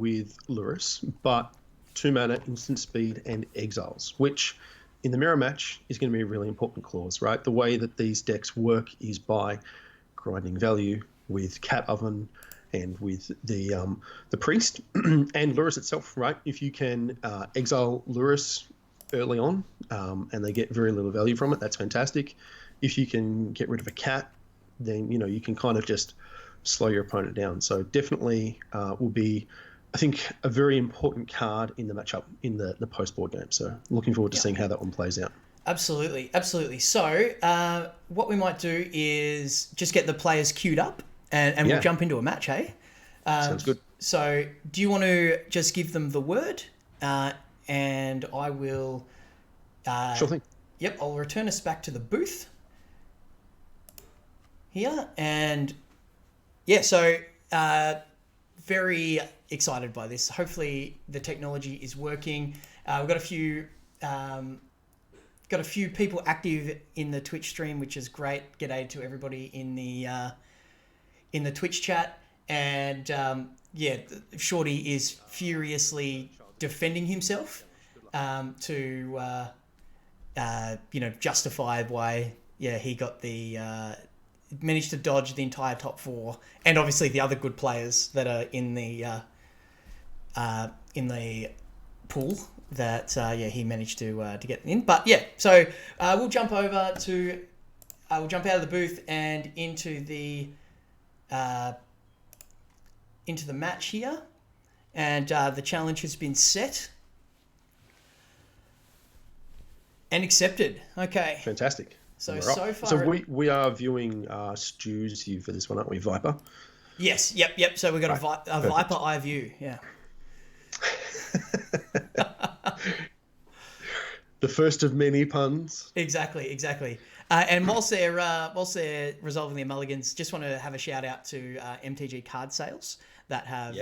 with Lurus, but 2-mana instant speed and exiles, which in the mirror match is going to be a really important clause, right? The way that these decks work is by grinding value with Cat Oven and with the Priest and Lurus itself, right? If you can exile Lurus early on and they get very little value from it, that's fantastic. If you can get rid of a cat, then you can kind of just slow your opponent down. So definitely will be, I think, a very important card in the matchup in the post-board game. So looking forward to seeing how that one plays out. Absolutely, absolutely. So what we might do is just get the players queued up and we'll jump into a match, hey? Sounds good. So do you want to just give them the word and I will... Sure thing. Yep, I'll return us back to the booth here. And yeah, so very excited by this. Hopefully the technology is working. We've got a few people active in the Twitch stream, which is great. G'day to everybody in the Twitch chat. And Shorty is furiously defending himself to justify why he got managed to dodge the entire top four, and obviously the other good players that are in the pool that he managed to get in. But so we'll jump over to we'll jump out of the booth and into the match here, and the challenge has been set and accepted. Okay, fantastic. So far, so we are viewing Stu's here for this one, aren't we, Viper? Yes. Yep. So we've got a Viper eye view. Yeah. The first of many puns. Exactly. And whilst they're resolving their mulligans, just want to have a shout out to MTG card sales that have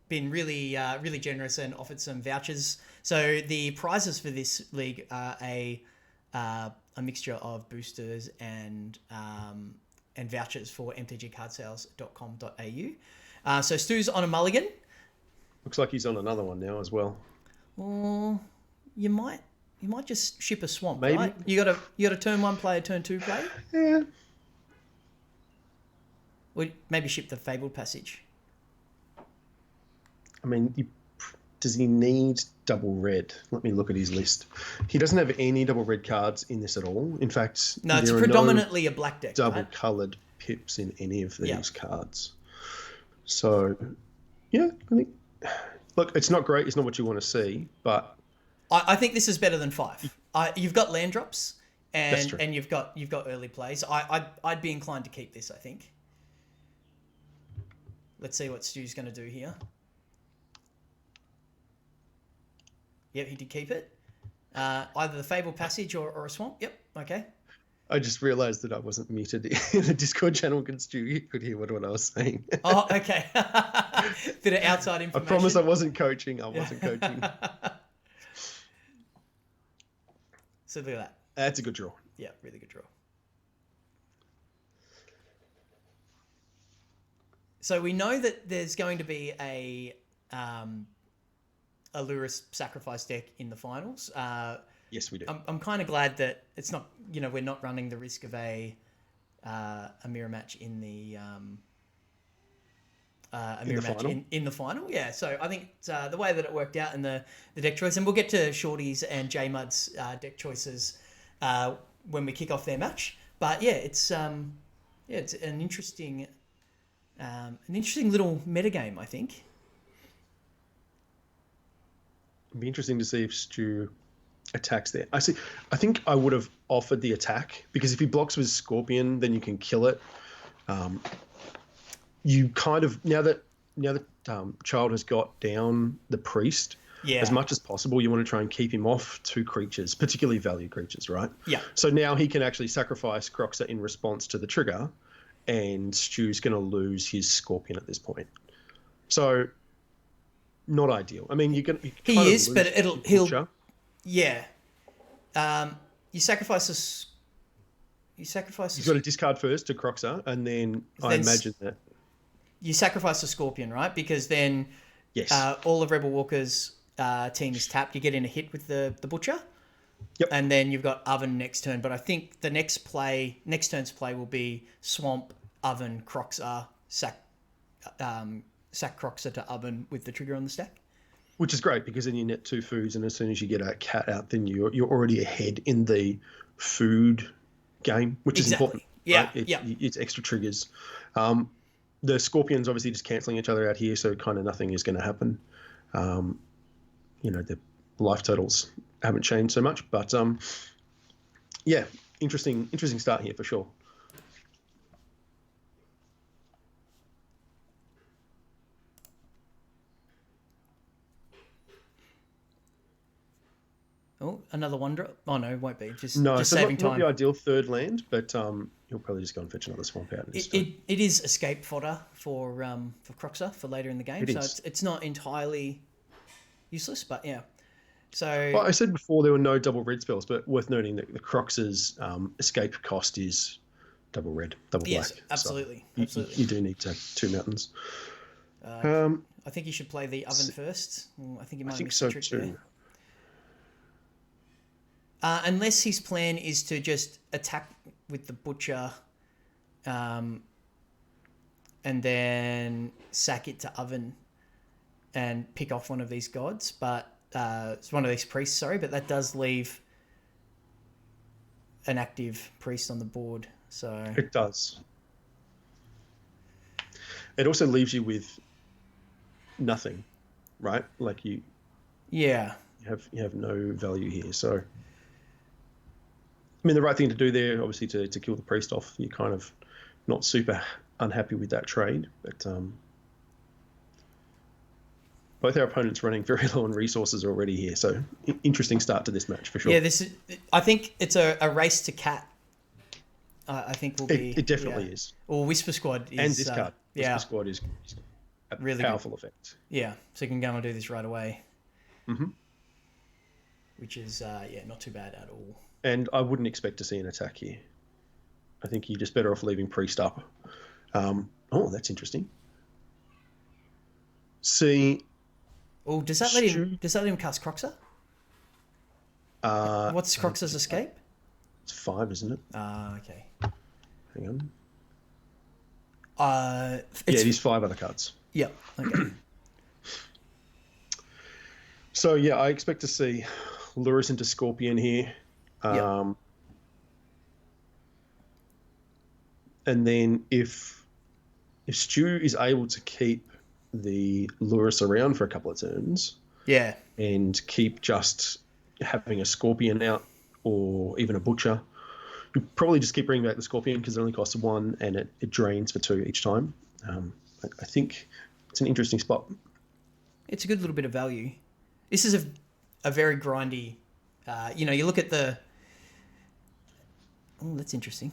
been really generous and offered some vouchers. So the prizes for this league are a mixture of boosters and vouchers for mtgcardsales.com.au. So Stu's on a mulligan. Looks like he's on another one now as well. Well, you might just ship a swamp, maybe. Right? You got a turn one player, turn two player. Yeah. Or maybe ship the Fabled Passage. I mean, does he need double red? Let me look at his list. He doesn't have any double red cards in this at all. In fact, no, it's predominantly a black deck. Double coloured pips in any of these cards. So, I think. Look, it's not great. It's not what you want to see, but I think this is better than 5. You've got land drops and you've got early plays. I'd be inclined to keep this. I think. Let's see what Stu's going to do here. Yep, he did keep it. Either the Fabled Passage or a swamp. Yep, okay. I just realised that I wasn't muted in the Discord channel because you could hear what I was saying. Oh, okay. Bit of outside information. I promise I wasn't coaching. So look at that. That's a good draw. Yeah, really good draw. So we know that there's going to be a Lurus sacrifice deck in the finals. Yes, we do. I'm kind of glad that it's not, we're not running the risk of a mirror match in the in the final. Yeah, so I think the way that it worked out in the deck choice, and we'll get to Shorty's and J Mud's deck choices when we kick off their match. But it's an interesting little metagame, I think. It'd be interesting to see if Stu attacks there. I think I would have offered the attack because if he blocks with Scorpion, then you can kill it. You kind of now that Child has got down the Priest, as much as possible, you want to try and keep him off 2 creatures, particularly value creatures, right? Yeah. So now he can actually sacrifice Croxa in response to the trigger, and Stu's going to lose his Scorpion at this point. So not ideal. I mean, he is, but he'll. Yeah. You sacrifice. You've got to discard first to Croxa, and then I imagine that. you sacrifice the Scorpion, right? Because then Yes. all of Rebel Walker's team is tapped. You get in a hit with the Butcher. Yep. And then you've got Oven next turn. But I think the next turn's play will be Swamp, Oven, Croxer, sack Croxer to Oven with the trigger on the stack. Which is great because then you net 2 foods, and as soon as you get a cat out, then you're already ahead in the food game, which is important. Yeah, right? yeah. It's extra triggers. The Scorpions obviously just cancelling each other out here, so kind of nothing is going to happen. The life totals haven't changed so much, but yeah, interesting start here for sure. Oh, another wonder. Oh no, it won't be. Just so saving time. Not the ideal third land, but you'll probably just go and fetch another swamp out. It is escape fodder for Croxer for later in the game, it's not entirely useless, but yeah. So well, I said before there were no double red spells, but worth noting that the Crox's escape cost is double red, double yes, black. absolutely, so absolutely. You do need to have 2 mountains. I think you should play the Oven first. I think you might miss the trick too. there. Unless his plan is to just attack with the Butcher, and then sack it to Oven, and pick off one of these gods, but it's one of these priests. Sorry, but that does leave an active priest on the board. So It does. It also leaves you with nothing, right? Like you have no value here. So, I mean, the right thing to do there, obviously, to kill the priest off. You're kind of not super unhappy with that trade, but both our opponents running very low on resources already here. So, interesting start to this match for sure. Yeah, I think it's a race to cat. I think will be. It definitely is. Or Whisper Squad is. And this card, Whisper Squad is a really powerful effect. Yeah, so you can go and do this right away. Mm-hmm. Which is not too bad at all. And I wouldn't expect to see an attack here. I think you're just better off leaving priest up. That's interesting. See. Oh, does that let him cast Croxer? What's Croxer's escape? It's 5, isn't it? Okay. Hang on. It is 5 other cards. Yeah. Okay. So yeah, I expect to see Lurrus into Scorpion here. And then if Stu is able to keep the Lurrus around for a couple of turns, and keep just having a Scorpion out or even a Butcher, you probably just keep bringing back the Scorpion because it only costs 1 and it drains for 2 each time. I think it's an interesting spot. It's a good little bit of value. This is a very grindy. You look at the. Oh, that's interesting.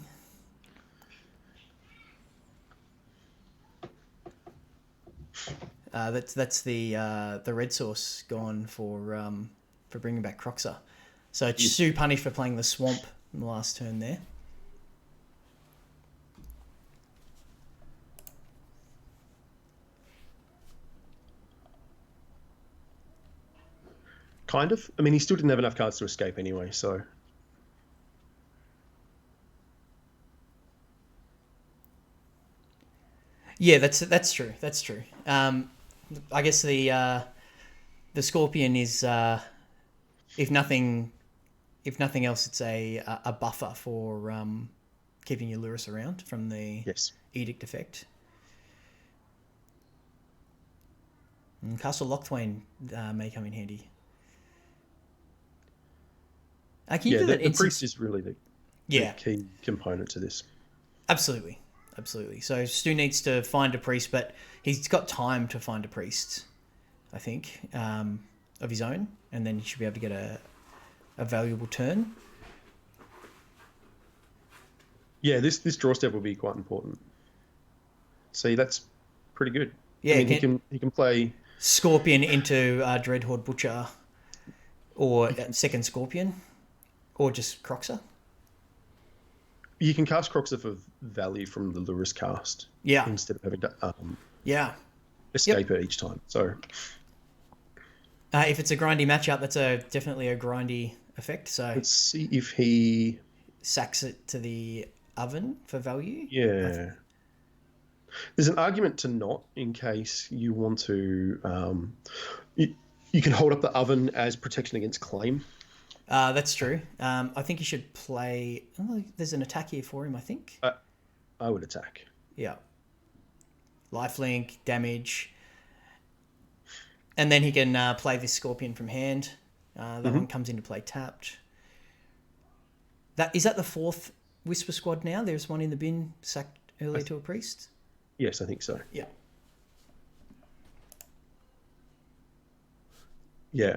That's the red source gone for bringing back Croxer. So it's Sue punished for playing the Swamp in the last turn there. Kind of. I mean, he still didn't have enough cards to escape anyway, so. Yeah, that's true. That's true. I guess the Scorpion is, if nothing else, it's a buffer for keeping your Lurrus around from the Edict effect. And Castle Lochthwain may come in handy. The priest is really the key component to this. Absolutely. So Stu needs to find a priest, but he's got time to find a priest, I think, of his own, and then he should be able to get a valuable turn. Yeah, this draw step will be quite important. See, that's pretty good. Yeah, I mean, he can play Scorpion into Dreadhorde Butcher, or second Scorpion, or just Croxer. You can cast Croxer for value from the Lurrus cast. Yeah. Instead of having to Yeah. escape it each time. So If it's a grindy matchup, that's definitely a grindy effect. So let's see if he... sacks it to the oven for value. Yeah. There's an argument to not, in case you want to... you can hold up the oven as protection against claim. That's true. I think he should play... Oh, there's an attack here for him, I think. I would attack. Yeah. Lifelink, damage. And then he can play this Scorpion from hand. That one comes into play tapped. Is that the fourth Whisper Squad now? There's one in the bin sacked earlier to a priest? Yes, I think so. Yeah. Yeah.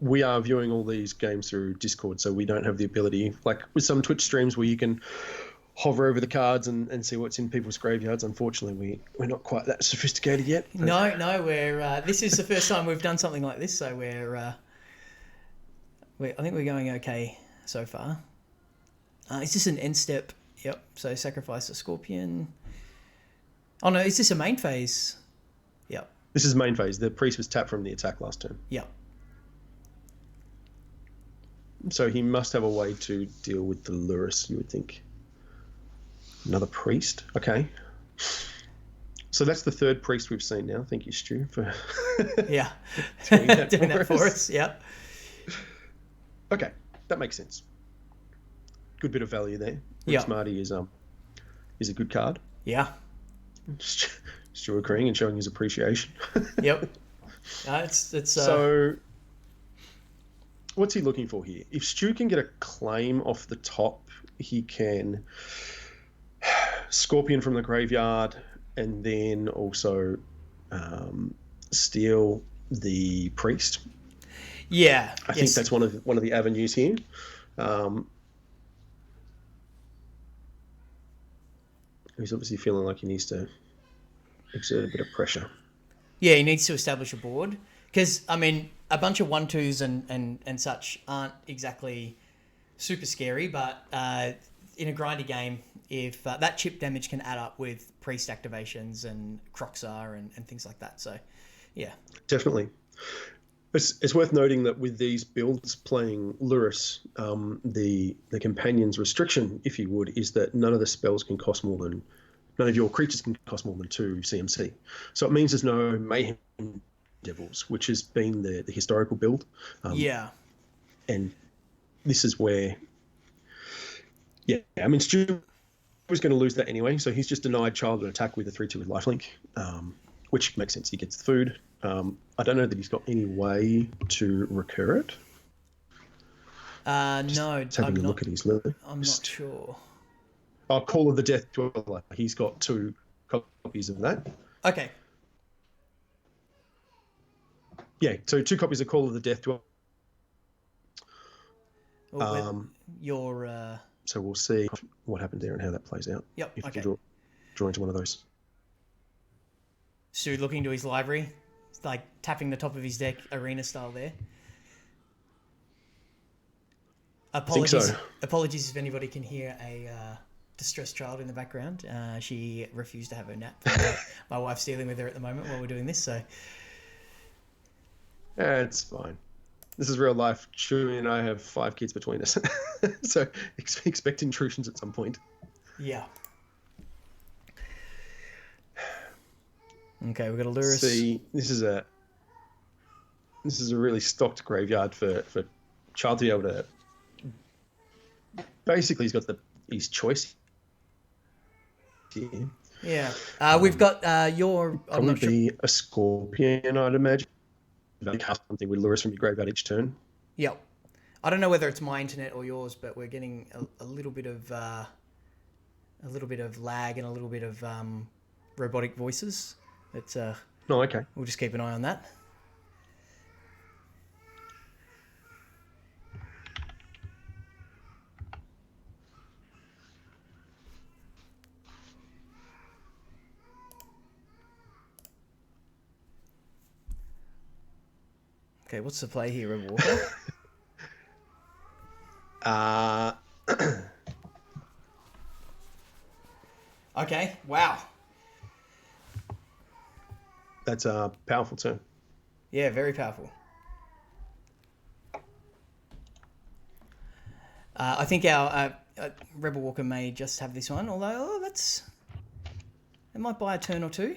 We are viewing all these games through Discord, so we don't have the ability, like with some Twitch streams where you can hover over the cards and see what's in people's graveyards. Unfortunately, we're not quite that sophisticated yet. But... No, we're this is the first time we've done something like this, so I think we're going okay so far. Is this an end step? Yep. So sacrifice a Scorpion. Oh no, is this a main phase? Yep. This is main phase. The priest was tapped from the attack last turn. Yep. So he must have a way to deal with the Lurrus, you would think. Another priest? Okay. So that's the third priest we've seen now. Thank you, Stu, for Yeah. doing that for us. Yep. Okay, that makes sense. Good bit of value there. Yeah. Smarty is a good card. Yeah. Stu agreeing and showing his appreciation. Yep. It's So what's he looking for here? If Stu can get a claim off the top, he can Scorpion from the graveyard and then also steal the priest. Yeah. I think that's one of the avenues here. He's obviously feeling like he needs to exert a bit of pressure. Yeah, he needs to establish a board because I mean a bunch of 1-2s and such aren't exactly super scary, but in a grindy game, if that chip damage can add up with priest activations and Croxar and things like that. So, yeah, definitely. It's worth noting that with these builds playing Lurrus, the companion's restriction, if you would, is that none of of your creatures can cost more than 2 CMC. So it means there's no Mayhem Devils, which has been the historical build. Yeah. And this is where, I mean, Stu was going to lose that anyway, so he's just denied child an attack with a 3/2 with lifelink, which makes sense. He gets the food. I don't know that he's got any way to recur it. No, Just having a look at his list. I'm not sure. Oh, Call of the Death Dweller. He's got 2 copies of that. Okay. Yeah, so 2 copies of Call of the Death Dweller. So we'll see what happened there and how that plays out. Yep. If Okay. you draw into one of those. Stu looking to his library, it's like tapping the top of his deck, arena style there. Apologies. So. Apologies if anybody can hear a distressed child in the background. She refused to have her nap. My wife's dealing with her at the moment while we're doing this. So. It's fine. This is real life. Chewy and I have 5 kids between us. So expect intrusions at some point. Yeah. Okay, we've got a Lurrus. See, this is a really stocked graveyard for child to be able to. Basically, he's got his choice here. Yeah. We've got your. I'm not sure. Probably a Scorpion, I'd imagine. Cast something with Lurrus from your graveyard each turn. Yep. I don't know whether it's my internet or yours, but we're getting a little bit of lag and a little bit of robotic voices. It's Oh, okay. We'll just keep an eye on that. Okay, what's the play here, Red Walker? Okay, wow. That's a powerful turn. Yeah, very powerful. I think our Rebel Walker may just have this one, although it might buy a turn or two.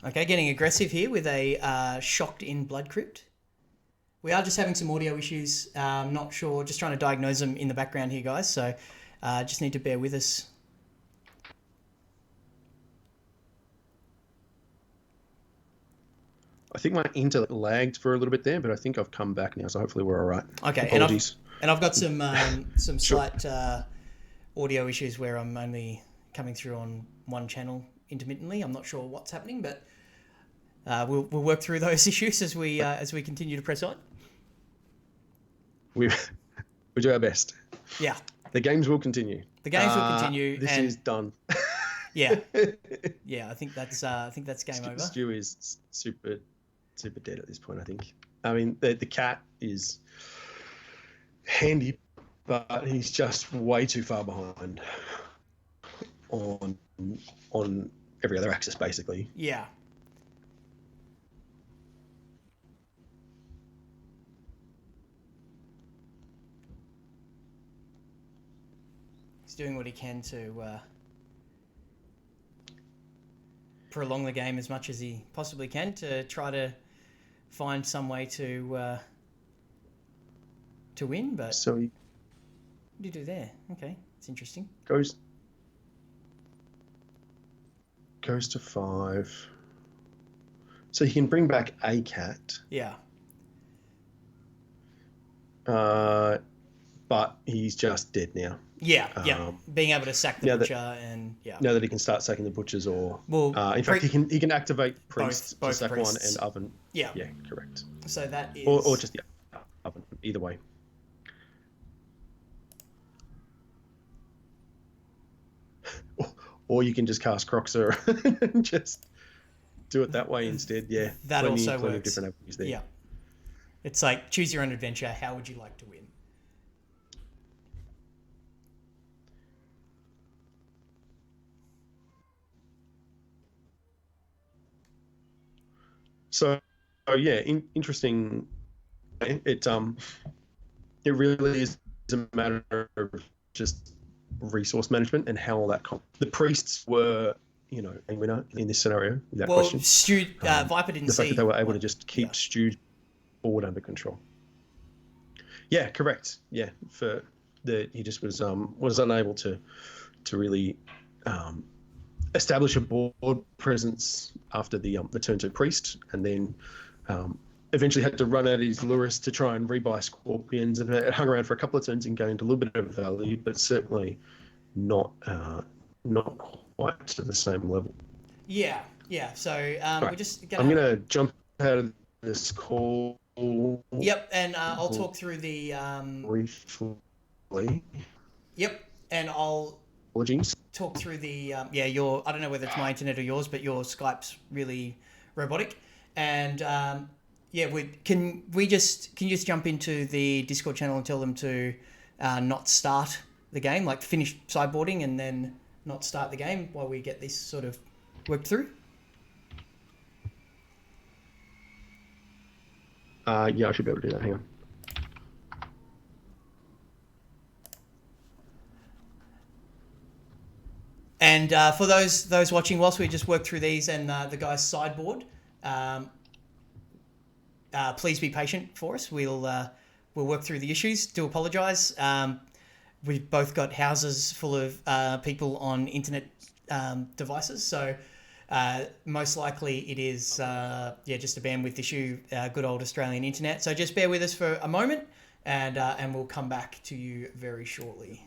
Okay, getting aggressive here with a Shocked in Blood Crypt. We are just having some audio issues. Not sure, just trying to diagnose them in the background here, guys. So just need to bear with us. I think my internet lagged for a little bit there, but I think I've come back now, so hopefully we're all right. Okay, Apologies. and I've got some Sure. slight audio issues where I'm only coming through on one channel intermittently. I'm not sure what's happening, but we'll work through those issues as we continue to press on. We do our best. Yeah, The games will continue. the games will continue. This is done. Yeah, yeah. I think that's game over. Stu is super dead at this point, I think. I mean, the cat is handy, but he's just way too far behind on every other axis, basically. Yeah. He's doing what he can to prolong the game as much as he possibly can to try to find some way to win. But So he what do you do there? Okay, it's interesting. goes to 5. So he can bring back a cat, Yeah. but he's just dead now. Yeah, yeah. Being able to sack the now that- butcher and yeah. Now that he can start sacking the butchers, or Well, in fact, he can activate priests both to sack one priests. and oven. Yeah. Yeah, correct. So that is Or just oven. Either way. Or you can just cast Croxer and just do it that way instead. Yeah, That also plenty of works. different avenues there. Yeah. It's like choose your own adventure. How would you like to win? So yeah, interesting. It really is a matter of just resource management and how all that. The priests were, a winner in this scenario without Well, question. Stu, Viper didn't The fact see that they were able to just keep yeah. Stu forward under control. Yeah, correct. Yeah, he just was unable to really establish a board presence after the turn to priest, and then eventually had to run out of his lures to try and rebuy scorpions, and it hung around for a couple of turns and gained a little bit of value, but certainly not quite to the same level. Yeah, yeah. So Right. we're just I'm gonna jump out of this call. Yep, and I'll talk through the briefly. Yep, and I'll Apologies. talk through the your I don't know whether it's my internet or yours, but your Skype's really robotic, and can you just jump into the Discord channel and tell them to not start the game, like finish sideboarding and then not start the game while we get this sort of worked through? Yeah, I should be able to do that. Hang on. And for those watching, whilst we just work through these and the guys sideboard, please be patient for us. We'll work through the issues. Do apologise. We've both got houses full of people on internet devices, so most likely it is just a bandwidth issue. Good old Australian internet. So just bear with us for a moment, and we'll come back to you very shortly.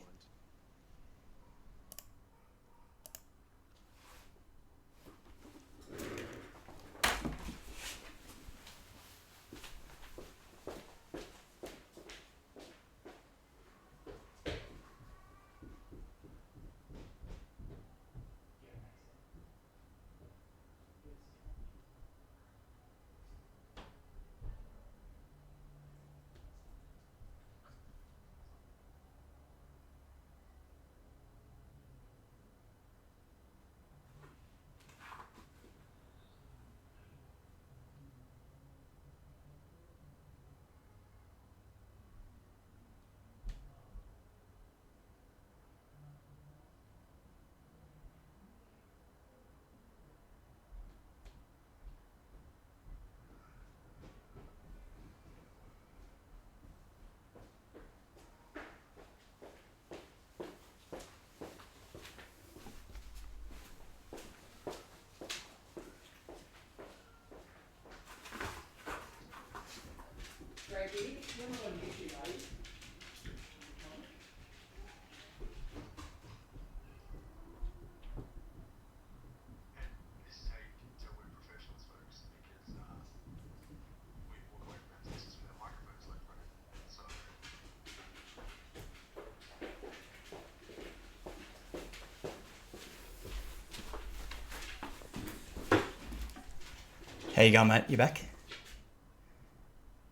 How you going, mate? You back?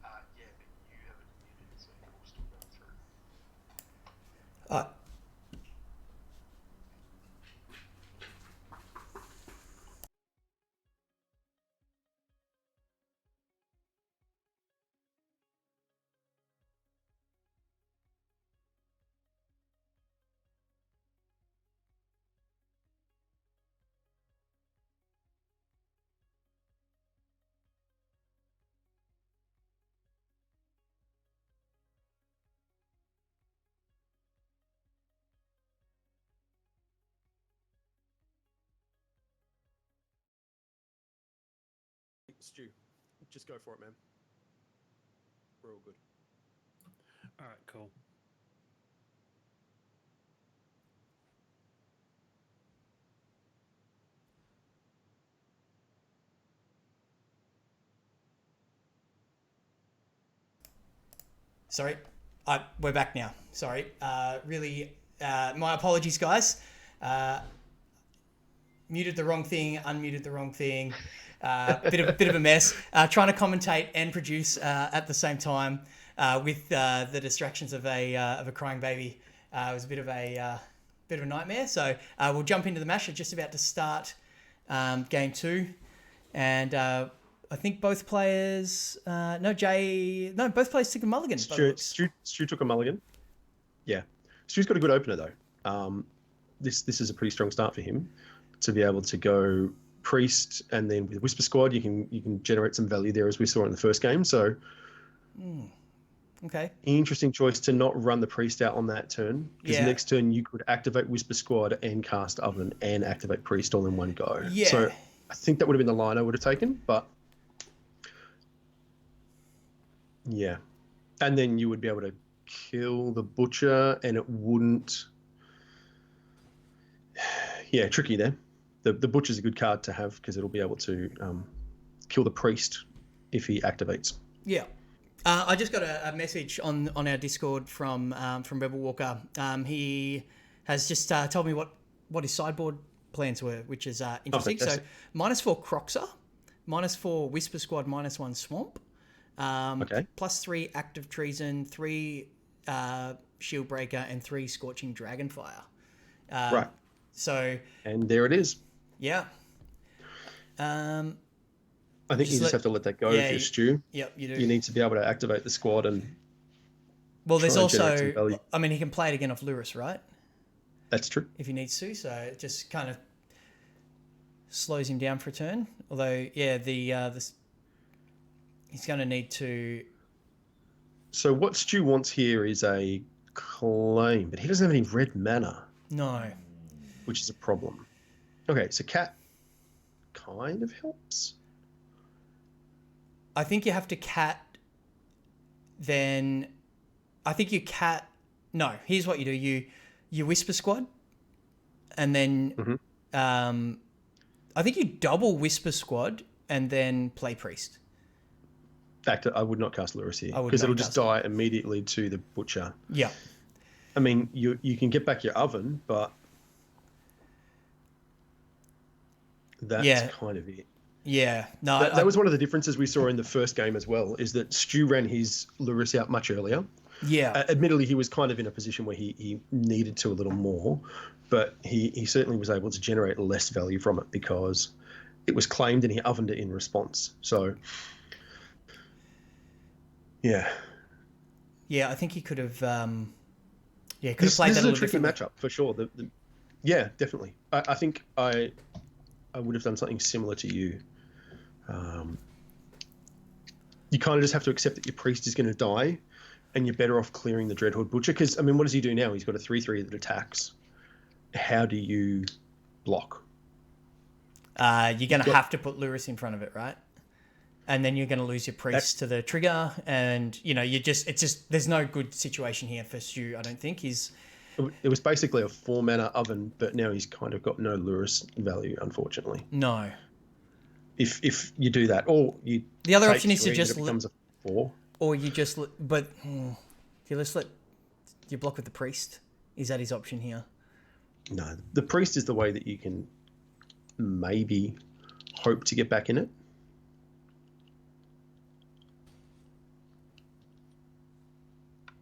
Yeah, but you haven't muted, so you're still going through. Uh, Stu, just go for it, man. We're all good. All right, cool. Sorry, we're back now. Sorry, my apologies, guys. Muted the wrong thing, unmuted the wrong thing. Bit of a mess. Trying to commentate and produce at the same time with the distractions of a crying baby. It was a bit of a nightmare. So we'll jump into the match. We're just about to start game 2, and I think both players. Both players took a mulligan. Stu took a mulligan. Yeah, Stu's got a good opener though. This is a pretty strong start for him to be able to go priest, and then with Whisper Squad you can generate some value there, as we saw in the first game. So Okay. Interesting choice to not run the priest out on that turn, because Yeah. next turn you could activate Whisper Squad and cast Oven and activate priest all in one go. Yeah. So I think that would have been the line I would have taken, but yeah. And then you would be able to kill the butcher and it wouldn't. Yeah, tricky there. The butcher's a good card to have because it'll be able to kill the priest if he activates. Yeah. I just got a message on our Discord from Rebel Walker. He has just told me what his sideboard plans were, which is interesting. So -4 Croxer, -4 Whisper Squad, -1 Swamp, Okay. +3 Active Treason, 3 Shield Breaker, and 3 Scorching Dragonfire. Right. So And there it is. yeah. I think you just have to let that go if you're Stu. Yep, you do. You need to be able to activate the squad and. Well, there's try and generate some also, value. I mean, he can play it again off Lewis, right? That's true. If he needs to, so it just kind of slows him down for a turn. Although, yeah, he's going to need to. So what Stu wants here is a claim, but he doesn't have any red mana, No. which is a problem. Okay, so Cat kind of helps. I think you have to cat. Then, I think you cat. No, here's what you do: you Whisper Squad, and then I think you double Whisper Squad and then play Priest. In fact, I would not cast Lurus here I would because not it'll just cast die immediately to the butcher. Yeah. I mean, you can get back your oven, but that's kind of it. Yeah. No, That was one of the differences we saw in the first game as well, is that Stu ran his Lurus out much earlier. Yeah. Admittedly, he was kind of in a position where he needed to a little more, but he certainly was able to generate less value from it because it was claimed and he ovened it in response. So, yeah. Yeah, I think he could have. Could have played This that is a a little tricky differently. matchup for sure. Yeah, definitely. I think I would have done something similar to you. You kind of just have to accept that your priest is going to die, and you're better off clearing the Dreadhorde Butcher. Because I mean, what does he do now? He's got a 3/3 that attacks. How do you block? You're going to have to put Lewis in front of it, right? And then you're going to lose your priest to the trigger, and there's no good situation here for Stu. I don't think it was basically a 4 mana oven, but now he's kind of got no Lurus value, unfortunately. No. If you do that, or you the other option is to just it becomes a 4, or you just but you just let you block with the priest. Is that his option here? No, the priest is the way that you can maybe hope to get back in it.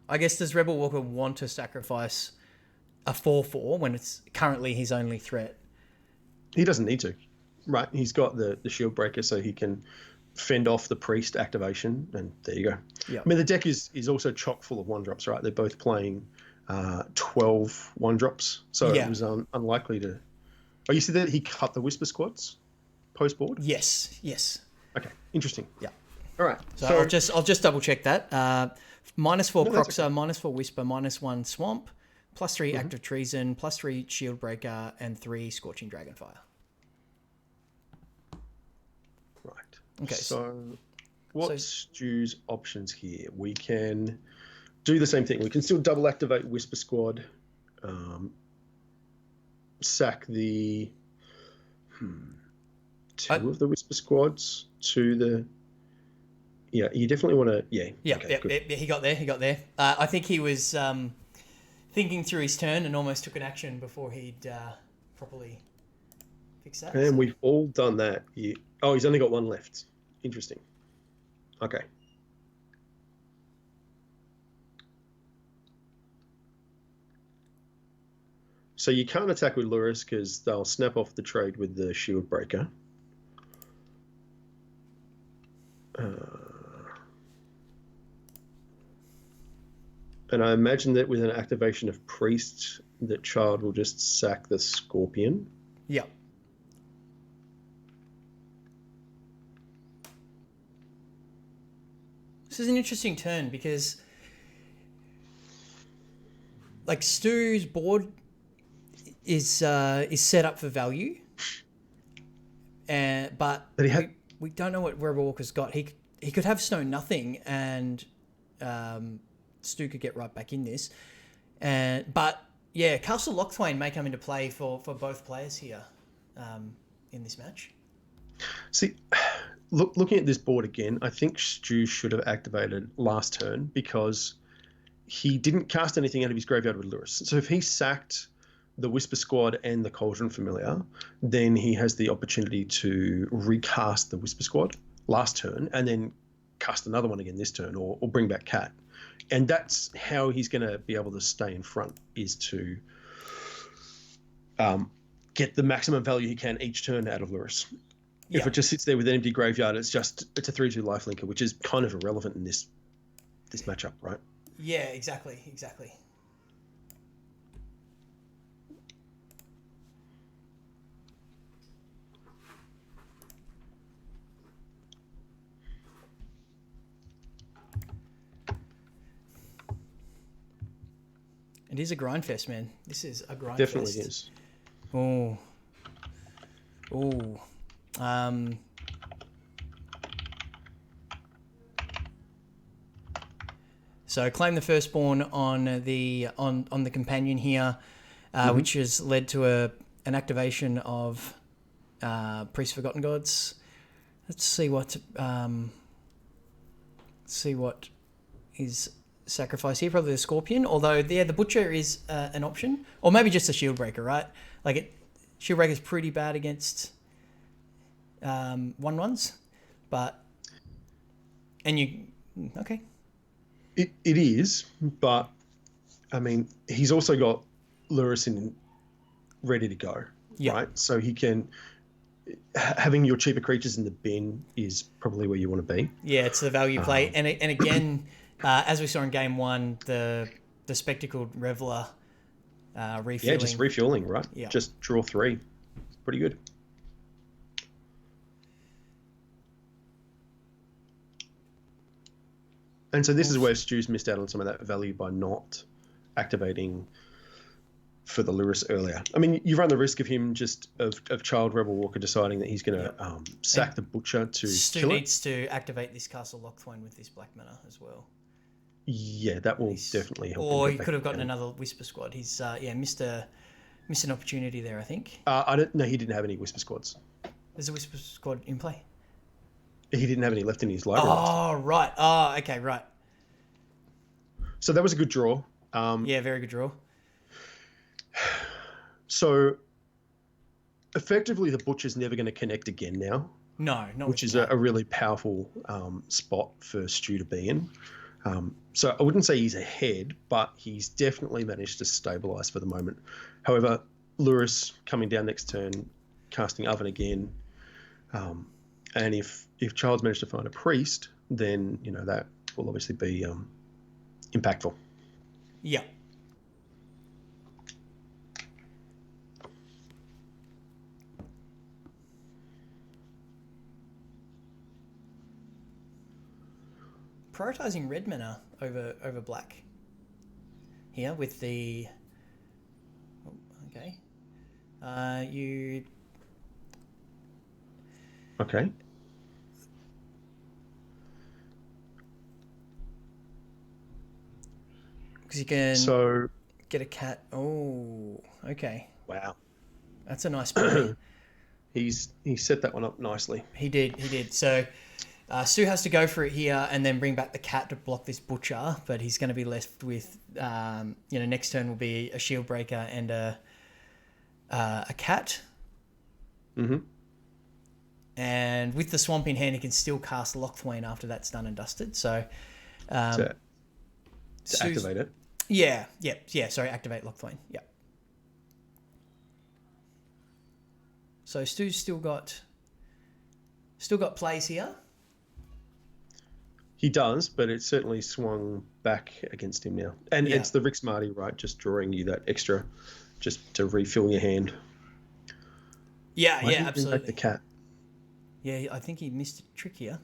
I guess does Rebel Walker want to sacrifice a 4/4 when it's currently his only threat? He doesn't need to, right? He's got the shield breaker, so he can fend off the priest activation, and there you go. Yeah. I mean, the deck is also chock full of 1-drops, right? They're both playing 12 1-drops, so Yeah. it was unlikely to. Oh, you see that he cut the Whisper Squads post board? Yes. Okay, interesting. Yeah. All right. So I'll just double check that. -4 No, that's Croxer, -4 Whisper, -1 Swamp, +3 Active Treason, +3 Shield Breaker, and 3 Scorching Dragonfire. Right. Okay. So what's Stu's options here? We can do the same thing. We can still double activate Whisper Squad, sack the two of the Whisper Squads to the. Yeah, you definitely want to. Yeah. Okay, good. He got there. I think he was thinking through his turn and almost took an action before he'd properly fix that. And we've all done that. Oh, he's only got one left. Interesting. Okay. So you can't attack with Lurrus because they'll snap off the trade with the shield breaker. And I imagine that with an activation of Priest, that Child will just sack the Scorpion. Yeah. This is an interesting turn because, like, Stu's board is set up for value, but we don't know what Rebel Walker's got. He could have Stone Nothing, and Stu could get right back in this. But yeah, Castle Lochthwain may come into play for both players here in this match. See, looking at this board again, I think Stu should have activated last turn because he didn't cast anything out of his graveyard with Lurrus. So if he sacked the Whisper Squad and the Cauldron Familiar, then he has the opportunity to recast the Whisper Squad last turn and then cast another one again this turn, or bring back Cat. And that's how he's going to be able to stay in front, is to get the maximum value he can each turn out of Lurrus. Yeah. If it just sits there with an empty graveyard, it's a 3/2 lifelinker, which is kind of irrelevant in this matchup, right? Yeah, exactly. It is a grind fest, man. This is a grind fest. Definitely is. Oh. So claim the firstborn on the companion here, which has led to an activation of Priest Forgotten Gods. Let's see what is sacrifice here. Probably the Scorpion, although the Butcher is an option, or maybe just a Shield Breaker, right? Shield Breaker is pretty bad against 1/1s, but okay. It is, but I mean, he's also got Lurrus ready to go, right? So he can. Having your cheaper creatures in the bin is probably where you want to be. Yeah, it's the value play, and again, as we saw in game one, the Spectacled Reveler refueling. Yeah, just refueling, right? Yeah. Just draw 3. Pretty good. And so this is where Stu's missed out on some of that value by not activating for the Lurrus earlier. I mean, you run the risk of him of Child Rebel Walker deciding that he's going to sack the Butcher to Stu kill it. needs to activate this Castle Lochthwain with this black mana as well. Yeah, that will definitely help. Or he could have gotten another Whisper Squad. He's missed an opportunity there, I think. I don't know. He didn't have any Whisper Squads. There's a Whisper Squad in play. He didn't have any left in his library. Oh, right. Oh, okay, right. So that was a good draw. Yeah, very good draw. So effectively, the Butcher's never going to connect again now. No, not which is a really powerful spot for Stu to be in. So I wouldn't say he's ahead, but he's definitely managed to stabilise for the moment. However, Lewis coming down next turn, casting Oven again, and if Child's managed to find a priest, then that will obviously be impactful. Yeah. Prioritizing red mana over black here with the you Okay. because you can get a cat. Oh, okay. Wow. That's a nice play. He's set that one up nicely. He did. So Stu has to go for it here and then bring back the cat to block this butcher, but he's going to be left with, next turn will be a shield breaker and a cat. Mm-hmm. And with the swamp in hand, he can still cast Lochthwain after that's done and dusted. So, to activate it. Yeah. Sorry, activate Lochthwain. Yeah. So Stu's still got plays here. He does, but it's certainly swung back against him now. And it's the Rick Smarty, right? Just drawing you that extra, just to refill your hand. Yeah, absolutely. Back the cat. Yeah, I think he missed a trick here.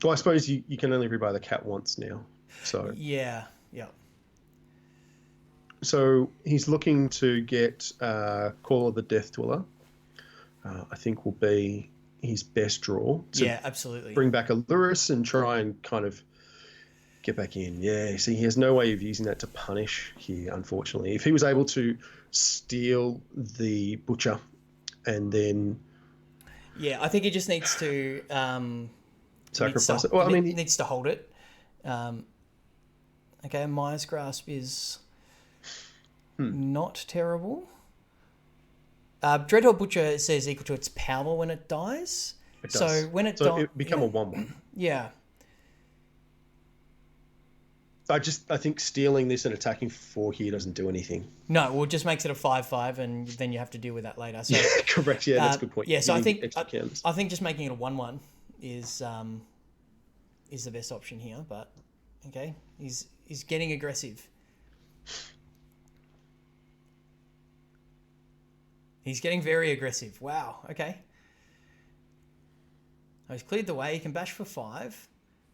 Well, I suppose you can only rebuy the cat once now. So yeah. So he's looking to get Call of the Death Dweller. I think will be his best draw. Yeah, absolutely. Bring back a Lurrus and try and kind of get back in. Yeah, see, he has no way of using that to punish here, unfortunately. If he was able to steal the Butcher and then... Yeah, I think he just needs to... sacrifice it. Well, he needs to hold it. Okay, Maya's Grasp is not terrible. Dreadhorde Butcher says equal to its power when it dies. It does. So when it dies, it become a 1/1. Yeah. I think stealing this and attacking 4 here doesn't do anything. No, well, it just makes it a 5/5, and then you have to deal with that later. So, yeah, correct. Yeah, that's a good point. Yeah, so I think just making it a 1/1 is the best option here. But okay, he's getting aggressive. He's getting very aggressive. Wow. Okay. He's cleared the way. He can bash for 5,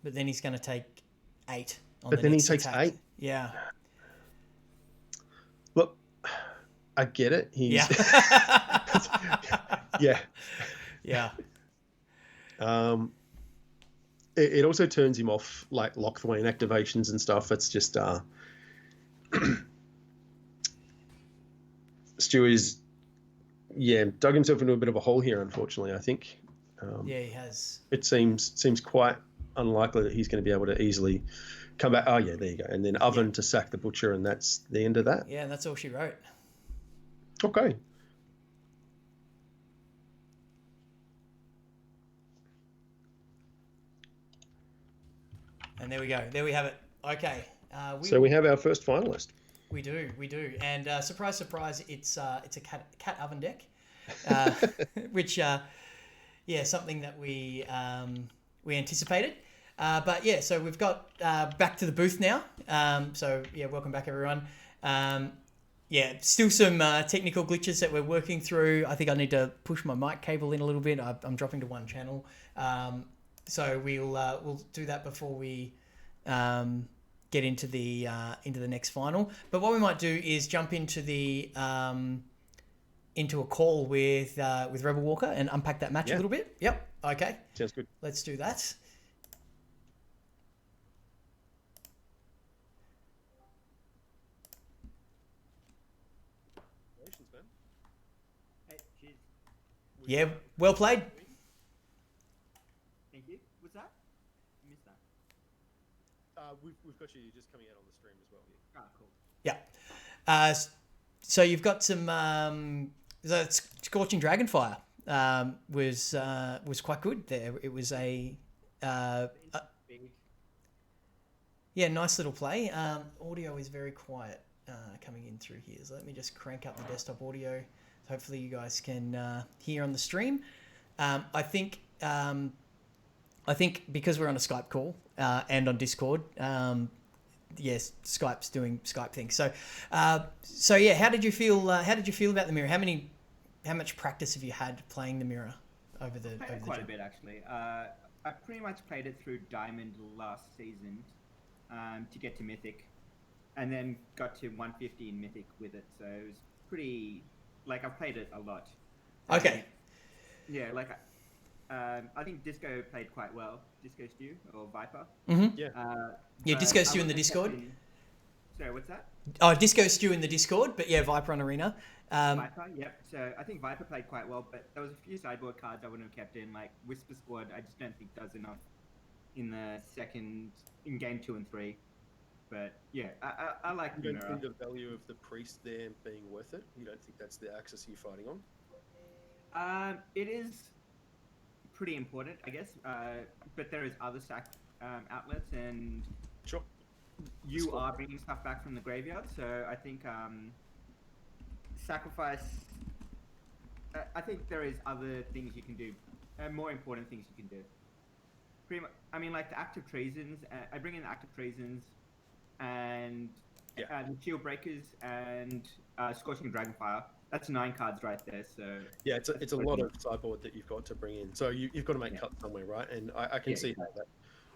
but then he's going to take 8 on the next attack. But then he takes 8? Yeah. Look, I get it. Yeah. Yeah. Yeah. It also turns him off, like Lochthwain activations and stuff. It's just Stewie's dug himself into a bit of a hole here, unfortunately, I think. Yeah, he has. It seems quite unlikely that he's going to be able to easily come back. Oh, yeah, there you go. And then Oven to sack the Butcher, and that's the end of that. Yeah, that's all she wrote. Okay. And there we go. There we have it. Okay. We have our first finalist. We do. And surprise, surprise, it's a cat oven deck, which something that we anticipated. But yeah, so we've got back to the booth now. Welcome back, everyone. Still some technical glitches that we're working through. I think I need to push my mic cable in a little bit. I'm dropping to one channel. So we'll do that before we get into the next final. But what we might do is jump into the into a call with Rebel Walker and unpack that match a little bit. Yep. Okay. Sounds good. Let's do that. Congratulations, man. Hey, cheers. Yeah. Well played. Thank you. What's that? I missed that. We've got you just coming out on the stream as well. Yeah. Ah, cool. Yeah. So you've got some the Scorching Dragonfire was quite good there. It was a Big. Yeah, nice little play. Audio is very quiet coming in through here. So let me just crank up the desktop audio. Hopefully you guys can hear on the stream. I think because we're on a Skype call and on Discord, yes, Skype's doing Skype things. So yeah, how did you feel? How did you feel about the mirror? How much practice have you had playing the mirror over the Played over it the quite a gym? bit actually. I pretty much played it through Diamond last season to get to Mythic, and then got to 150 in Mythic with it. So it was pretty. Like I've played it a lot. Okay. Yeah, like I think Disco played quite well. Disco Stew or Viper. Mm-hmm. Yeah. Yeah, But Disco I Stew in the wasn't Discord. captain- Sorry, what's that? Oh, Disco Stew in the Discord, but yeah, Viper on Arena. Viper, yep. So I think Viper played quite well, but there was a few sideboard cards I wouldn't have kept in, like Whisper Squad. I just don't think does enough in game 2 and 3. But yeah, I like You don't Mirror. see the value of the priest there being worth it? You don't think that's the axis you're fighting on? It is pretty important, I guess. But there is other sack outlets, and Sure. you Squad. are bringing stuff back from the graveyard. So I think sacrifice. I think there is other things you can do, more important things you can do. Pretty much, I mean, like the active treasons. I bring in the active treasons, and Yeah. the shield breakers and scorching dragonfire. That's 9 cards right there. So Yeah, it's a lot of sideboard that you've got to bring in. So you've got to make Yeah. cuts somewhere, right? And I can Yeah, see how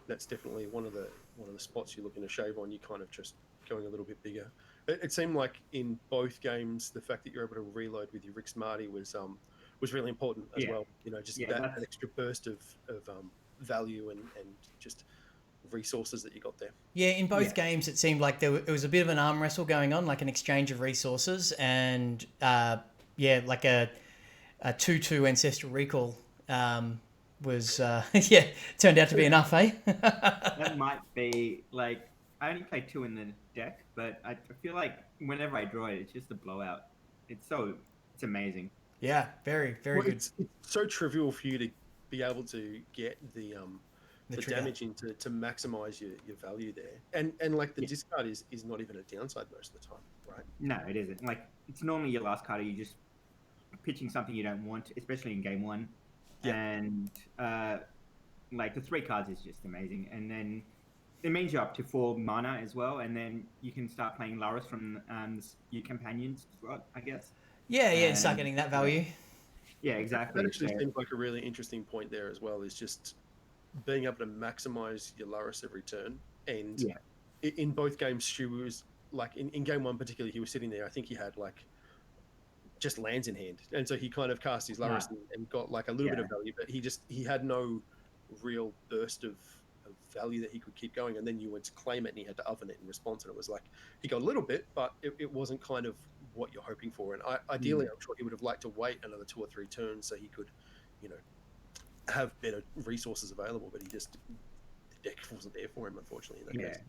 that's definitely one of the spots you're looking to shave on. You kind of just going a little bit bigger. It seemed like in both games, the fact that you're able to reload with your Rick Smarty was really important as Yeah. well. You know, just Yeah, that that's- extra burst of value and just resources that you got there. Yeah, in both Yeah. games, it seemed like it was a bit of an arm wrestle going on, like an exchange of resources, and yeah, like a 2/2 ancestral recall was yeah, turned out to be enough, eh? that might be like I only play 2 in the deck, but I feel like whenever I draw it, it's just a blowout. It's amazing. Yeah, very Well, good. it's so trivial for you to be able to get the trigger. damage into to maximize your value there, and like the Yeah. discard is not even a downside most of the time, right? No, it isn't. Like it's normally your last card. Are you just pitching something you don't want, especially in game 1, Yeah. and like the 3 cards is just amazing. And then it means you're up to 4 mana as well, and then you can start playing Laris from your companions, I guess. Yeah, and start And- getting that value. Yeah, exactly. That actually So- seems like a really interesting point there as well. Is just being able to maximize your Laris every turn, and Yeah. in both games, Stu was like in game 1 particularly, he was sitting there. I think he had like just lands in hand, and so he kind of cast his Laris and got like a little bit of value, but he had no real burst of value that he could keep going. And then you went to claim it, and he had to oven it in response, and it was like he got a little bit, but it wasn't kind of what you're hoping for. And ideally, I'm sure he would have liked to wait another 2 or 3 turns so he could, you know, have better resources available. But the deck wasn't there for him, unfortunately. In that Yeah. case.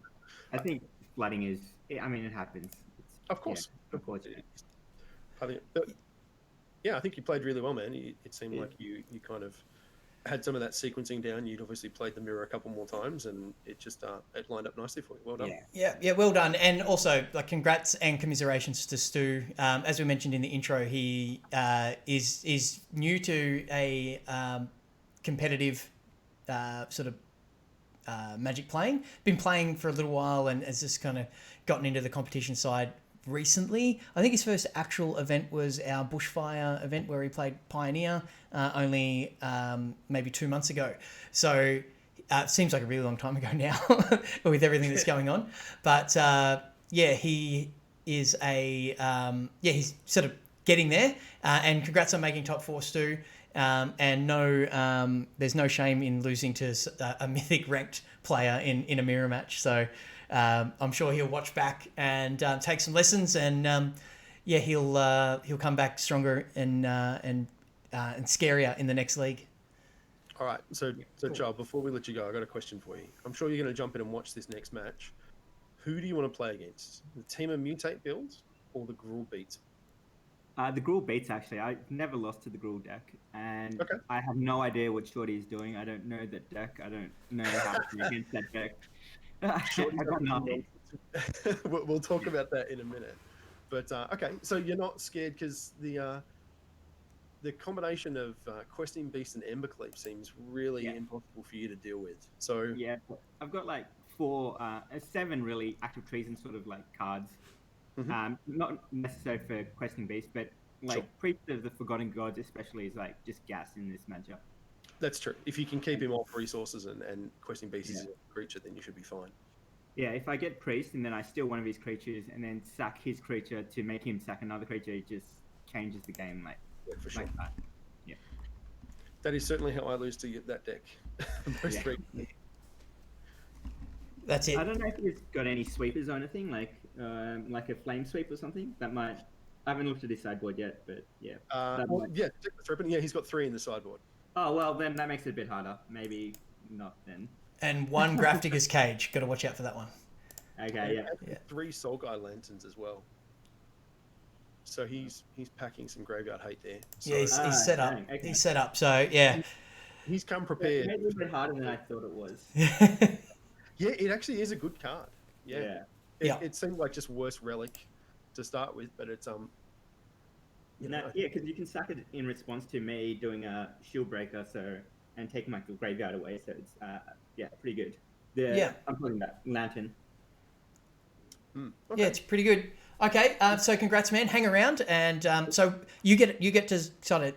I think flooding is. I mean, it happens. Of course, of course it is. I think, but yeah, I think you played really well, man. It seemed Yeah. like you kind of had some of that sequencing down. You'd obviously played the mirror a couple more times, and it just it lined up nicely for you. Well done. Yeah, well done. And also, like, congrats and commiserations to Stu. As we mentioned in the intro, he is new to a competitive sort of Magic playing. Been playing for a little while and has just kind of gotten into the competition side recently. I think his first actual event was our Bushfire event where he played Pioneer only maybe 2 months ago. So it seems like a really long time ago now with everything that's going on. But yeah, he is he's sort of getting there. And congrats on making top 4, Stu. And no, there's no shame in losing to a mythic ranked player in a mirror match. So I'm sure he'll watch back and take some lessons, and yeah, he'll come back stronger and scarier in the next league. All right, so cool. Charles, before we let you go, I got a question for you. I'm sure you're going to jump in and watch this next match. Who do you want to play against? The Team of Mutate builds or the Gruul Beats? The Gruul Beats, actually. I've never lost to the Gruul deck, and Okay. I have no idea what Shorty is doing. I don't know that deck. I don't know how to play against that deck. Shorty's I got up nothing. we'll talk about that in a minute. But okay, so you're not scared because the combination of Questing Beast and Embercleave seems really Yeah. impossible for you to deal with. So Yeah, I've got like seven really active trees and sort of like cards. Mhm. Not necessary for questing beast, but Sure, like priest of the forgotten gods especially is like just gas in this matchup. that's true. If you can keep And, him off resources and Questing Beast is yeah, a creature, then you should be fine. yeah. If I get priest and then I steal one of his creatures and then sack his creature to make him sack another creature, it just changes the game Yeah, for sure. like that. Yeah, That is certainly how I lose to that deck. Most yeah. frequently. That's it. I don't know if he's got any sweepers or anything like a flame sweep or something. That might. I haven't looked at his sideboard yet, but yeah, that Well, might. yeah, yeah, he's got 3 in the sideboard. Oh well, then that makes it a bit harder. Maybe not then. And one Grafdigger's Cage. Got to watch out for that one. Okay, yeah. And Yeah. 3 Soul Guy Lanterns as well. So he's packing some graveyard hate there. So Yeah, he's set up. Dang, okay. He's set up. So yeah. he's come It prepared. made it a little bit harder than I thought it was. Yeah, it actually is a good card. Yeah. Yeah. Yeah. It seemed like just worse relic to start with, but it's Because you can sack it in response to me doing a shield breaker, and taking my graveyard away. So it's pretty good. Yeah. I'm calling that lantern. okay. Yeah, it's pretty good. Okay, so congrats, man. Hang around, and so you get to sort of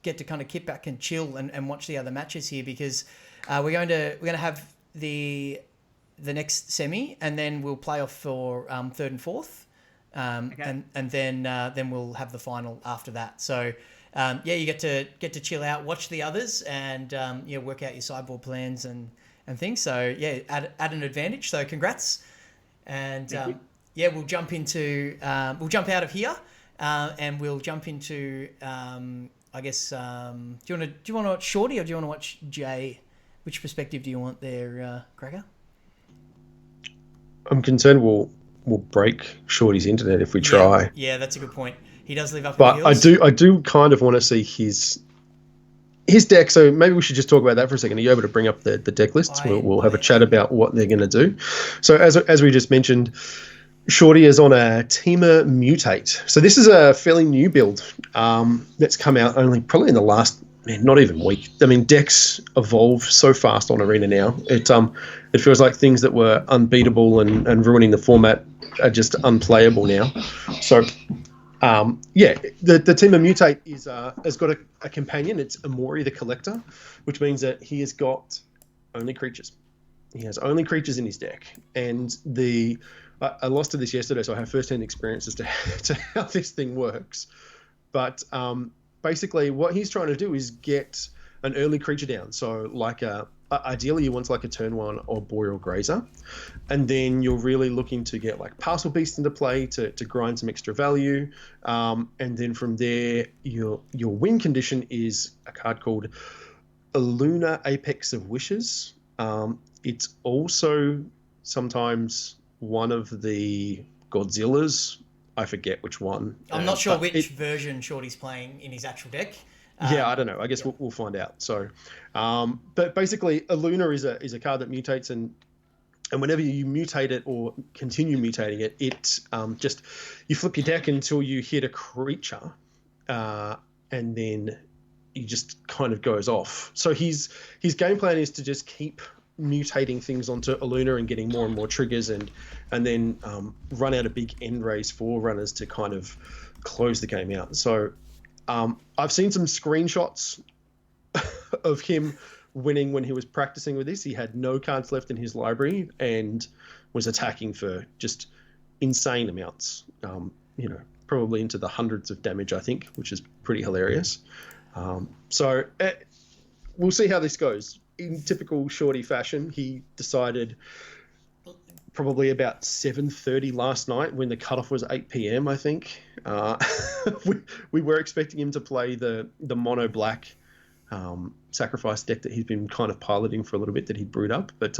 kind of kick back and chill and watch the other matches here because we're going to have the next semi, and then we'll play off for third and fourth, Okay. and then we'll have the final after that. So you get to chill out, watch the others, and work out your sideboard plans and things. So yeah, add an advantage. So congrats, and Thank you. we'll jump out of here, and we'll jump into I guess. Do you want to watch Shorty or do you want to watch Jay? Which perspective do you want there, Cracker? I'm concerned we'll break Shorty's internet if we try. Yeah, that's a good point. He does live up in But the hills. I do kind of want to see his deck. So maybe we should just talk about that for a second. Are you able to bring up the deck lists? We'll have a chat about what they're going to do. So as we just mentioned, Shorty is on a Teamer Mutate. So this is a fairly new build that's come out only probably in the last, not even week. I mean, decks evolve so fast on Arena now. It feels like things that were unbeatable and ruining the format are just unplayable now. So the Teamer Mutate has got a companion. It's Amori the Collector, which means that he has got only creatures. He has only creatures in his deck, and I lost to this yesterday, so I have first-hand experience as to how this thing works. But basically, what he's trying to do is get an early creature down. So, ideally, you want like a turn 1 or Boreal Grazer, and then you're really looking to get like Parcel Beast into play to grind some extra value, and then from there, your win condition is a card called Lunar Apex of Wishes. It's also sometimes one of the Godzillas. I forget which one. I'm not sure which version Shorty's playing in his actual deck. I don't know. I guess we'll find out. So, but basically, a Luna is a card that mutates, and whenever you mutate it or continue mutating it, just you flip your deck until you hit a creature, and then he just kind of goes off. So his game plan is to just keep mutating things onto a Luna and getting more and more triggers, and then run out a big end race for runners to kind of close the game out. So I've seen some screenshots of him winning when he was practicing with this. He had no cards left in his library and was attacking for just insane amounts. Probably into the hundreds of damage, I think, which is pretty hilarious. So we'll see how this goes. In typical Shorty fashion, he decided probably about 7:30 last night when the cutoff was 8 p.m. I think we were expecting him to play the mono black sacrifice deck that he's been kind of piloting for a little bit that he brewed up, but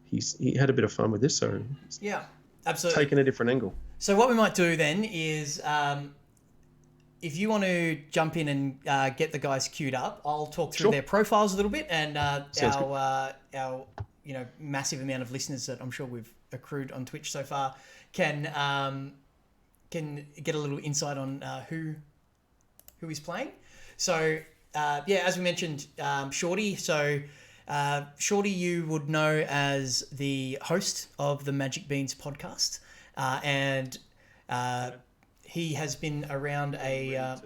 he had a bit of fun with this, so yeah, absolutely taking a different angle. So what we might do then is if you want to jump in and get the guys queued up, I'll talk through their profiles a little bit and our massive amount of listeners that I'm sure we've accrued on Twitch so far can get a little insight on who he's playing. So as we mentioned, Shorty. So Shorty, you would know as the host of the Magic Beans podcast, and he has been around a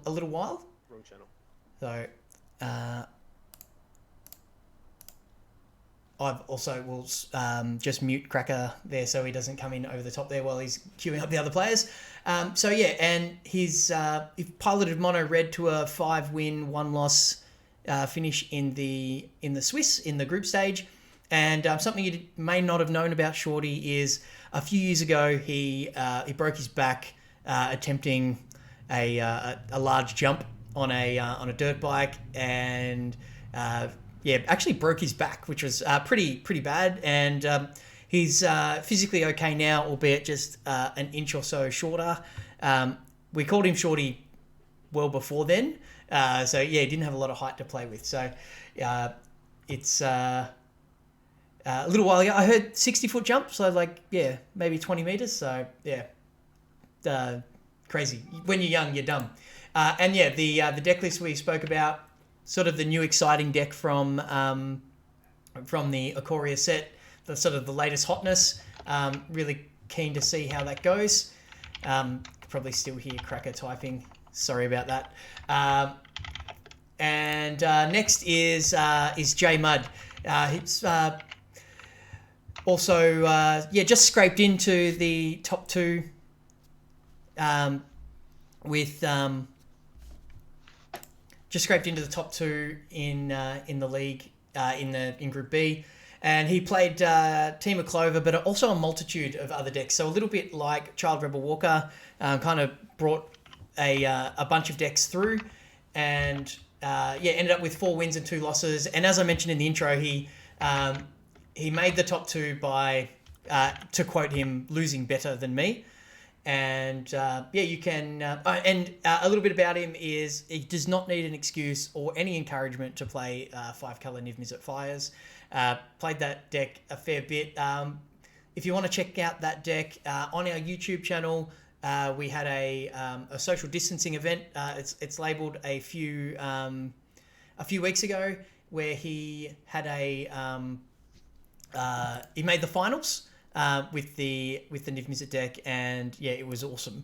little while. Wrong channel. So I've also will just mute Cracker there so he doesn't come in over the top there while he's queuing up the other players. And he piloted Mono Red to a 5-win, 1-loss finish in the Swiss in the group stage. And something you may not have known about Shorty is a few years ago he broke his back attempting a large jump on a dirt bike, and actually broke his back, which was pretty bad. And he's physically okay now, albeit just an inch or so shorter. We called him Shorty well before then, he didn't have a lot of height to play with. So it's a little while ago I heard 60-foot jump, so maybe 20 meters. So crazy. When you're young, you're dumb. The deck list we spoke about, sort of the new exciting deck from the Ikoria set, the sort of the latest hotness. Really keen to see how that goes. Probably still hear Cracker typing. Sorry about that. Next is J Mudd. It's also just scraped into the top 2 just scraped into the top 2 in the league in Group B, and he played Team of Clover, but also a multitude of other decks. So a little bit like Child Rebel Walker, kind of brought a bunch of decks through, and ended up with 4 wins and 2 losses. And as I mentioned in the intro, he made the top 2 by, to quote him, losing better than me. And you can, and a little bit about him is he does not need an excuse or any encouragement to play 5-color Niv Mizzet Fires. Played that deck a fair bit. If you want to check out that deck on our YouTube channel, we had a social distancing event. It's labeled a few weeks ago, where he had he made the finals. With the Niv Mizzet deck, and it was awesome.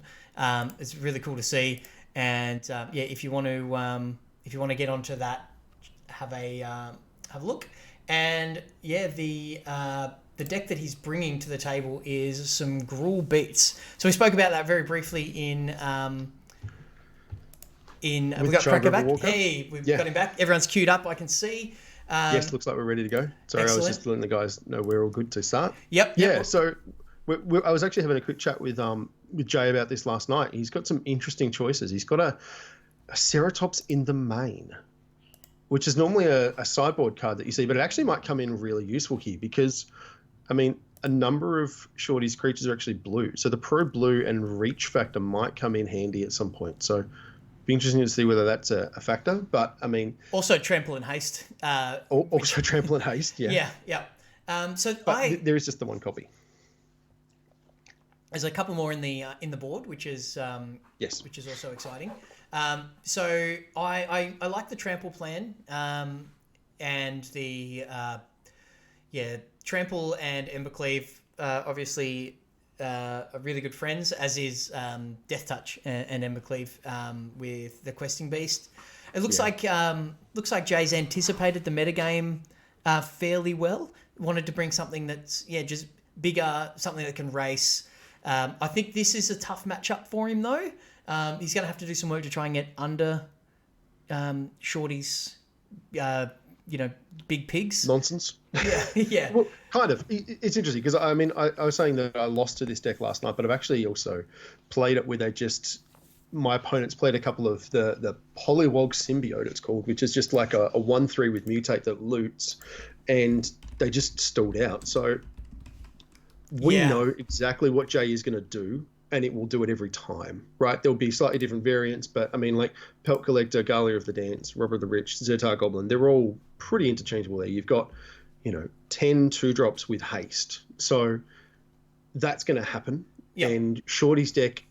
It's really cool to see, and if you want to get onto that, have a look. And the deck that he's bringing to the table is some Gruul beats. So we spoke about that very briefly in we got Cracker back. Hey, we've got him back. Everyone's queued up, I can see. Yes, looks like we're ready to go. Sorry, excellent. I was just letting the guys know we're all good to start. Yep. So I was actually having a quick chat with Jay about this last night. He's got some interesting choices. He's got a Ceratops in the main, which is normally a sideboard card that you see, but it actually might come in really useful here because, a number of Shorty's creatures are actually blue. So the pro blue and reach factor might come in handy at some point. So be interesting to see whether that's a factor, but also trample and haste. Trample and haste, yeah. Yeah. There is just the one copy. There's a couple more in the board, which is yes, which is also exciting. So I like the trample plan, and the trample and Embercleave obviously. Are really good friends, as is Death Touch and Embercleave with the Questing Beast. It looks like Jay's anticipated the metagame fairly well. Wanted to bring something that's just bigger, something that can race. I think this is a tough matchup for him though. He's going to have to do some work to try and get under Shorty's big pigs. Nonsense. Yeah. Well, kind of. It's interesting because I was saying that I lost to this deck last night, but I've actually also played it where my opponents played a couple of the Polywog Symbiote, it's called, which is just like a 1/3 with mutate that loots, and they just stalled out. So we know exactly what Jay is going to do, and it will do it every time, right? There'll be slightly different variants, but Pelt Collector, Galia of the Dance, Robber of the Rich, Zertar Goblin, they're all pretty interchangeable there. You've got, 10 2-drops with haste. So that's going to happen. Yep. And Shorty's deck,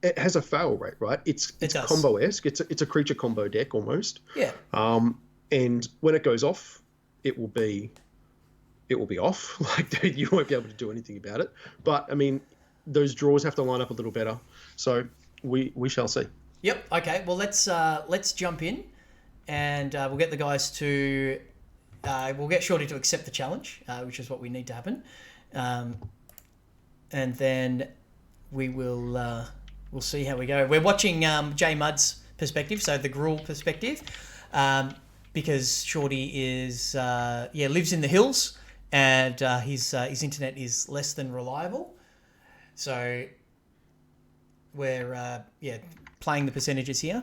it has a fail rate, right? It's It does. combo-esque. It's a creature combo deck almost. Yeah. And when it goes off, it will be off. Like, you won't be able to do anything about it. But I mean, those draws have to line up a little better. So we shall see. Yep. Okay. Well, let's jump in, and we'll get the guys to we'll get Shorty to accept the challenge, which is what we need to happen, and then we'll see how we go. We're watching J Mudd's perspective, so the Gruel perspective, because Shorty is lives in the hills, and his internet is less than reliable, so we're playing the percentages here.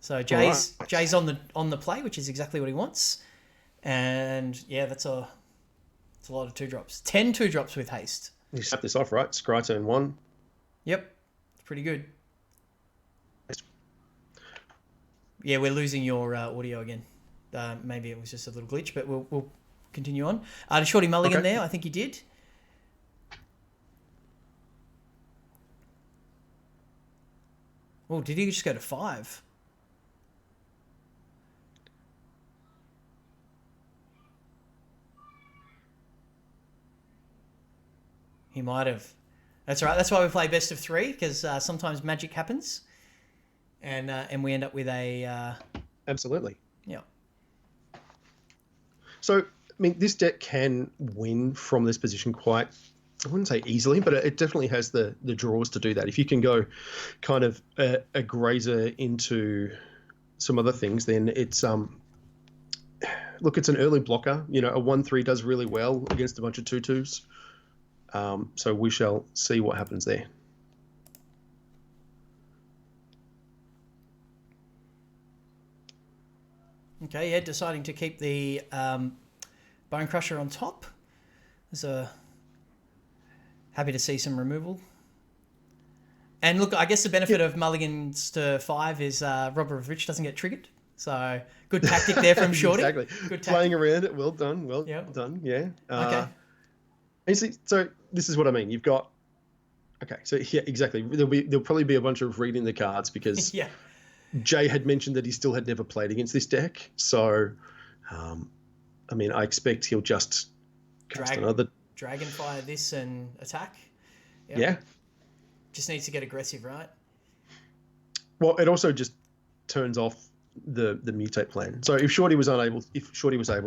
So Jay's on the play, which is exactly what he wants, and that's a lot of 2-drops. 10 2-drops with haste. You snap this off, right? Scry turn 1. Yep, it's pretty good. Yeah, we're losing your audio again. Maybe it was just a little glitch, but we'll continue on. Did Shorty mulligan there? I think he did. Oh, did he just go to 5? He might have. That's right. That's why we play best of 3, because sometimes magic happens, and we end up with a. Absolutely. Yeah. So, I mean, this deck can win from this position quite, I wouldn't say easily, but it definitely has the draws to do that. If you can go kind of a grazer into some other things, then it's look, it's an early blocker. You know, a 1/3 does really well against a bunch of 2/2s. So we shall see what happens there. Okay, yeah, deciding to keep the Bone Crusher on top. Happy to see some removal. And look, I guess the benefit of mulligans to 5 is Robber of Rich doesn't get triggered. So good tactic there from Shorty. Exactly. Good tactic. Playing around it. Well done. Well done. Yeah. Okay. And see, so this is what I mean. You've got. Okay. So yeah, exactly. There'll probably be a bunch of reading the cards because yeah. Jay had mentioned that he still had never played against this deck. So, I mean, I expect he'll just cast another. Dragonfire this and attack. Yep. Yeah. Just needs to get aggressive, right? Well, it also just turns off the mutate plan. So if Shorty was able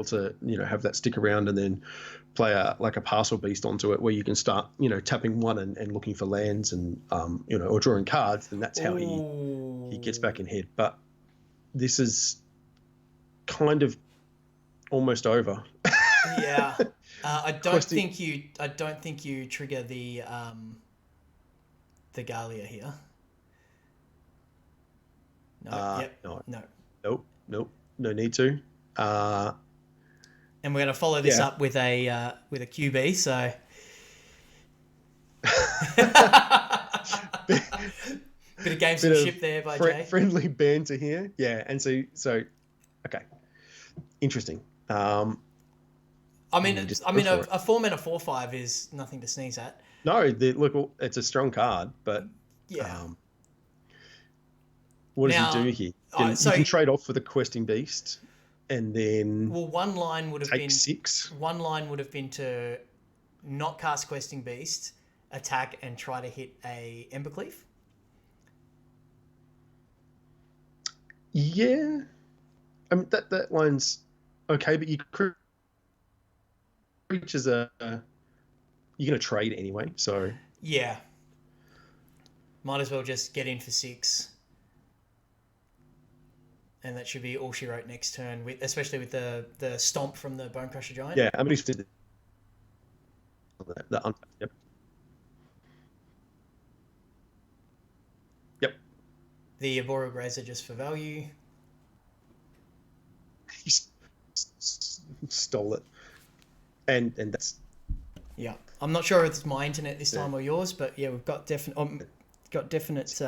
to, have that stick around and then play a parcel beast onto it where you can start, tapping one and looking for lands and, or drawing cards, then that's how he gets back in head. But this is kind of almost over. Yeah. I don't think you trigger the Galia here. No. Nope. No need to. And we're going to follow this up with a QB. So. Bit of gamesmanship there by Jay. Friendly banter here. Yeah, and so okay, interesting. I mean, a 4-mana 4/5 is nothing to sneeze at. No, look, it's a strong card, but what does he do here? You can trade off for the Questing Beast, and then one line would have take been 6. One line would have been to not cast Questing Beast, attack, and try to hit a Embercleave. Yeah, I mean that line's okay, but creatures are you're going to trade anyway, so yeah, might as well just get in for 6, and that should be all she wrote next turn. Especially with the stomp from the Bone Crusher Giant. Yeah, I mean, Yep. The Arboreal Grazer just for value. He stole it, and that's. Yeah, I'm not sure if it's my internet this time or yours, but yeah, we've got definite.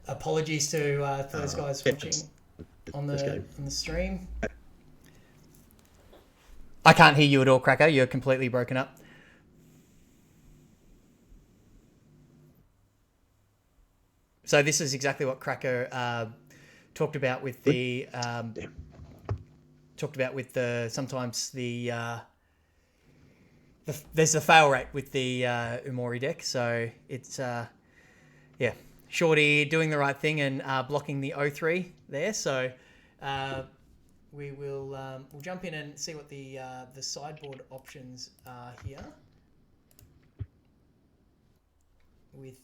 Apologies to those guys watching. on Let's go. the stream. I can't hear you at all, Cracker. You're completely broken up. So this is exactly what Cracker talked about with the sometimes there's a fail rate with the Umori deck. So it's Shorty doing the right thing and blocking the 0-3 there. So we will we'll jump in and see what the sideboard options are here with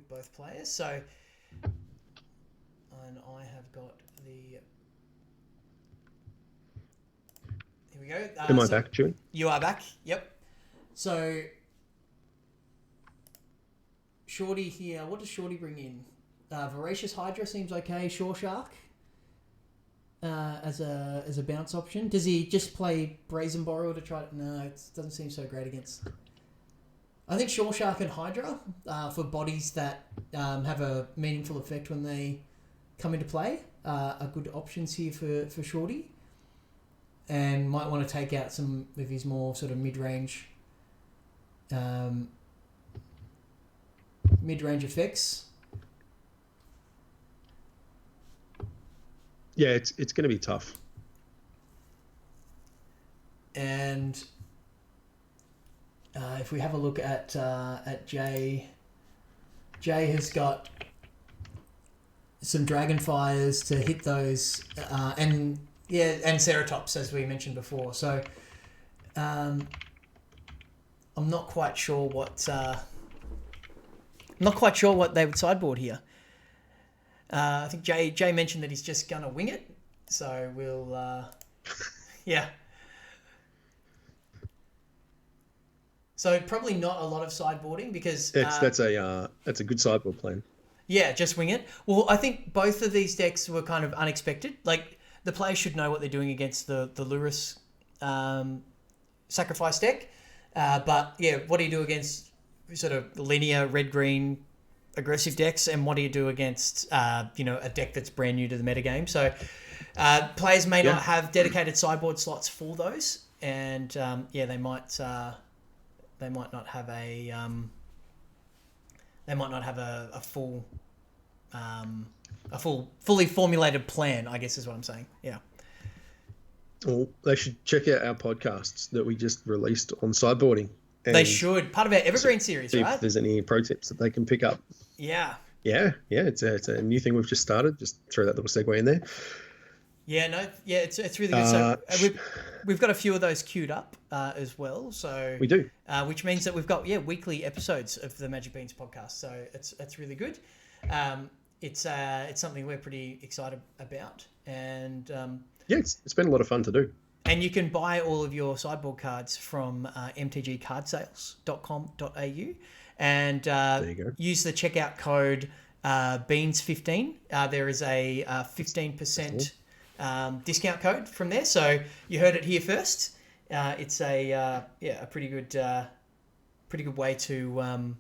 both players. So, and I have got the. Here we go. Am I back, Chewy? You are back. Yep. So, Shorty here. What does Shorty bring in? Voracious Hydra seems okay. Shore Shark as a bounce option. Does he just play Brazen Borrower to try? No, it doesn't seem so great against. I think Shore Shark and Hydra for bodies that have a meaningful effect when they come into play are good options here for Shorty, and might want to take out some of his more sort of mid-range effects. Yeah, it's going to be tough. And if we have a look at Jay has got some Dragonfires to hit those, and Ceratops as we mentioned before. So I'm not quite sure what they would sideboard here. I think Jay mentioned that he's just gonna wing it, so we'll yeah. So probably not a lot of sideboarding because That's a good sideboard plan. Yeah, just wing it. Well, I think both of these decks were kind of unexpected. Like the players should know what they're doing against the Lurrus sacrifice deck, but yeah, what do you do against sort of linear red-green aggressive decks, and what do you do against a deck that's brand new to the metagame? So players may not have dedicated sideboard slots for those, and they might not have a fully formulated plan, I guess is what I'm saying. Yeah. Well, they should check out our podcasts that we just released on sideboarding. They should. Part of our Evergreen series, see right? if there's any pro tips that they can pick up. Yeah. Yeah. It's a new thing we've just started. Just throw that little segue in there. Yeah, it's really good. So we've got a few of those queued up as well. So we do, which means that we've got weekly episodes of the Magic Beans podcast. So it's really good. It's something we're pretty excited about, and it's been a lot of fun to do. And you can buy all of your sideboard cards from mtgcardsales.com.au and there you go. Use the checkout code BEANS15. There is a 15% discount code from there. So you heard it here first. It's a pretty good way to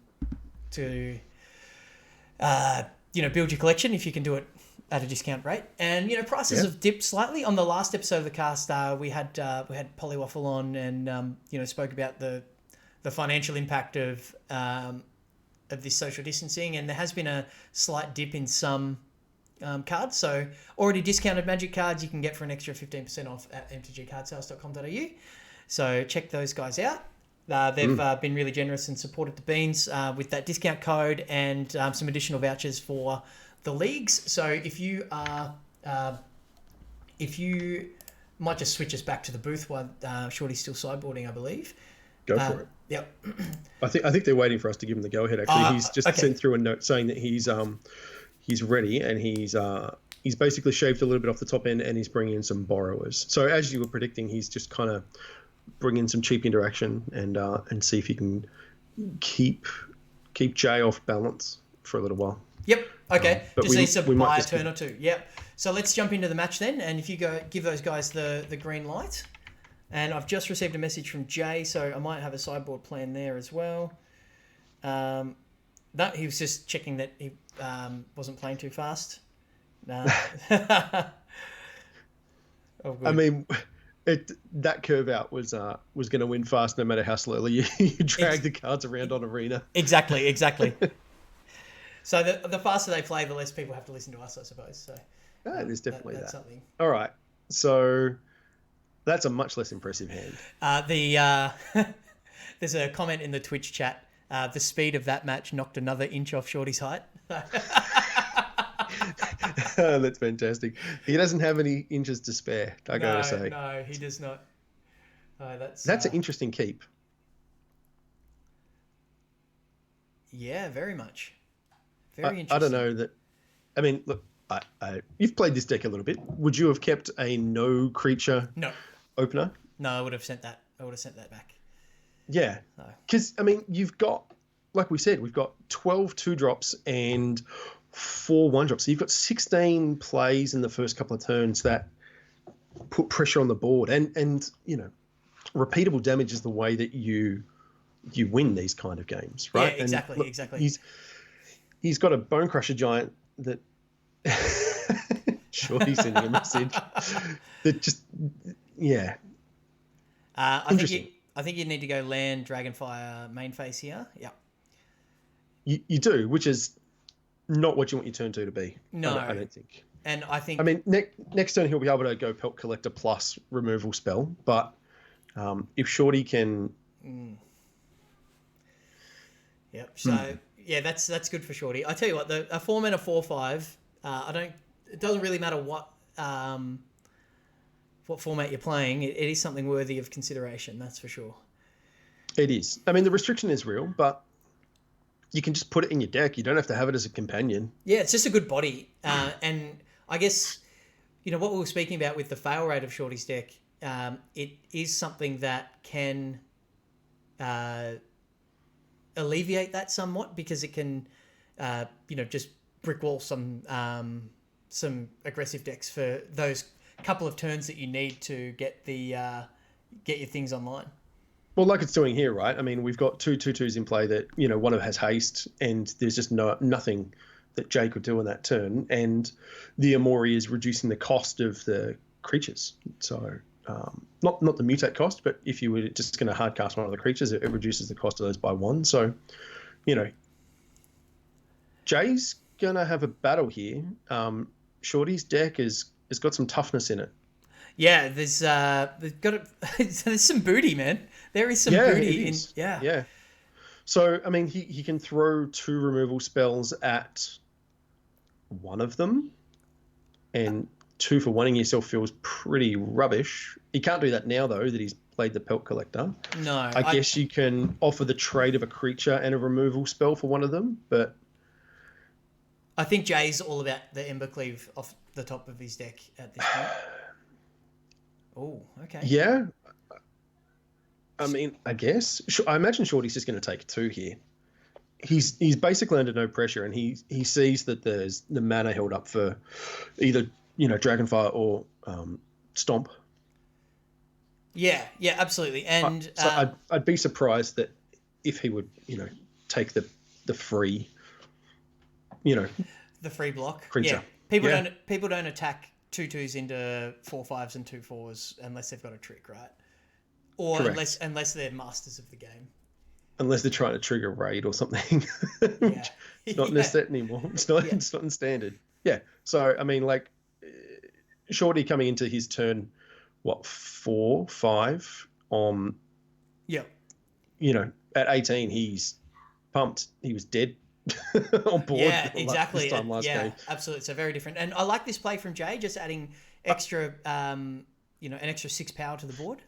build your collection if you can do it at a discount rate. And prices have dipped slightly. On the last episode of the cast, we had Polywaffle on and spoke about the financial impact of this social distancing, and there has been a slight dip in some cards. So already discounted Magic cards you can get for an extra 15% off at mtgcardsales.com.au. So check those guys out. They've been really generous and supported the Beans with that discount code and some additional vouchers for the leagues. So if you might just switch us back to the booth while Shorty's still sideboarding, I believe. Go for it. Yep. I think they're waiting for us to give him the go ahead. Actually, he's just sent through a note saying that he's ready, and he's basically shaved a little bit off the top end, and he's bringing in some borrowers. So as you were predicting, he's just kind of bringing some cheap interaction and see if he can keep Jay off balance for a little while. Yep. Okay. Just needs to buy a turn or two. Yep. So let's jump into the match then, and if you go give those guys the green light. And I've just received a message from Jay, so I might have a sideboard plan there as well. No, he was just checking that he wasn't playing too fast. No. Oh, good. I mean, that curve out was going to win fast no matter how slowly you drag the cards around on arena. Exactly. So the faster they play, the less people have to listen to us, I suppose. So There's definitely that's that. something. All right, so that's a much less impressive hand. There's a comment in the Twitch chat. The speed of that match knocked another inch off Shorty's height. That's fantastic. He doesn't have any inches to spare, I gotta say. No, he does not. That's an interesting keep. Yeah, very much. Very interesting. I don't know that. I mean, look, you've played this deck a little bit. Would you have kept a no creature opener? No, I would have sent that. Back. Yeah, because I mean, you've got, like we said, we've got 12 2-drops and 4 1-drops. So you've got 16 plays in the first couple of turns that put pressure on the board, and you know, repeatable damage is the way that you win these kind of games, right? Yeah, exactly. And look, exactly. He's got a Bone Crusher Giant that. Shorty sending a message that just I think you need to go land Dragonfire main phase here. Yeah. You do, which is not what you want your turn 2 to be. No, I don't think. And I think. I mean, next turn he'll be able to go Pelt Collector plus removal spell, but if Shorty can. Yep. So yeah, that's good for Shorty. I tell you what, a 4-mana 4/5. It doesn't really matter what format you're playing. It is something worthy of consideration. That's for sure. It is. I mean, the restriction is real, but you can just put it in your deck. You don't have to have it as a companion. Yeah, it's just a good body. And I guess, you know, what we were speaking about with the fail rate of Shorty's deck, it is something that can alleviate that somewhat, because it can, just brickwall some aggressive decks for those couple of turns that you need to get your things online. Well, like it's doing here, right? I mean, we've got 2 2/2s in play that, you know, one of them has haste, and there's just nothing that Jay could do on that turn, and the Amori is reducing the cost of the creatures. So not the mutate cost, but if you were just going to hardcast one of the creatures, it reduces the cost of those by 1. So, you know, Jay's gonna have a battle here. Shorty's deck has got some toughness in it. Yeah, there's some booty, man. There is some booty in. Yeah. So I mean, he can throw 2 removal spells at one of them, and 2 for wanting yourself feels pretty rubbish. He can't do that now though that he's played the Pelt Collector. No, I guess you can offer the trade of a creature and a removal spell for one of them, but I think Jay's all about the Embercleave off the top of his deck at this point. Oh, okay. Yeah. I mean, I guess. I imagine Shorty's just going to take 2 here. He's basically under no pressure, and he sees that there's the mana held up for either, you know, Dragonfire or Stomp. Yeah, absolutely. And so I'd be surprised that if he would, you know, take the free, you know, the free block creature. Yeah. People don't attack 2/2s into 4/5s and 2/4s unless they've got a trick, right? Or Correct. unless they're masters of the game. Unless they're trying to trigger raid or something. It's not in the set anymore. It's not in standard. Yeah. So I mean, like, Shorty coming into his turn, 4, 5 on. Yeah. You know, at 18, he's pumped. He was dead. On board. Yeah, exactly. This time last game. Absolutely. So very different. And I like this play from Jay, just adding extra, an extra 6 power to the board.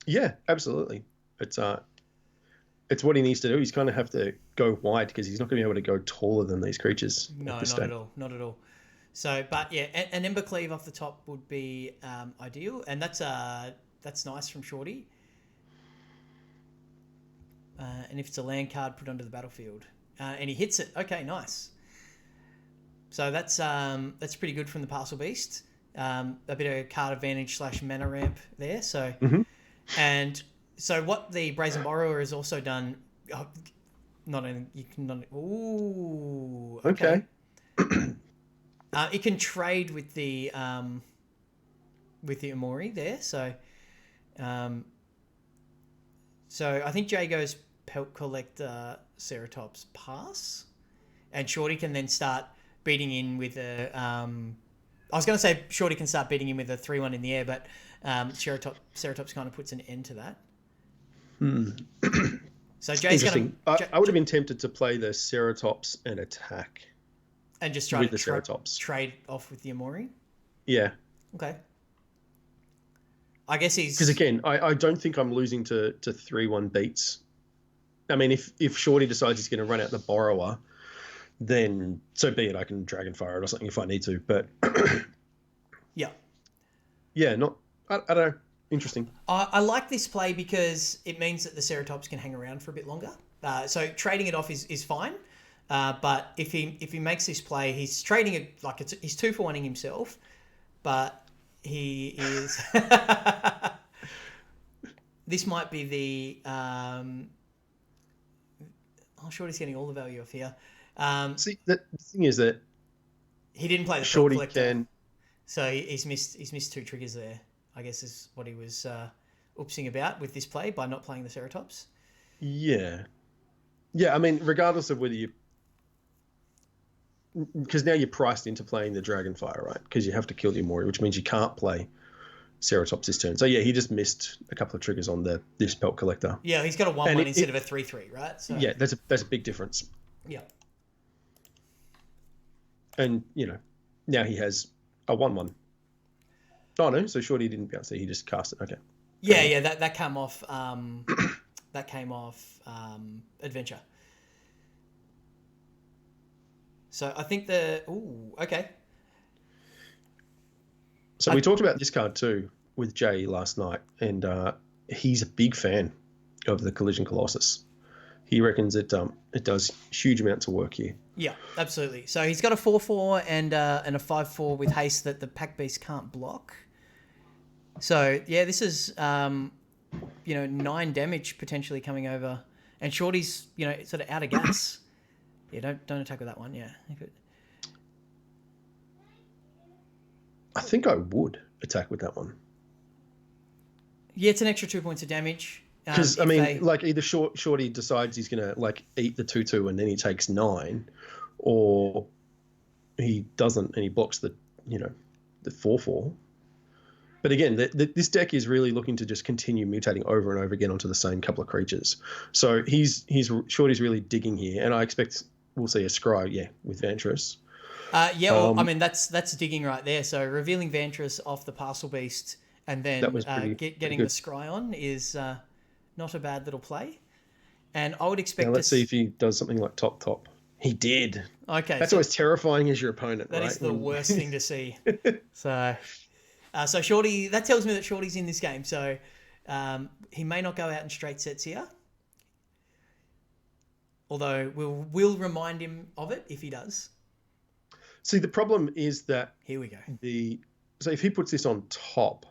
Yeah, absolutely. It's what he needs to do. He's kind of have to go wide because he's not going to be able to go taller than these creatures. No, not at all. So, but yeah, an Embercleave off the top would be ideal, and that's nice from Shorty. And if it's a land card, put onto the battlefield. And he hits it. Okay, nice. So that's pretty good from the Parcel Beast. A bit of card advantage / mana ramp there. So, And so what the Brazen Borrower has also done, Not in you can not. Ooh. Okay. It can trade with the Amori there, so I think Jay goes Pelt Collector, Ceratops pass, and Shorty can then start beating in with a. I was going to say Shorty can start beating in with a 3-1 in the air, but Ceratops kind of puts an end to that. So Jay's Interesting. I would have been tempted to play the Ceratops and attack. And just try with to the Ceratops. trade off with the Amori? Yeah. Okay. I guess he's... Because again, I don't think I'm losing to 3-1 beats. I mean, if Shorty decides he's going to run out the Borrower, then so be it. I can Dragonfire it or something if I need to. But yeah. Yeah, I don't know. Interesting. I like this play because it means that the Ceratops can hang around for a bit longer. So trading it off is fine. But if he makes this play, he's trading it like he's 2-for-1ing himself, but he is. This might be the. Shorty's getting all the value off here. See, the thing is that he didn't play the Shorty collector, can. so he's missed 2 triggers there. I guess is what he was oopsing about with this play by not playing the Ceratops. Yeah. I mean, regardless of whether you, because now you're priced into playing the Dragonfire, right? Because you have to kill the Amori, which means you can't play Ceratops this turn. So yeah, he just missed a couple of triggers on this Pelt Collector. Yeah, he's got a 1-1 instead of a 3-3, right? So yeah, that's a big difference. Yeah. And now he has a 1-1. Oh no, so Shorty didn't bounce it. He just cast it. Okay. Yeah, that came off. That came off Adventure. So I think okay. So we talked about this card too with Jay last night, and he's a big fan of the Collision Colossus. He reckons it does huge amounts of work here. Yeah, absolutely. So he's got a 4/4 and a 5/4 with haste that the Pack Beast can't block. So yeah, this is 9 damage potentially coming over, and Shorty's sort of out of gas. Yeah, don't attack with that one. Yeah. I think I would attack with that one. Yeah, it's an extra 2 points of damage. Because either Shorty decides he's gonna eat the 2/2 and then he takes 9, or he doesn't and he blocks the 4/4. But again, this deck is really looking to just continue mutating over and over again onto the same couple of creatures. So Shorty's really digging here, and I expect we'll see a Scry, with Vantress. That's digging right there. So revealing Vantress off the Parcel Beast and then getting the Scry on is not a bad little play. And I would expect. Now let's see if he does something like top. He did. Okay, that's always terrifying as your opponent. That right? is the worst thing to see. So Shorty, that tells me that Shorty's in this game. So he may not go out in straight sets here. Although we'll remind him of it if he does. See, the problem is that here we go. So if he puts this on top,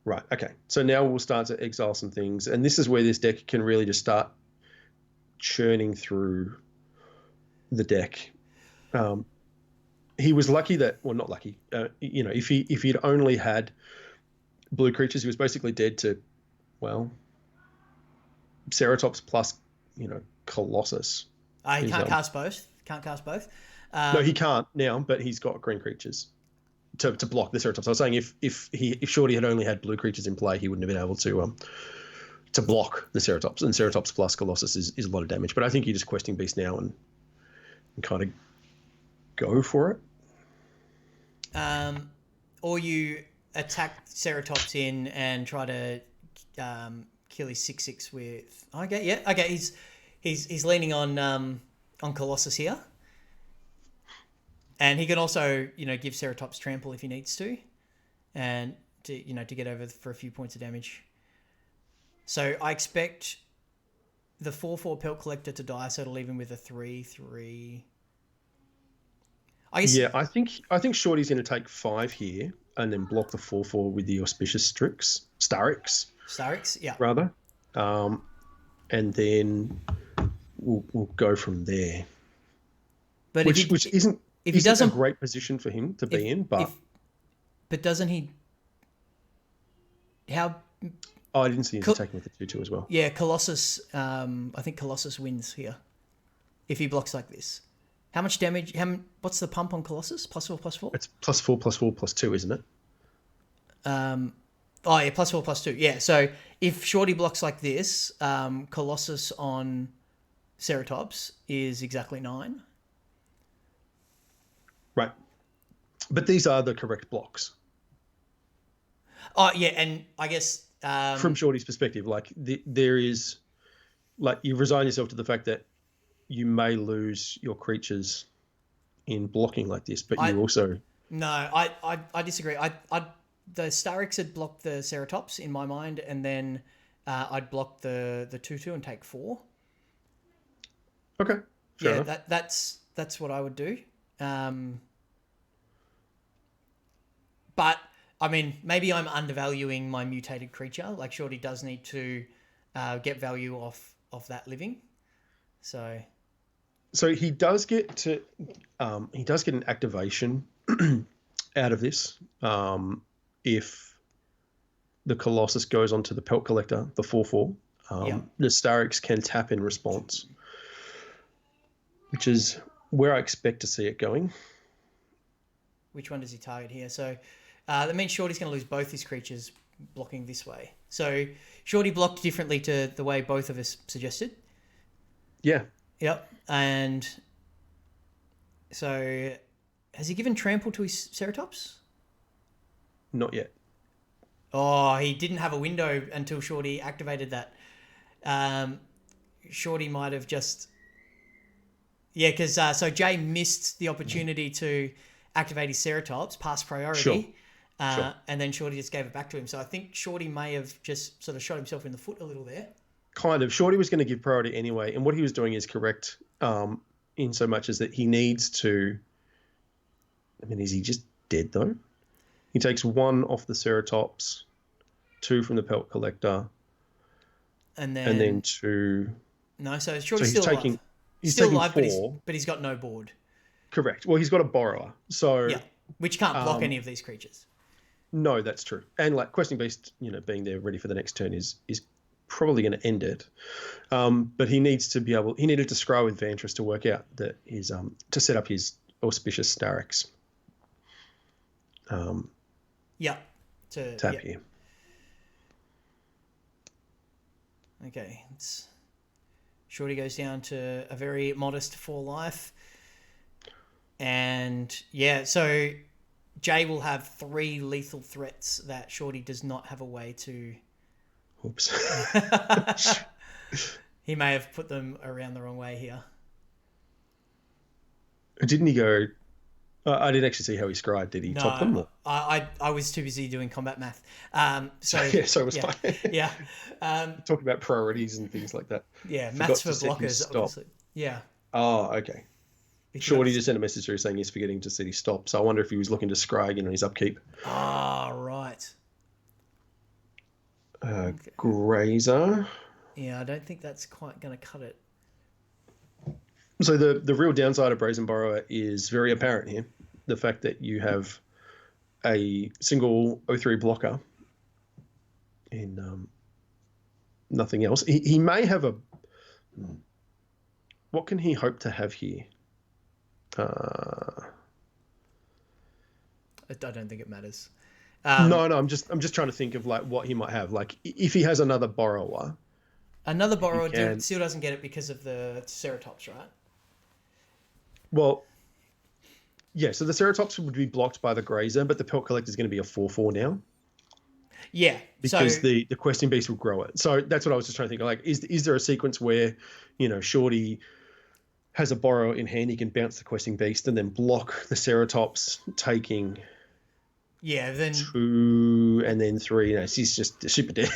right? Okay. So now we'll start to exile some things, and this is where this deck can really just start churning through the deck. He was lucky not lucky. If he'd only had blue creatures, he was basically dead to, Ceratops plus, Colossus. He can't cast both. No, he can't now, but he's got green creatures to block the Ceratops. I was saying if Shorty had only had blue creatures in play, he wouldn't have been able to block the Ceratops. And Ceratops plus Colossus is a lot of damage. But I think you just Questing Beast now and kind of go for it. Or you attack Ceratops in and try to kill his 6/6 with. Okay, yeah, okay. He's leaning on Colossus here, and he can also give Ceratops trample if he needs to, and to get over for a few points of damage. So I expect the 4/4 Pelt Collector to die, so it'll leave him with a 3/3. I think Shorty's going to take 5 here and then block the 4/4 with the Auspicious Starix, yeah. rather. And then we'll go from there. But Which isn't if he isn't doesn't a great position for him to be in, but but doesn't he? How? oh, I didn't see him attacking with the 2/2 as well. Yeah, Colossus. I think Colossus wins here if he blocks like this. How much damage? What's the pump on Colossus? +4/+4? It's +4/+4/+2, isn't it? Oh yeah, +4/+2. Yeah. So if Shorty blocks like this, Colossus on Ceratops is exactly 9. Right. But these are the correct blocks. Oh yeah, and I guess From Shorty's perspective, like there is, like you resign yourself to the fact that you may lose your creatures in blocking like this, but you also no, I disagree. The Starix had blocked the Ceratops in my mind, and then I'd block the 2/2 and take 4. okay. Fair enough. That's what I would do. But I mean, maybe I'm undervaluing my mutated creature. Like Shorty does need to get value off that living. So he does get an activation out of this if the Colossus goes onto the Pelt Collector, the 4/4. The Starix can tap in response, which is where I expect to see it going. which one does he target here? So that means Shorty's going to lose both his creatures blocking this way. So Shorty blocked differently to the way both of us suggested. Yeah. Yep. And so has he given trample to his Ceratops? Not yet. Oh, he didn't have a window until Shorty activated that. Shorty might have just... Yeah, because so Jay missed the opportunity to activate his Ceratops, past priority, Sure. and then Shorty just gave it back to him. So I think Shorty may have just sort of shot himself in the foot a little there. Kind of. Shorty was going to give priority anyway, and what he was doing is correct in so much as that he needs to... I mean, is he just dead, though? He takes 1 off the Ceratops, 2 from the Pelt Collector, and then 2... No, so Shorty's still alive. He's still taking alive, 4. but he's got no board. Correct. Well, he's got a Borrower, so... Yeah, which can't block any of these creatures. No, that's true. And like Questing Beast, being there ready for the next turn is probably going to end it. But he needs to be able... He needed to scry with Vantress to work out that his to set up his Auspicious Starix. Tap here. Okay, Shorty goes down to a very modest 4 life. And yeah, so Jay will have 3 lethal threats that Shorty does not have a way to... Oops. He may have put them around the wrong way here. Didn't he go... I didn't actually see how he scried. Did he top them? Or? I was too busy doing combat math. So it was fine. Yeah. Talking about priorities and things like that. Yeah, maths for blockers, obviously. Yeah. Oh, okay. Shorty just sent a message through saying he's forgetting to set his stop. So I wonder if he was looking to scry again on his upkeep. Ah, right. Grazer. Yeah, I don't think that's quite going to cut it. So the real downside of Brazen Borrower is very apparent here. The fact that you have a single 0/3 blocker and nothing else. He may have a... What can he hope to have here? I don't think it matters. No, I'm just trying to think of like what he might have. Like if he has another Borrower. Another Borrower still doesn't get it because of the Ceratops, right? Well, yeah, so the Ceratops would be blocked by the Grazer, but the Pelt Collector is going to be a 4/4 now. Yeah. Because the Questing Beast will grow it. So that's what I was just trying to think. Like, is there a sequence where, Shorty has a Borrower in hand, he can bounce the Questing Beast and then block the Ceratops, taking... Yeah, then 2 and then 3. She's just super dead.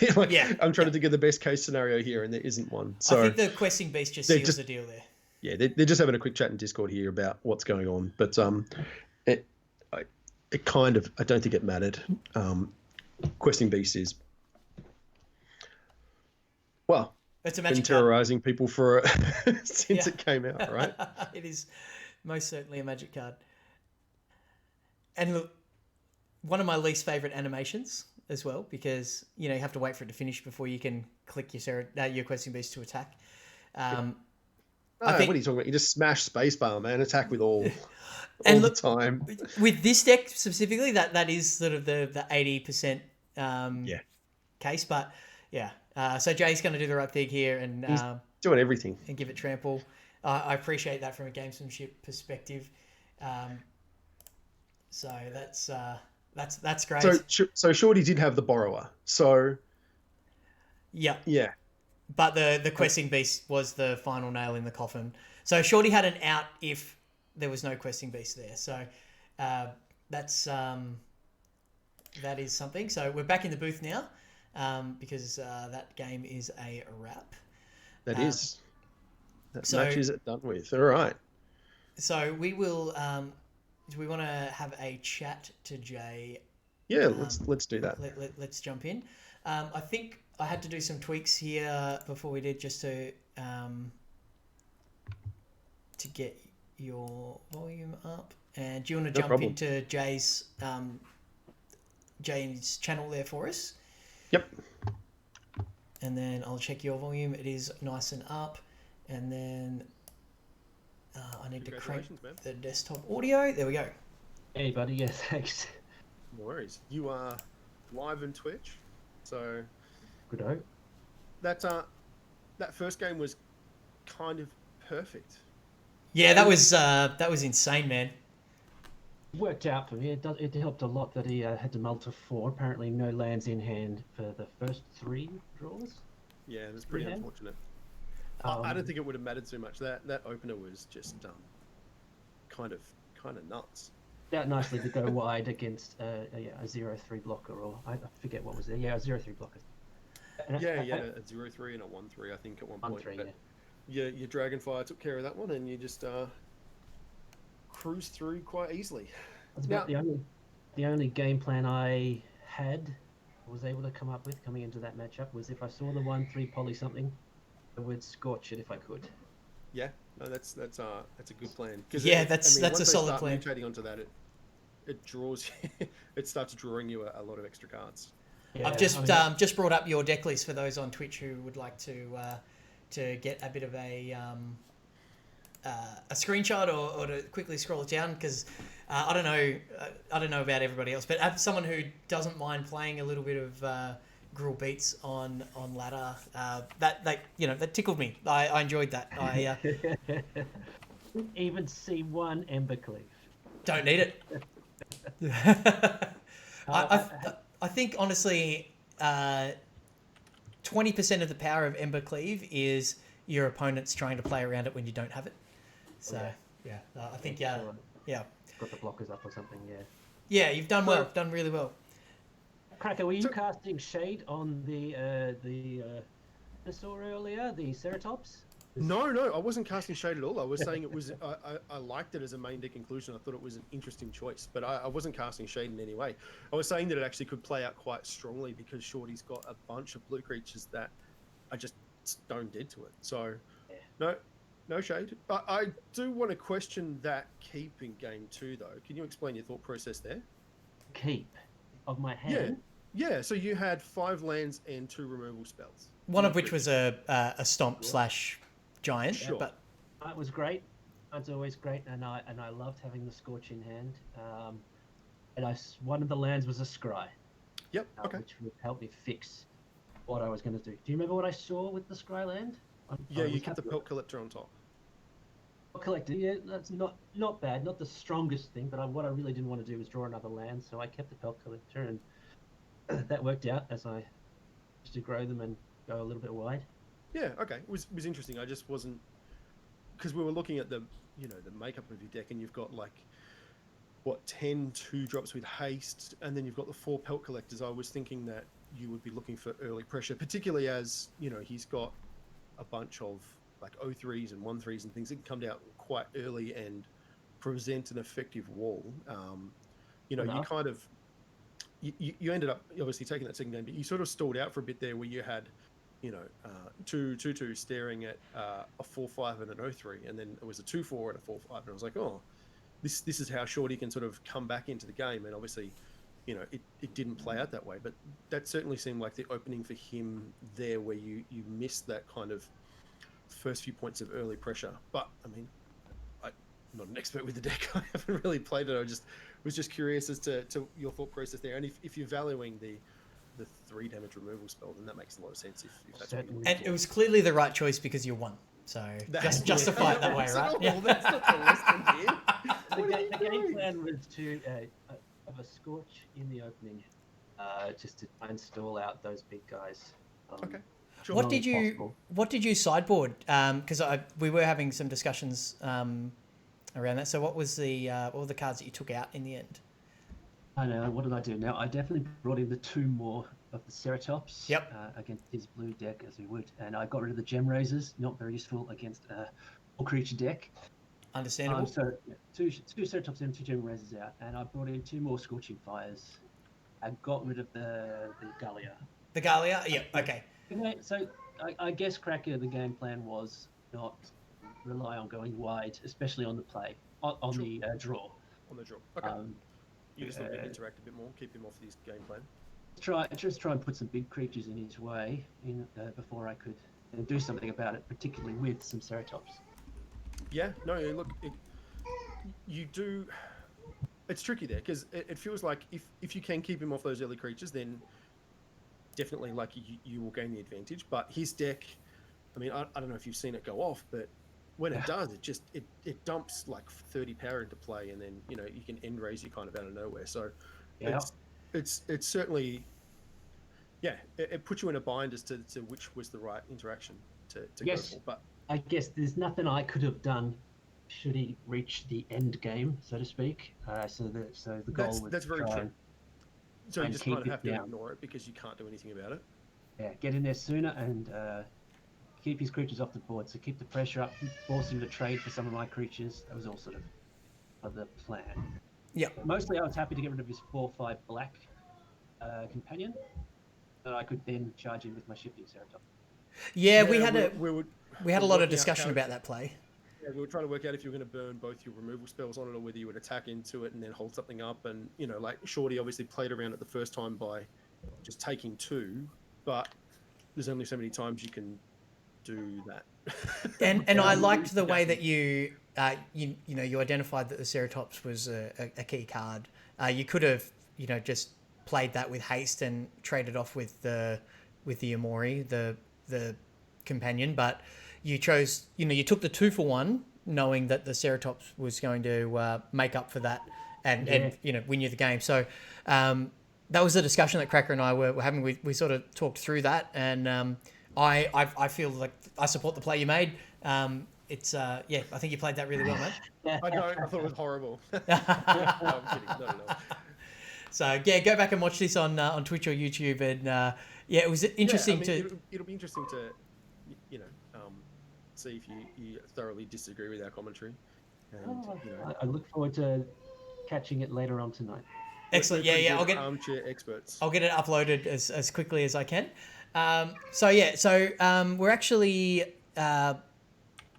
I'm trying to think of the best case scenario here, and there isn't one. So I think the Questing Beast just seals the deal there. Yeah, they're just having a quick chat in Discord here about what's going on, but it kind of, I don't think it mattered. Questing Beast is, well, It's a been magic card. terrorizing people for since Yeah. it came out, right? It is most certainly a magic card. And look, one of my least favorite animations as well, because you have to wait for it to finish before you can click your questing beast to attack. What are you talking about? You just smash spacebar, man. Attack with all And the look, time. with this deck specifically, that is sort of the 80% case. But yeah, so Jay's going to do the right thing here and He's doing everything and give it trample. I appreciate that from a gamesmanship perspective. So that's great. So Shorty did have the borrower. So yeah. But the questing beast was the final nail in the coffin. So Shorty had an out if there was no questing beast there. So that is something. So we're back in the booth now because that game is a wrap. That match is done with. All right. So we will. Do we want to have a chat to Jay? Yeah, let's do that. Let's jump in. I think I had to do some tweaks here before we did just to get your volume up. And do you want to jump into Jay's channel there for us? Yep. And then I'll check your volume. It is nice and up. And then I need to crank the desktop audio. There we go. Hey, buddy. Yeah, thanks. No worries. You are live on Twitch, so good. That first game was kind of perfect. Yeah, that was insane, man. It worked out for me. It helped a lot that he had to mull to 4. Apparently, no lands in hand for the first 3 draws. Yeah, it was pretty unfortunate. I don't think it would have mattered too much. That opener was just kind of nuts. Out nicely to go wide against a 0-3 blocker, or I forget what was there. Yeah, a 0-3 blocker. A 0-3 and a 1-3, I think, at one point. 1-3, but your Dragonfire took care of that one, and you just cruised through quite easily. That's about the only game plan I was able to come up with coming into that matchup was if I saw the 1-3 poly something, I would scorch it if I could. Yeah, no, that's a good plan. That's a solid plan. Mutating onto that, it draws, it starts drawing you a lot of extra cards. Yeah, I've just brought up your deck list for those on Twitch who would like to get a bit of a screenshot or to quickly scroll it down, because I don't know about everybody else, but as someone who doesn't mind playing a little bit of Gruel Beats on ladder, that tickled me. I enjoyed that. I even see one Embercleave. Don't need it. I think honestly, 20% of the power of Embercleave is your opponent's trying to play around it when you don't have it. So I think yeah. Got the blockers up or something. Yeah, you've done well. Done really well. Cracker, were you casting shade on the I saw earlier, the Ceratops? No, I wasn't casting shade at all. I was saying it was. I liked it as a main deck inclusion. I thought it was an interesting choice, but I wasn't casting shade in any way. I was saying that it actually could play out quite strongly because Shorty's got a bunch of blue creatures that are just stone dead to it. So, no shade. I do want to question that keep in game 2, though. Can you explain your thought process there? Keep of my hand. Yeah. So you had 5 lands and 2 removal spells. One of which was a stomp / giant. Sure. But it was great. It's always great, and I loved having the Scorch in hand. And one of the lands was a Scry. Yep. Okay. Which would help me fix what I was going to do. Do you remember what I saw with the Scry land? You kept the Pelt Collector on top. Collector, yeah, that's not bad, not the strongest thing, but what I really didn't want to do was draw another land, so I kept the Pelt Collector, and that worked out as I used to grow them and go a little bit wide. Yeah, okay, it was interesting. I just wasn't, because we were looking at the makeup of your deck, and you've got 10 2-drops with haste, and then you've got the 4 Pelt Collectors. I was thinking that you would be looking for early pressure, particularly as he's got a bunch of 0-3s and 1-3s and things that can come down quite early and present an effective wall. You kind of you ended up obviously taking that second game, but you sort of stalled out for a bit there where you had 2-2 staring at a 4-5 and an 0-3, and then it was a 2-4 and a 4-5, and I was like, oh, this is how Shorty can sort of come back into the game. And obviously, it didn't play out that way, but that certainly seemed like the opening for him there, where you missed that kind of first few points of early pressure. But I mean, I'm not an expert with the deck. I haven't really played it. I was just curious as to your thought process there. And if you're valuing the 3 damage removal spell, then that makes a lot of sense. If that's what you And it was clearly the right choice because you won. So just justify it that way, right? Yeah. That's not the lesson here. The game plan was to have a Scorch in the opening, just to try and stall out those big guys. Okay. Sure. What did you sideboard? Because we were having some discussions around that. So what were the cards that you took out in the end? I know. What did I do? Now, I definitely brought in the 2 more of the Ceratops. Yep. Against his blue deck, as we would. And I got rid of the Gem Raisers. Not very useful against a all-creature deck. Understandable. So, yeah, two Ceratops and 2 Gem Raisers out. And I brought in 2 more Scorching Fires. I got rid of the Gallia. The Gallia? Yeah, okay. Okay, so I guess Cracker, the game plan was not rely on going wide, especially on the play, on Sure. the draw. On the draw. Okay. You just let him interact a bit more, keep him off his game plan. Just try and put some big creatures in his way before I could do something about it, particularly with some Ceratops. Yeah, no, look, you do. It's tricky there because it feels like if you can keep him off those early creatures, then definitely like you will gain the advantage. But his deck, I mean, I don't know if you've seen it go off, but when it does, it dumps like 30 power into play, and then you can end raise you kind of out of nowhere. So it's certainly, yeah, it puts you in a bind as to which was the right interaction to go for. But I guess there's nothing I could have done should he reach the end game, so to speak. So the goal was that's very true. So you just kind of have to down. ignore it because you can't do anything about it. Yeah, get in there sooner and keep his creatures off the board. So keep the pressure up, force him to trade for some of my creatures. That was all sort of the plan. Yeah. Mostly I was happy to get rid of his 4/5 black companion, and I could then charge him with my shifting Ceratops. Yeah, we had a lot of discussion about that play. Yeah, we were trying to work out if you were going to burn both your removal spells on it or whether you would attack into it and then hold something up. And, like Shorty obviously played around it the first time by just taking 2, but there's only so many times you can do that. And I liked the way that you identified that the Ceratops was a key card. You could have, just played that with haste and traded off with the Amori, the companion, but you chose, you took the 2-for-1, knowing that the Ceratops was going to make up for that and win you the game. So that was the discussion that Cracker and I were having. We sort of talked through that, and I feel like I support the play you made. I think you played that really well, mate. I thought it was horrible. No, I'm kidding. No. So yeah, go back and watch this on Twitch or YouTube, and it was interesting It'll be interesting to, see if you thoroughly disagree with our commentary. And, I look forward to catching it later on tonight. Excellent. Yeah. I'll get armchair experts. I'll get it uploaded as quickly as I can. We're actually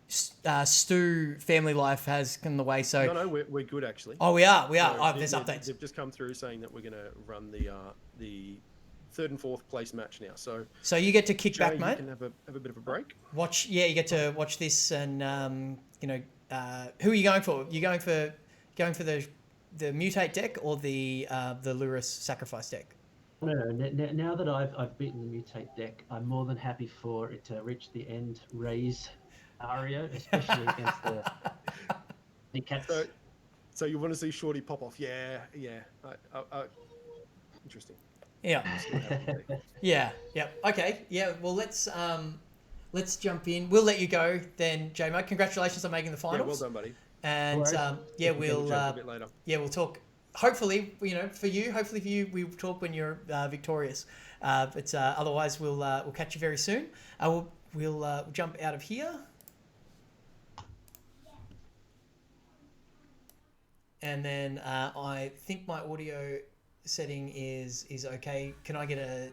Stu Family Life has come the way. So no, we're good actually. Oh, we are. So there's updates. They've just come through saying that we're going to run the 3rd and 4th place match now. So you get to kick Jay, back, mate. You can have a bit of a break. You get to watch this, and who are you going for? You going for the mutate deck or the Lurus sacrifice deck? No. Now that I've beaten the mutate deck, I'm more than happy for it to reach the end raise scenario, especially against the cats. So you want to see Shorty pop off? Yeah. Interesting. Yeah. Yeah. Okay. Yeah. Well, let's jump in. We'll let you go then, J-Mo. Congratulations on making the finals. Yeah, well done, buddy. And we'll a bit later. we'll talk. Hopefully, for you, we'll talk when you're victorious. But otherwise, we'll catch you very soon. We'll jump out of here. And then I think my audio setting is okay. Can I get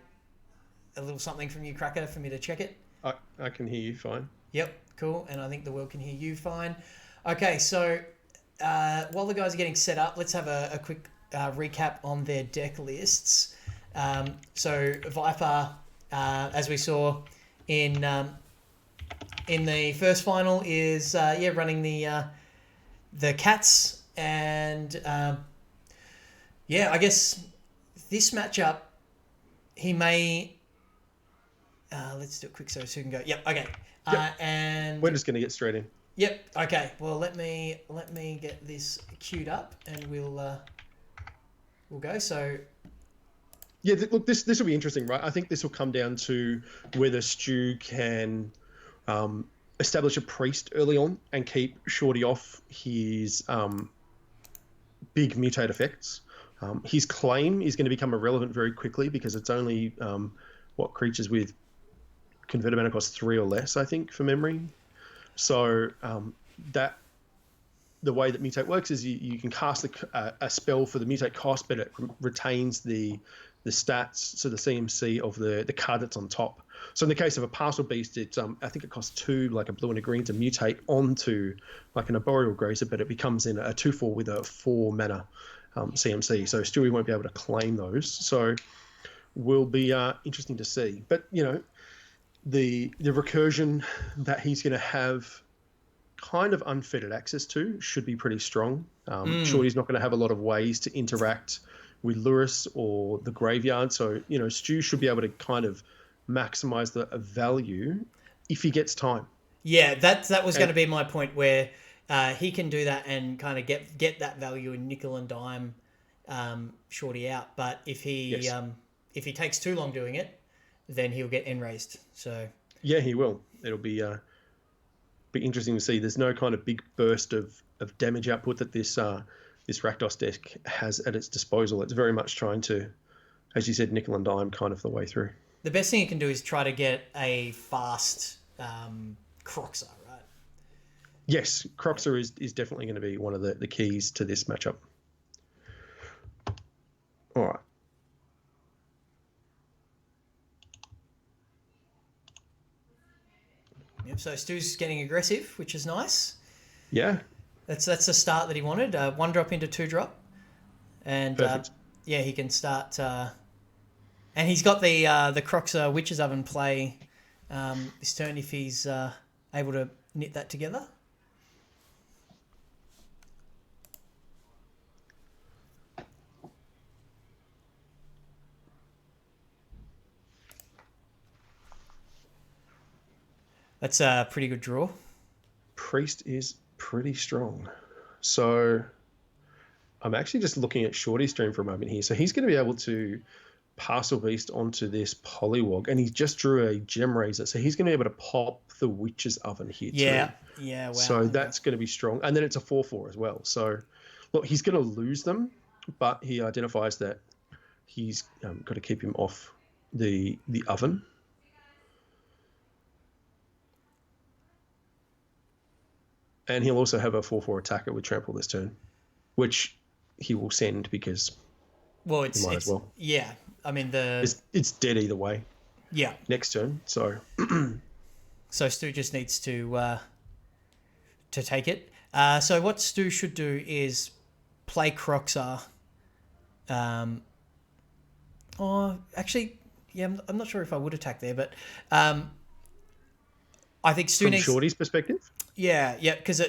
a little something from you, Cracker, for me to check it? I can hear you fine. Yep, cool. And I think the world can hear you fine. Okay, so while the guys are getting set up, let's have a quick recap on their deck lists. So Viper, as we saw in the first final, is running the cats, and I guess this matchup he may. Let's do it quick so Sue can go. Yep. Okay. Yep. And We're just going to get straight in. Yep. Okay. Well, let me get this queued up, and we'll go. So. Yeah, look, this will be interesting, right? I think this will come down to whether Stu can establish a priest early on and keep Shorty off his big mutate effects. His claim is going to become irrelevant very quickly because it's only creatures with converted mana cost 3 or less, I think, for memory. So that the way that mutate works is you can cast a spell for the mutate cost, but it retains the stats, so the CMC of the card that's on top. So in the case of a Parcel Beast, it's I think it costs 2, like a blue and a green, to mutate onto like an Arboreal Grazer, but it becomes in a 2/4 with a 4 mana CMC. So Stewie won't be able to claim those. So will be interesting to see. But the recursion that he's going to have kind of unfettered access to should be pretty strong. Shorty's not going to have a lot of ways to interact with Lurrus or the graveyard, so Stu should be able to kind of maximize the value if he gets time. Yeah, that was going to be my point, where he can do that and kind of get that value in nickel and dime Shorty out. But if he takes too long doing it, then he'll get end-raised. So yeah, he will. It'll be interesting to see. There's no kind of big burst of damage output that this Rakdos deck has at its disposal. It's very much trying to, as you said, nickel and dime kind of the way through. The best thing you can do is try to get a fast Croxer, right? Yes, Croxer is definitely going to be one of the keys to this matchup. All right. Yep, so Stu's getting aggressive, which is nice. Yeah. That's the start that he wanted. 1 drop into 2 drop. And he can start. And he's got the Croxer Witch's Oven play this turn if he's able to knit that together. That's a pretty good draw. Priest is pretty strong. So I'm actually just looking at Shorty's stream for a moment here. So he's going to be able to Parcel Beast onto this Polywog, and he just drew a Gem Razor. So he's going to be able to pop the Witch's Oven here too. Yeah, wow. So that's going to be strong. And then it's a 4/4 as well. So look, he's going to lose them, but he identifies that he's got to keep him off the oven. And he'll also have a 4/4 attacker with trample this turn, which he will send because he might as well. Yeah, I mean it's dead either way. Yeah. Next turn, so. So Stu just needs to take it. So what Stu should do is play Croxer. Actually, yeah, I'm not sure if I would attack there, but I think Stu needs. From Shorty's perspective. Yeah, because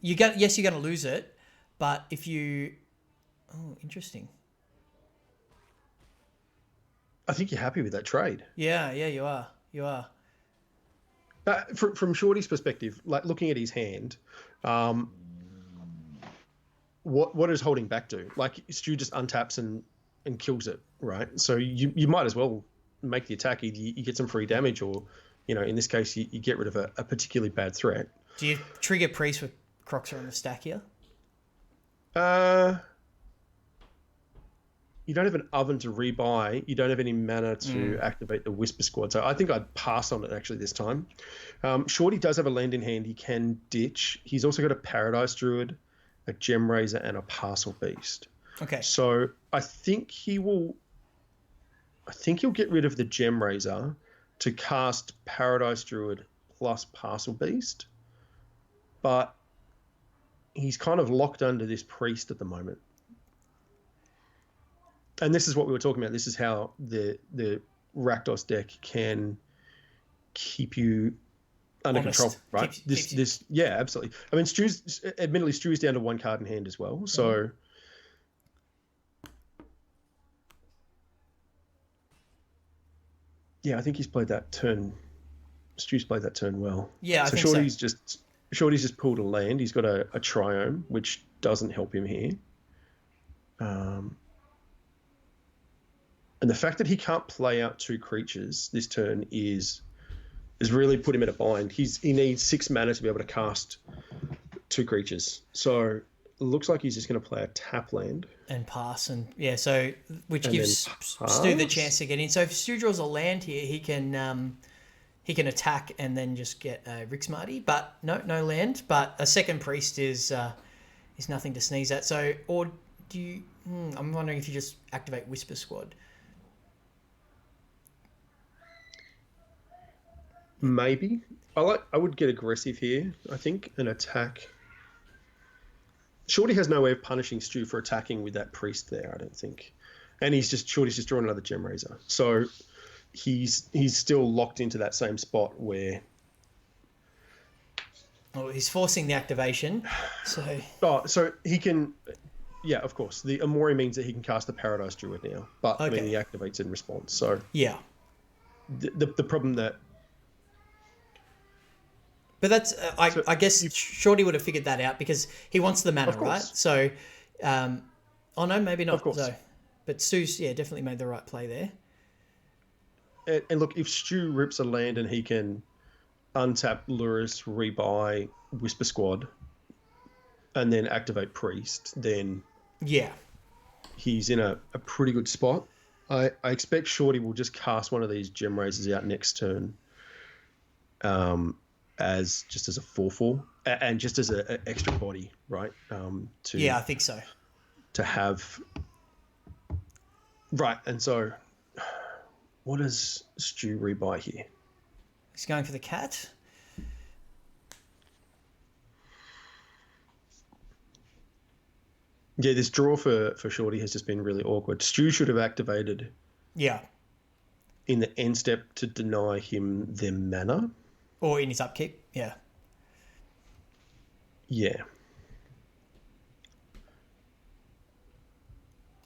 you're going to lose it, but if you, interesting. I think you're happy with that trade. Yeah, you are. From Shorty's perspective, like looking at his hand, what is holding back to? Like Stu just untaps and kills it, right? So you might as well make the attack. Either you get some free damage, or in this case, you get rid of a particularly bad threat. Do you trigger Priest with Croxer on the stack here? You don't have an oven to rebuy. You don't have any mana to activate the Whisper Squad. So I think I'd pass on it actually this time. Shorty does have a land in hand. He can ditch. He's also got a Paradise Druid, a Gem Razor, and a Parcel Beast. Okay. So I think he will I think he'll get rid of the Gem Razor to cast Paradise Druid plus Parcel Beast, but he's kind of locked under this Priest at the moment. And this is what we were talking about. This is how the Rakdos deck can keep you under Honest. control, right? Keeps Yeah, absolutely. I mean, Stu's down to 1 card in hand as well, so. Yeah, I think he's played that turn. Stu's played that turn well. Yeah, I so think Shorty's just pulled a land. He's got a Triome, which doesn't help him here. And the fact that he can't play out 2 creatures this turn is really put him in a bind. He needs 6 mana to be able to cast 2 creatures. So it looks like he's just going to play a tap land. And pass, and yeah, so which And gives then Stu the pass. chance to get in. So if Stu draws a land here, he can attack and then just get Rixmarty, but no land. But a second Priest is nothing to sneeze at. So, or do you? I'm wondering if you just activate Whisper Squad. Maybe. I would get aggressive here, I think, and attack. Shorty has no way of punishing Stu for attacking with that Priest there, I don't think. And Shorty's just drawn another Gem Razor. So he's still locked into that same spot where... Oh, he's forcing the activation. So he can... Yeah, of course. The Amori means that he can cast the Paradise Druid now. But, I mean, he activates in response. So... Yeah. The problem that... But that's, I guess Shorty would have figured that out because he wants the mana, right? So, oh no, maybe not. Of course. So, but Stu's, definitely made the right play there. And look, if Stu rips a land and he can untap Lurrus, rebuy Whisper Squad, and then activate Priest, then he's in a pretty good spot. I expect Shorty will just cast one of these Gem Razors out next turn. As a 4/4 and just as an extra body, right? I think so. To have, right, and so what does Stu rebuy here? He's going for the cat. Yeah, this draw for Shorty has just been really awkward. Stu should have activated. Yeah. In the end step to deny him their mana. Or in his upkeep, yeah. Yeah.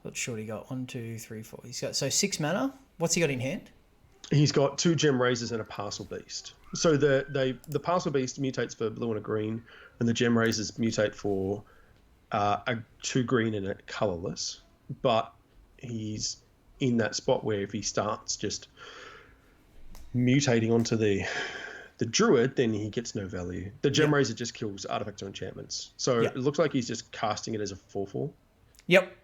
What Shorty got? 1, 2, 3, 4. He's got 6 mana. What's he got in hand? He's got 2 Gem Razors and a Parcel Beast. So the Parcel Beast mutates for blue and a green, and the Gem Razors mutate for a 2 green and a colorless. But he's in that spot where if he starts just mutating onto the Druid, then he gets no value. The Gem Razor just kills artifacts or enchantments. So it looks like he's just casting it as a 4/4. Yep.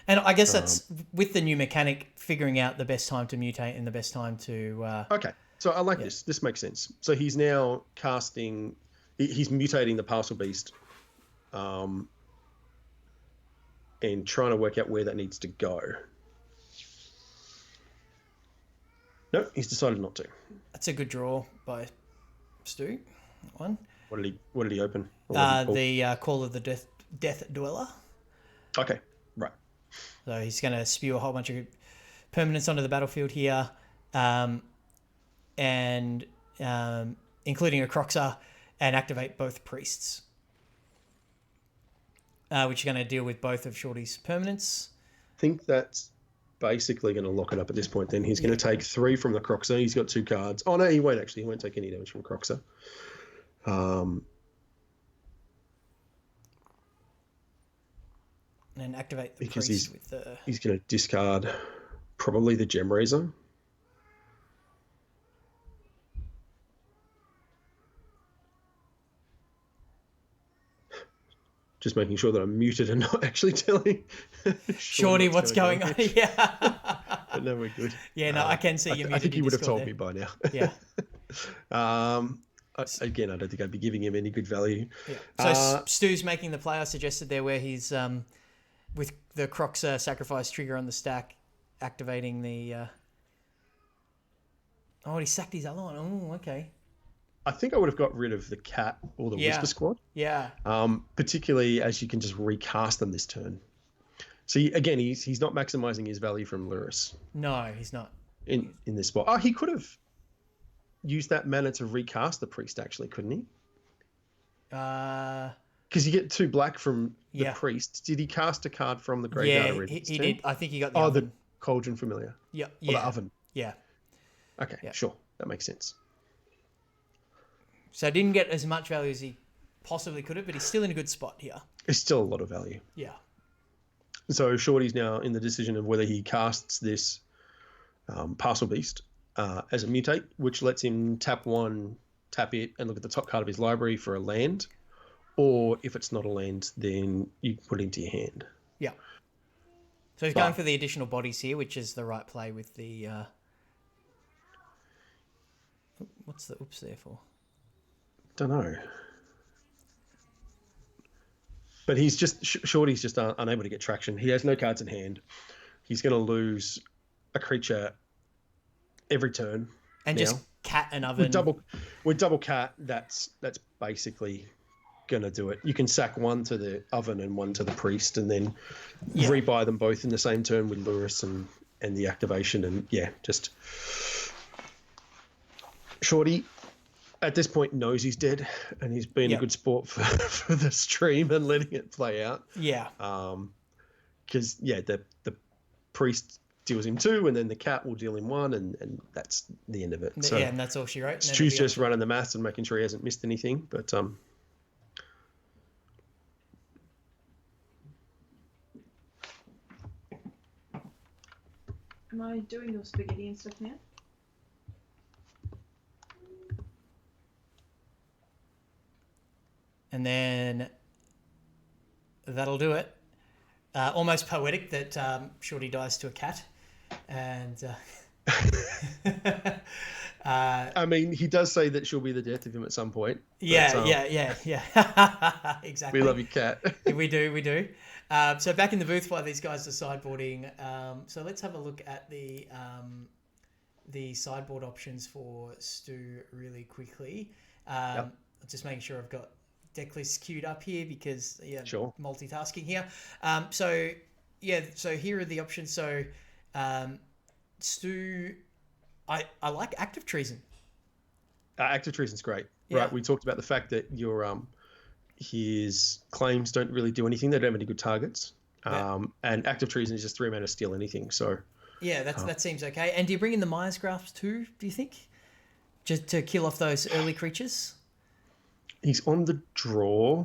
And I guess that's with the new mechanic, figuring out the best time to mutate and the best time to... Okay. So I like this. This makes sense. So he's now casting... He's mutating the Parcel Beast and trying to work out where that needs to go. No, he's decided not to. That's a good draw by Stu. That one. What did he open? The Call of the Death Dweller. Okay, right. So he's going to spew a whole bunch of permanents onto the battlefield here, and including a Croxer, and activate both Priests, which are going to deal with both of Shorty's permanents. I think that's basically going to lock it up at this point. Then he's going to take 3 from the Croxer. He's got 2 cards. Oh no, he won't actually. He won't take any damage from Croxer. And activate the because Priest with the... He's going to discard probably the Gem Razor. Just making sure that I'm muted and not actually telling Shorty what's going on. Yeah. But no, we're good. Yeah, no, I can see you muted. I think he would have Discord told me by now. Yeah. Again, I don't think I'd be giving him any good value. Yeah. So Stu's making the play I suggested there where he's with the Croxer sacrifice trigger on the stack, activating the Oh, he sacked his other one. Oh, okay. I think I would have got rid of the cat or the Yeah. Whisper Squad, Yeah. particularly as you can just recast them this turn. So again, he's not maximizing his value from Lurrus No, he's not. in this spot. Oh, he could have used that mana to recast the priest, actually, couldn't he? Because you get 2 black from the priest. Did he cast a card from the graveyard Yeah, already? he did. I think he got the the oven. Cauldron Familiar. Yeah. Or Yeah. the oven. Yeah. Okay, Yeah. sure. That makes sense. So didn't get as much value as he possibly could have, but he's still in a good spot here. It's still a lot of value. Yeah. So Shorty's now in the decision of whether he casts this Parcel Beast as a mutate, which lets him tap 1, tap it, and look at the top card of his library for a land. Or if it's not a land, then you put it into your hand. Yeah. So he's going for the additional bodies here, which is the right play with the... What's the oops there for? Don't know. But he's just... Shorty's just unable to get traction. He has no cards in hand. He's going to lose a creature every turn. And now. just cat and oven. With double cat, that's basically going to do it. You can sack 1 to the oven and 1 to the priest, and then rebuy them both in the same turn with Lurrus and the activation. And just Shorty at this point knows he's dead, and he's been a good sport for the stream and letting it play out. Yeah. Because the priest deals him 2, and then the cat will deal him 1, and that's the end of it. So and that's all she wrote. Stu's just running the maths and making sure he hasn't missed anything. But Am I doing your spaghetti and stuff now? And then that'll do it. Almost poetic that Shorty dies to a cat. And I mean, he does say that she'll be the death of him at some point. Yeah. Exactly. We love you, cat. we do. So back in the booth while these guys are sideboarding. So let's have a look at the sideboard options for Stu really quickly. Just making sure I've got deck lists queued up here because Sure. multitasking here. So here are the options. So Stu, I like Active Treason. Active Treason's great. Yeah. Right. We talked about the fact that his claims don't really do anything. They don't have any good targets. And Active Treason is just 3 mana steal anything. So yeah, that seems okay. And do you bring in the Myers Graphs too, do you think? Just to kill off those early creatures? He's on the draw.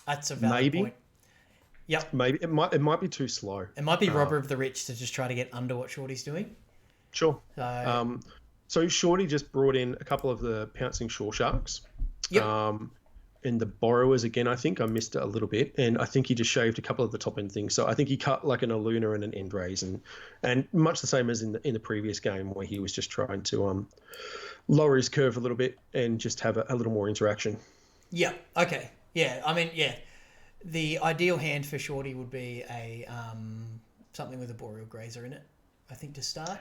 That's a valid point. Yep. Maybe it might be too slow. It might be robber of the rich to just try to get under what Shorty's doing. Sure. So Shorty just brought in a couple of the Pouncing Shore Sharks. Yep. And the Borrowers again, I think I missed it a little bit, and I think he just shaved a couple of the top end things. So I think he cut like an Aluna and an Endraze, and much the same as in the previous game where he was just trying to lower his curve a little bit and just have a little more interaction. Yeah. Okay. Yeah. I mean, the ideal hand for Shorty would be a something with a Boreal Grazer in it, I think, to start.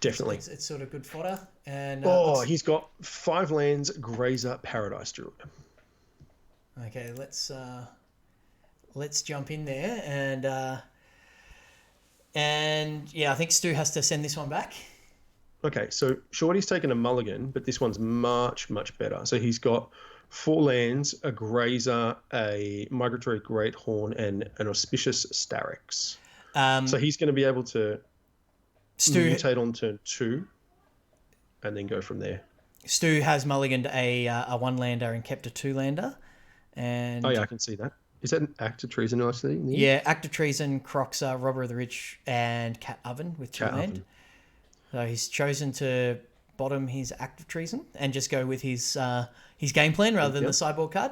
Definitely. It's sort of good fodder. And he's got 5 lands, Grazer, Paradise Druid. Okay, let's jump in there and I think Stu has to send this one back. Okay, so Shorty's taken a mulligan, but this one's much, much better. So he's got 4 lands, a Grazer, a Migratory Greathorn, and an Auspicious Starix. So he's going to be able to mutate on turn 2 and then go from there. Stu has mulliganed a 1-lander and kept a 2-lander. And I can see that. Is that an Active Treason I see? Yeah, Active Treason, Croxa, Robber of the Rich, and Cat Oven with 2 land. So he's chosen to bottom his Active Treason and just go with his game plan rather than the sideboard card.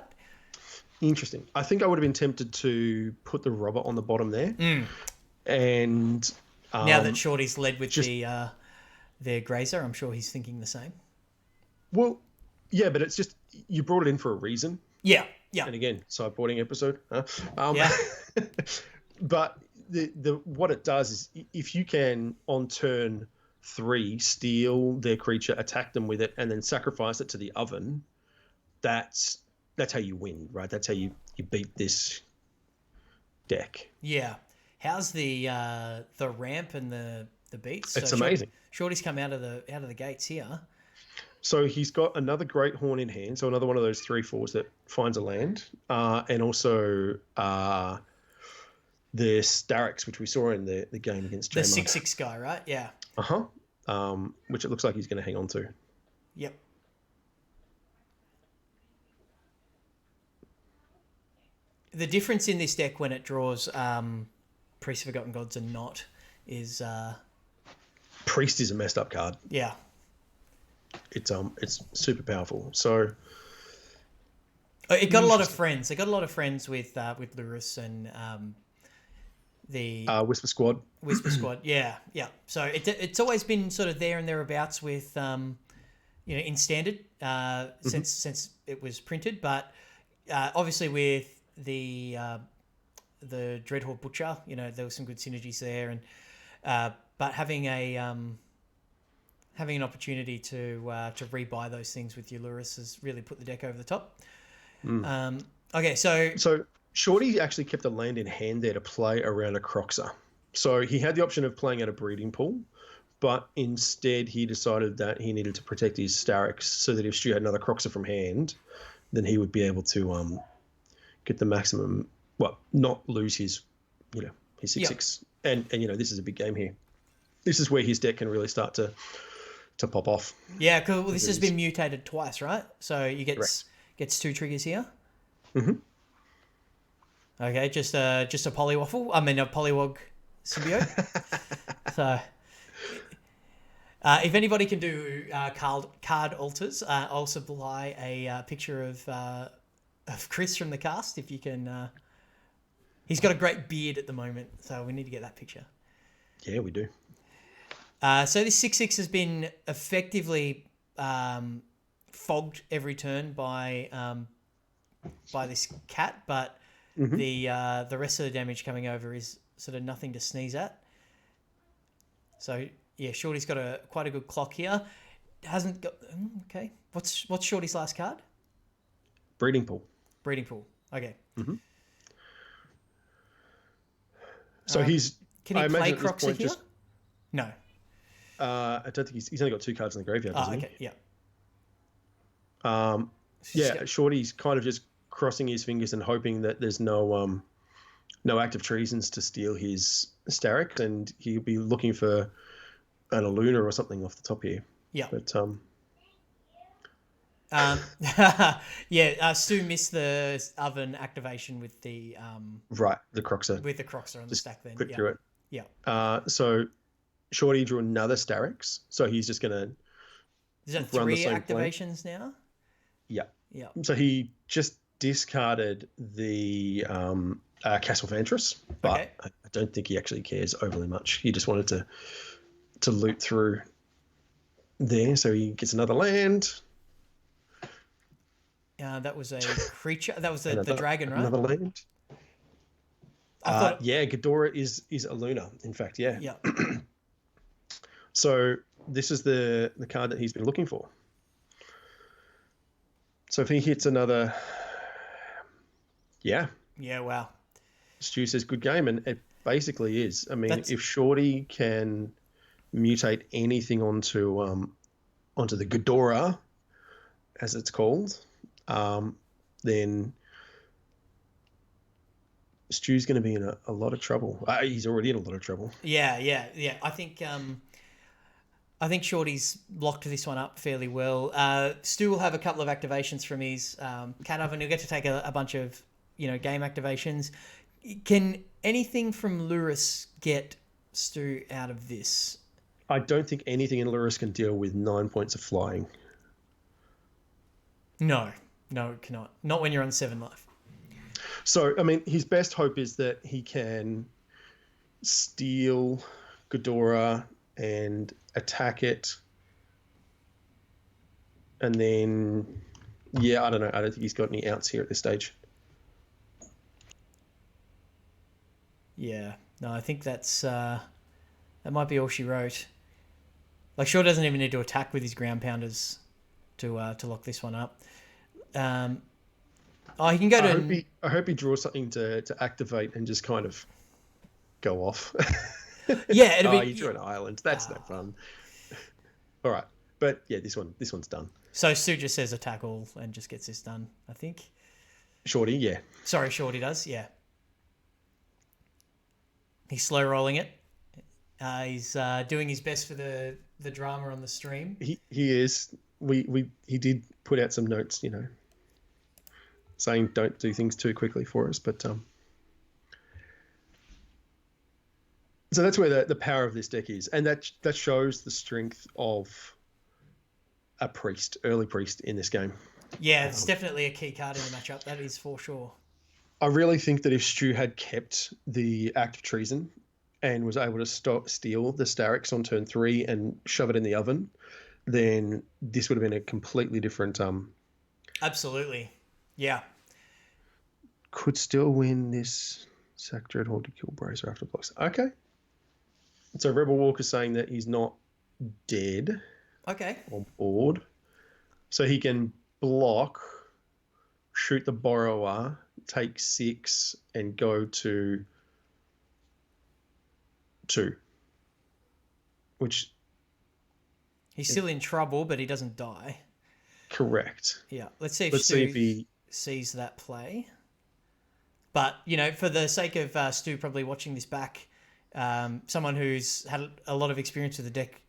Interesting. I think I would have been tempted to put the Robber on the bottom there. And now that Shorty's led with their Grazer, I'm sure he's thinking the same. Well, yeah, but it's just you brought it in for a reason. Yeah. And again, sideboarding episode. Yeah. But the what it does is if you can on turn 3 steal their creature, attack them with it, and then sacrifice it to the oven, that's how you win, right? That's how you beat this deck. Yeah. How's the ramp and the beats? It's amazing. Shorty's come out of the gates here. So he's got another Great Horn in hand, so another one of those 3/4s that finds a land, and also the Starrix, which we saw in the game against The J-Mud. 6/6 guy, right? Yeah. Which it looks like he's going to hang on to. Yep. The difference in this deck when it draws Priest of Forgotten Gods and not is Priest is a messed up card. yeah. It's super powerful. So It got a lot of friends. They got a lot of friends with Lurrus and the Whisper Squad. Whisper Squad. Yeah, yeah. So it's always been sort of there and thereabouts with in standard since it was printed, but obviously with the Dreadhorde Butcher, there was some good synergies there, and but having an opportunity to rebuy those things with your Lurrus has really put the deck over the top. Okay, so Shorty actually kept a land in hand there to play around a Croxer. So he had the option of playing at a breeding pool, but instead he decided that he needed to protect his Starrix so that if Stu had another Croxer from hand, then he would be able to get the maximum, not lose his 6/6. And this is a big game here. This is where his deck can really start to pop off. Yeah, cool. Well, this has been mutated twice, right? So you gets 2 triggers here. Mm-hmm. Okay, just a Polywaffle. I mean, a Polywog symbiote. So, if anybody can do card alters, I'll supply a picture of Chris from the cast. If you can, he's got a great beard at the moment, so we need to get that picture. Yeah, we do. So this 6/6 has been effectively fogged every turn by this cat, but the rest of the damage coming over is sort of nothing to sneeze at. So yeah, Shorty's got quite a good clock here. Hasn't got okay. What's Shorty's last card? Breeding pool. Breeding pool. Okay. Mm-hmm. So can he play Croxer here? No. I don't think he's only got 2 cards in the graveyard. Doesn't okay. he? Yeah. Shorty's kind of just crossing his fingers and hoping that there's no active treasons to steal his Starrix, and he'll be looking for an Aluna or something off the top here. Yeah. But Stu missed the oven activation with the the Croxer. with the Croxer on the stack then. Click through it. Yeah. So Shorty drew another Starrix, so he's just gonna Is that run the 3 same activations now? Yeah. Yeah. So he just discarded the Castle Vantress, but Okay. I don't think he actually cares overly much. He just wanted to loot through there, so he gets another land. That was a creature. That was the dragon, right? Another land. I thought. Ghidorah is a Luna, in fact, yeah. Yeah. So this is the card that he's been looking for. So if he hits another... Yeah. Yeah, wow. Stu says good game, and it basically is. I mean, if Shorty can mutate anything onto the Ghidorah, as it's called, then Stu's going to be in a lot of trouble. He's already in a lot of trouble. Yeah. I think Shorty's locked this one up fairly well. Stu will have a couple of activations from his cat oven. He'll get to take a bunch of game activations. Can anything from Lurrus get Stu out of this? I don't think anything in Lurrus can deal with 9 points of flying. No, it cannot. Not when you're on 7 life. So, I mean, his best hope is that he can steal Ghidorah and attack it. And then, I don't know. I don't think he's got any outs here at this stage. Yeah. No, I think that might be all she wrote. Like Shaw doesn't even need to attack with his ground pounders to lock this one up. He can go to. I hope he draws something to activate and just kind of go off. Yeah, it'll be. You drew an island. That's no fun. All right, but yeah, this one's done. So Stu just says attack all and just gets this done. I think. Shorty, yeah. Sorry, Shorty does. Yeah. He's slow rolling it. He's doing his best for the drama on the stream. He is. He did put out some notes, saying don't do things too quickly for us, but so that's where the power of this deck is, and that shows the strength of a early priest in this game. Yeah, it's definitely a key card in the matchup. That is for sure. I really think that if Stu had kept the Act of Treason and was able to steal the Starix on turn 3 and shove it in the oven, then this would have been a completely different. Absolutely, yeah. Could still win this sack dread horde to kill Bracer after blocks. Okay. So Rebel Walker's saying that he's not dead. Okay. On board. So he can block, shoot the Borrower, take 6, and go to 2. Which... He's still in trouble, but he doesn't die. Correct. Yeah. Let's see if he sees that play. But, for the sake of Stu probably watching this back, someone who's had a lot of experience with the deck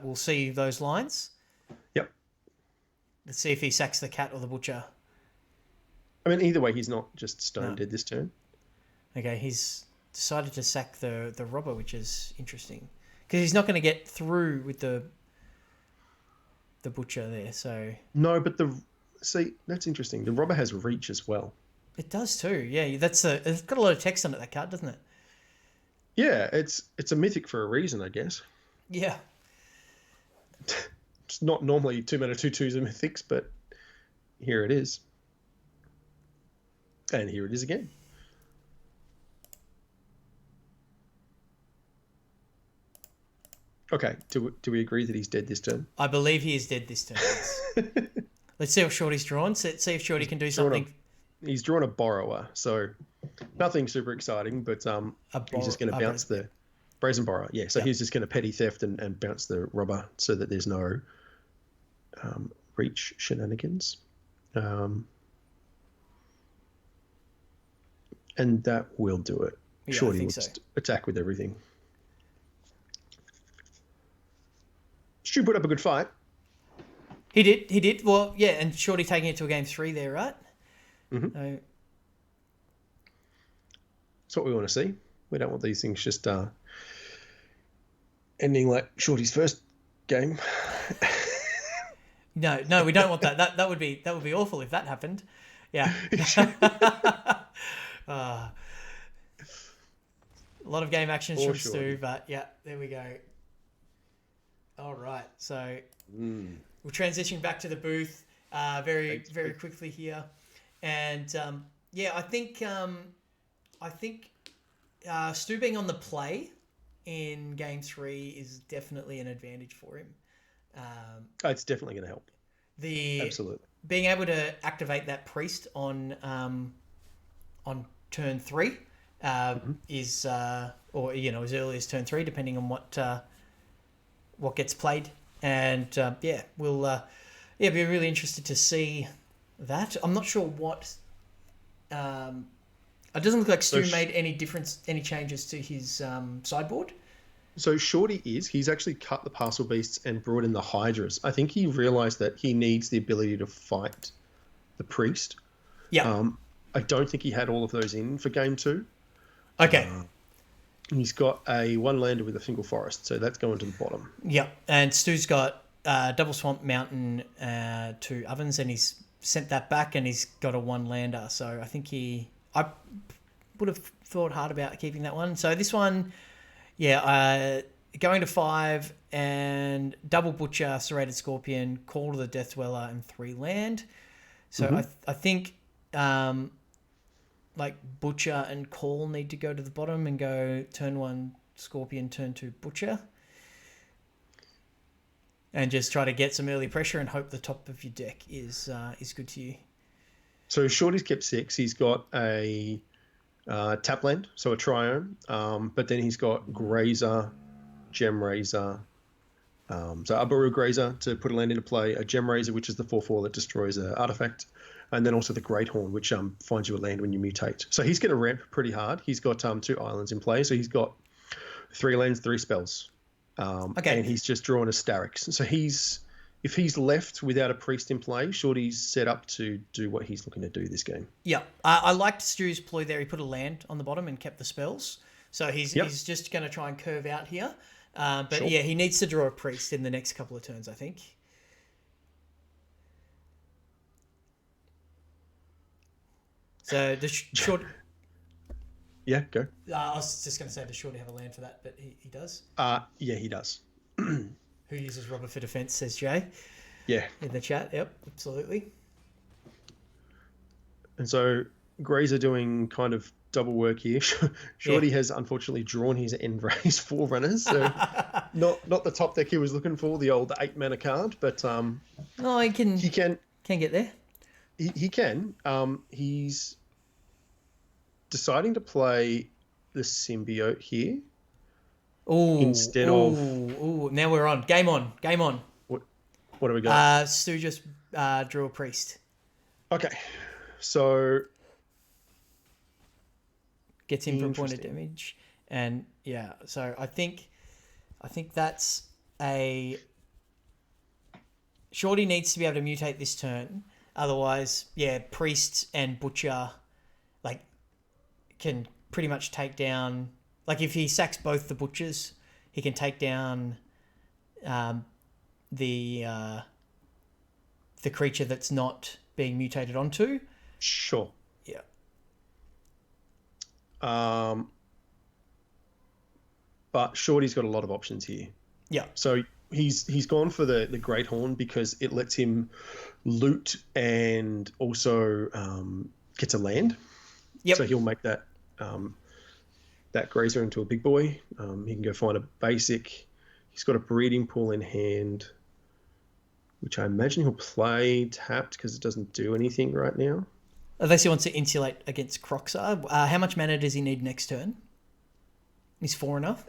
will see those lines. Yep. Let's see if he sacks the cat or the butcher. I mean, either way, he's not just stone dead this turn. Okay, he's decided to sack the robber, which is interesting. Because he's not going to get through with the butcher there, so... No, but that's interesting. The robber has reach as well. It does too, yeah. It's got a lot of text on it, that card, doesn't it? Yeah, it's a mythic for a reason, I guess. Yeah. It's not normally 2-mana 2/2s and mythics, but here it is. And here it is again. Okay, do we agree that he's dead this turn? I believe he is dead this turn. Let's see what Shorty's drawn. See if Shorty can do something. He's drawn a Borrower, so nothing super exciting, but he's just going to bounce the Brazen Borrower. Yeah, so he's just going to petty theft and bounce the robber so that there's no reach shenanigans. And that will do it. Yeah, Shorty I think will so. just attack with everything. Stu put up a good fight. He did. Well, yeah, and Shorty taking it to a game 3 there, right? Mm-hmm. That's what we want to see. We don't want these things just ending like Shorty's first game. No, we don't want that. That would be awful if that happened. Yeah. A lot of game actions from Stu, but yeah, there we go. All right, so we'll transition back to the booth very quickly here, and I think Stu being on the play in game 3 is definitely an advantage for him. It's definitely going to help. Absolutely being able to activate that priest on turn 3 is or as early as turn 3, depending on what gets played, and we'll be really interested to see that. I'm not sure what. It doesn't look like Stu made any changes to his sideboard. So Shorty he's actually cut the Parcel Beasts and brought in the Hydras. I think he realised that he needs the ability to fight the Priest. Yeah. I don't think he had all of those in for game 2. Okay. He's got a 1-lander with a single forest, so that's going to the bottom. Yeah, and Stu's got Double Swamp Mountain to Ovens, and he's sent that back, and he's got a 1-lander. So I think I would have thought hard about keeping that one. So this one, going to 5 and double Butcher, Serrated Scorpion, Call to the Death Dweller, and 3 land. So I think Butcher and Call need to go to the bottom and go turn 1 Scorpion, turn 2 Butcher. and just try to get some early pressure and hope the top of your deck is good to you. So Shorty's kept 6. He's got a tap land, so a triome, but then he's got Grazer, Gem Razor, so Abaru Grazer to put a land into play, a Gem Razor, which is the 4/4 that destroys an artifact, and then also the Great Horn, which finds you a land when you mutate. So he's going to ramp pretty hard. He's got 2 islands in play, so he's got 3 lands, 3 spells, and he's just drawn a Starix. So if he's left without a priest in play, Shorty's set up to do what he's looking to do this game. Yeah, I liked Stu's ploy there. He put a land on the bottom and kept the spells. So he's just going to try and curve out here. But Sure. yeah, he needs to draw a priest in the next couple of turns, I think. So the short... Yeah, go. I was just going to say, does Shorty have a land for that? But he does. Yeah, he does. Who uses rubber for defense, says Jay. Yeah. In the chat, yep, absolutely. And so Grazer doing kind of double work here. Shorty has unfortunately drawn his end race Forerunners, so not the top deck he was looking for, the old 8 mana card, but No, he can get there. He can. He's deciding to play the Symbiote here. Ooh, Instead of... Ooh, now we're on. Game on. What do we got? Stu just drew a priest. Okay, so... Gets him for a point of damage. And yeah, so I think that's a... Shorty needs to be able to mutate this turn. Otherwise, yeah, priest and butcher can pretty much take down... Like, if he sacks both the butchers, he can take down the creature that's not being mutated onto. Sure. Yeah. But Shorty's got a lot of options here. Yeah. So he's gone for the Great Horn because it lets him loot and also gets a land. Yep. So he'll make that Grazer into a big boy. He can go find a basic. He's got a breeding pool in hand, which I imagine he'll play tapped because it doesn't do anything right now. Unless he wants to insulate against Croxar. How much mana does he need next turn? Is 4 enough?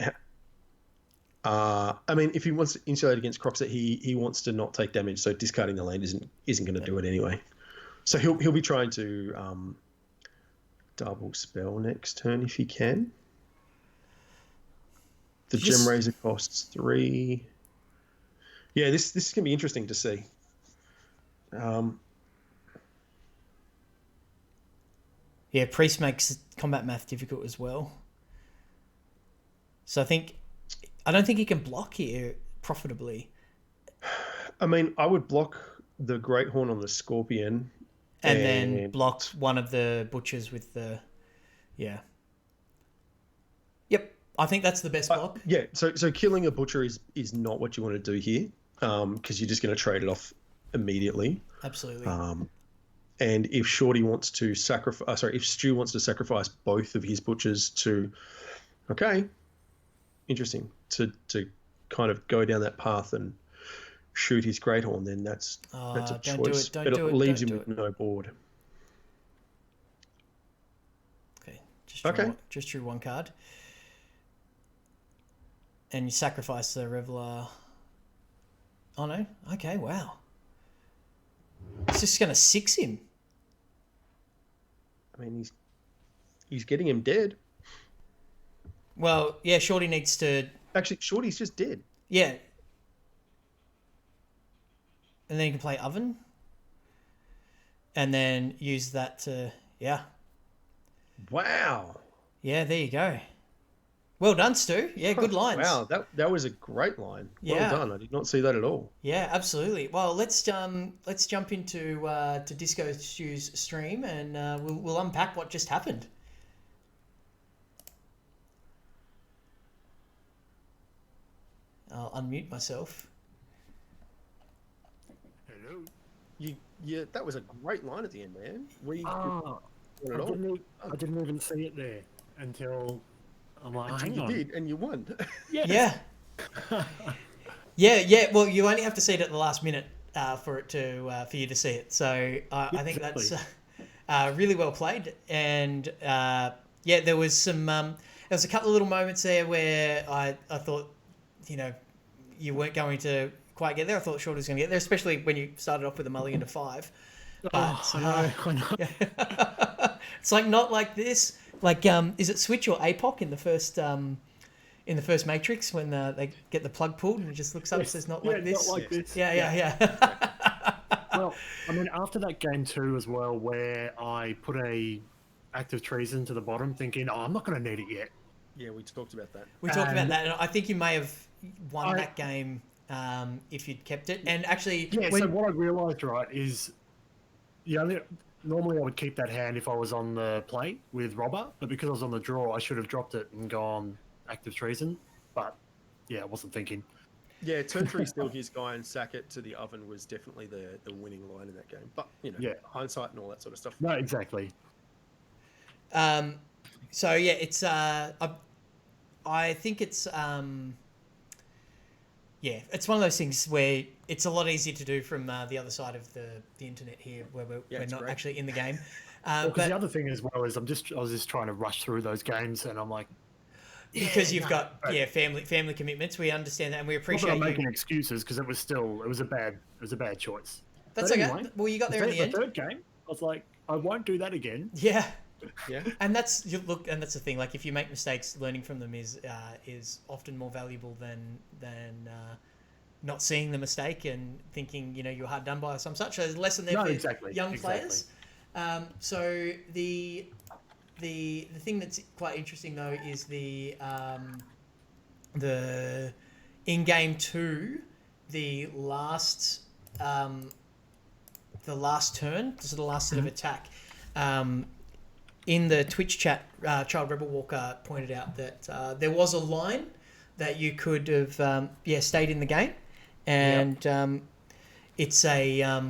I mean, if he wants to insulate against Croxar, he wants to not take damage, so discarding the land isn't going to do it anyway. So he'll be trying to double spell next turn if he can. The Gem Razor costs 3. Yeah, this is going to be interesting to see. Yeah, priest makes combat math difficult as well. So I don't think he can block here profitably. I mean, I would block the Great Horn on the Scorpion. And then block one of the butchers with the... Yeah. Yep, I think that's the best block. Yeah, so killing a butcher is not what you want to do here, because you're just going to trade it off immediately. Absolutely. And if Shorty wants to sacrifice... if Stu wants to sacrifice both of his butchers to... Okay, interesting. To kind of go down that path and shoot his Great Horn, then that's a choice. Don't do it. Leaves him with no board. Okay, just drew one card. And you sacrifice the Reveler. Oh no, okay, wow. It's just going to 6 him. I mean, he's getting him dead. Well, yeah, Shorty needs to... Actually, Shorty's just dead. Yeah. And then you can play Oven. And then use that to... Yeah. Wow. Yeah, there you go. Well done, Stu. Yeah, good lines. Wow, that was a great line. Yeah. Well done. I did not see that at all. Yeah, absolutely. Well, let's jump into to Disco Stu's stream, and we'll unpack what just happened. I'll unmute myself. Hello. Yeah, that was a great line at the end, man. I didn't even see it there until I'm like, hang on. You did, and you won. Yes. Yeah. Yeah. Well, you only have to see it at the last minute for you to see it. So I think Exactly. that's really well played. And yeah, there was a couple of little moments there where I thought, you weren't going to quite get there. I thought Shorty was going to get there, especially when you started off with a mulligan to 5. But I know. it's like not like this. Like, is it Switch or APOC in the first Matrix when they get the plug pulled and it just looks up and says not like this? Not like this. Yeah. Well, I mean, after that game too, as well, where I put a active treason to the bottom, thinking, "Oh, I'm not going to need it yet." Yeah, we talked about that. We talked about And that, and I think you may have won that game if you'd kept it. And actually, Yeah. So what I realised, right, is normally I would keep that hand if I was on the play with Robber, but because I was on the draw, I should have dropped it and gone active treason. But yeah, I wasn't thinking. Yeah, turn 3 steal his guy and sack it to the oven was definitely the winning line in that game. But, hindsight and all that sort of stuff. No, exactly. So yeah, it's I think it's it's one of those things where it's a lot easier to do from the other side of the internet here, where we're not great. actually in the game. Because the other thing as well is I was just trying to rush through those games, and I'm like, because you've got family commitments. We understand that, and we not that appreciate I'm you. making excuses because it was a bad choice. That's But okay. anyway, Well, you got there in the end. The third game, I was like, I won't do that again. Yeah. Yeah. And that's the thing. Like, if you make mistakes, learning from them is often more valuable than not seeing the mistake and thinking you're hard done by or some such. So there's a lesson there for young players. So the thing that's quite interesting though is the in game 2, the last turn, so the last sort of attack. In the Twitch chat, Child Rebel Walker pointed out that there was a line that you could have stayed in the game, and it's a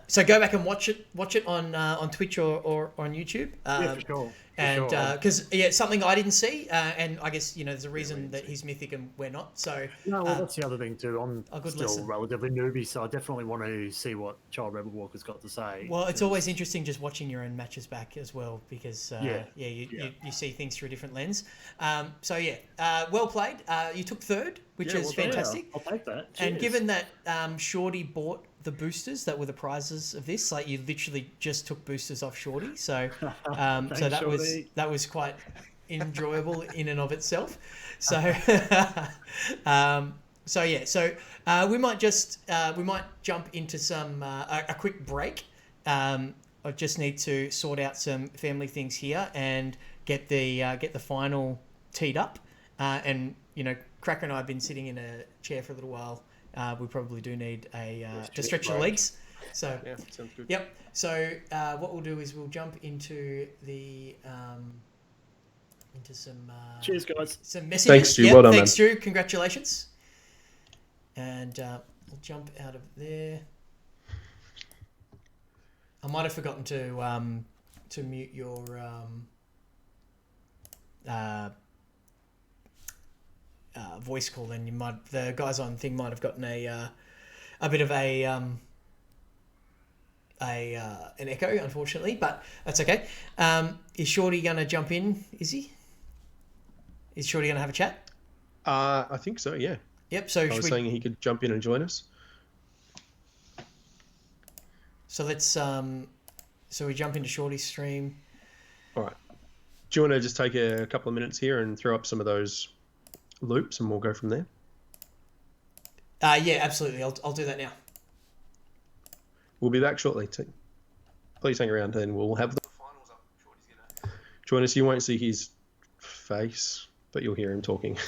so go back and watch it on Twitch or on YouTube. Yeah, for sure. And because it's something I didn't see, and I guess there's a reason that he's mythic and we're not. So no, well, that's the other thing too. I'm good still lesson. relatively newbie, so I definitely want to see what Child Rebel Walker's got to say. Well, it's always interesting just watching your own matches back as well, because you see things through a different lens. Well played. You took third, which is fantastic. I'll take that. And Cheers. given that Shorty bought the boosters that were the prizes of this, like you literally just took boosters off Shorty, so that was quite enjoyable in and of itself. So we might jump into some a quick break. I just need to sort out some family things here and get the final teed up. And Cracker and I have been sitting in a chair for a little while. We probably do need to stretch the legs. So Yeah, sounds good. Yep. So what we'll do is we'll jump into the into some Cheers, guys. some messages. Thanks, Stu. Well done, thanks, man. Stu. Congratulations. And we'll jump out of there. I might have forgotten to mute your voice call. Then the guys on thing might have gotten a bit of an echo, unfortunately, but that's okay. Is Shorty gonna jump in? Is he? Is Shorty gonna have a chat? I think so, yeah. Yep. So I was saying he could jump in and join us. So let's so we jump into Shorty's stream. All right. Do you want to just take a couple of minutes here and throw up some of those loops and we'll go from there? Yeah, absolutely. I'll do that now. We'll be back shortly. Please hang around and we'll have the finals up. Shorty's gonna join us. You won't see his face, but you'll hear him talking.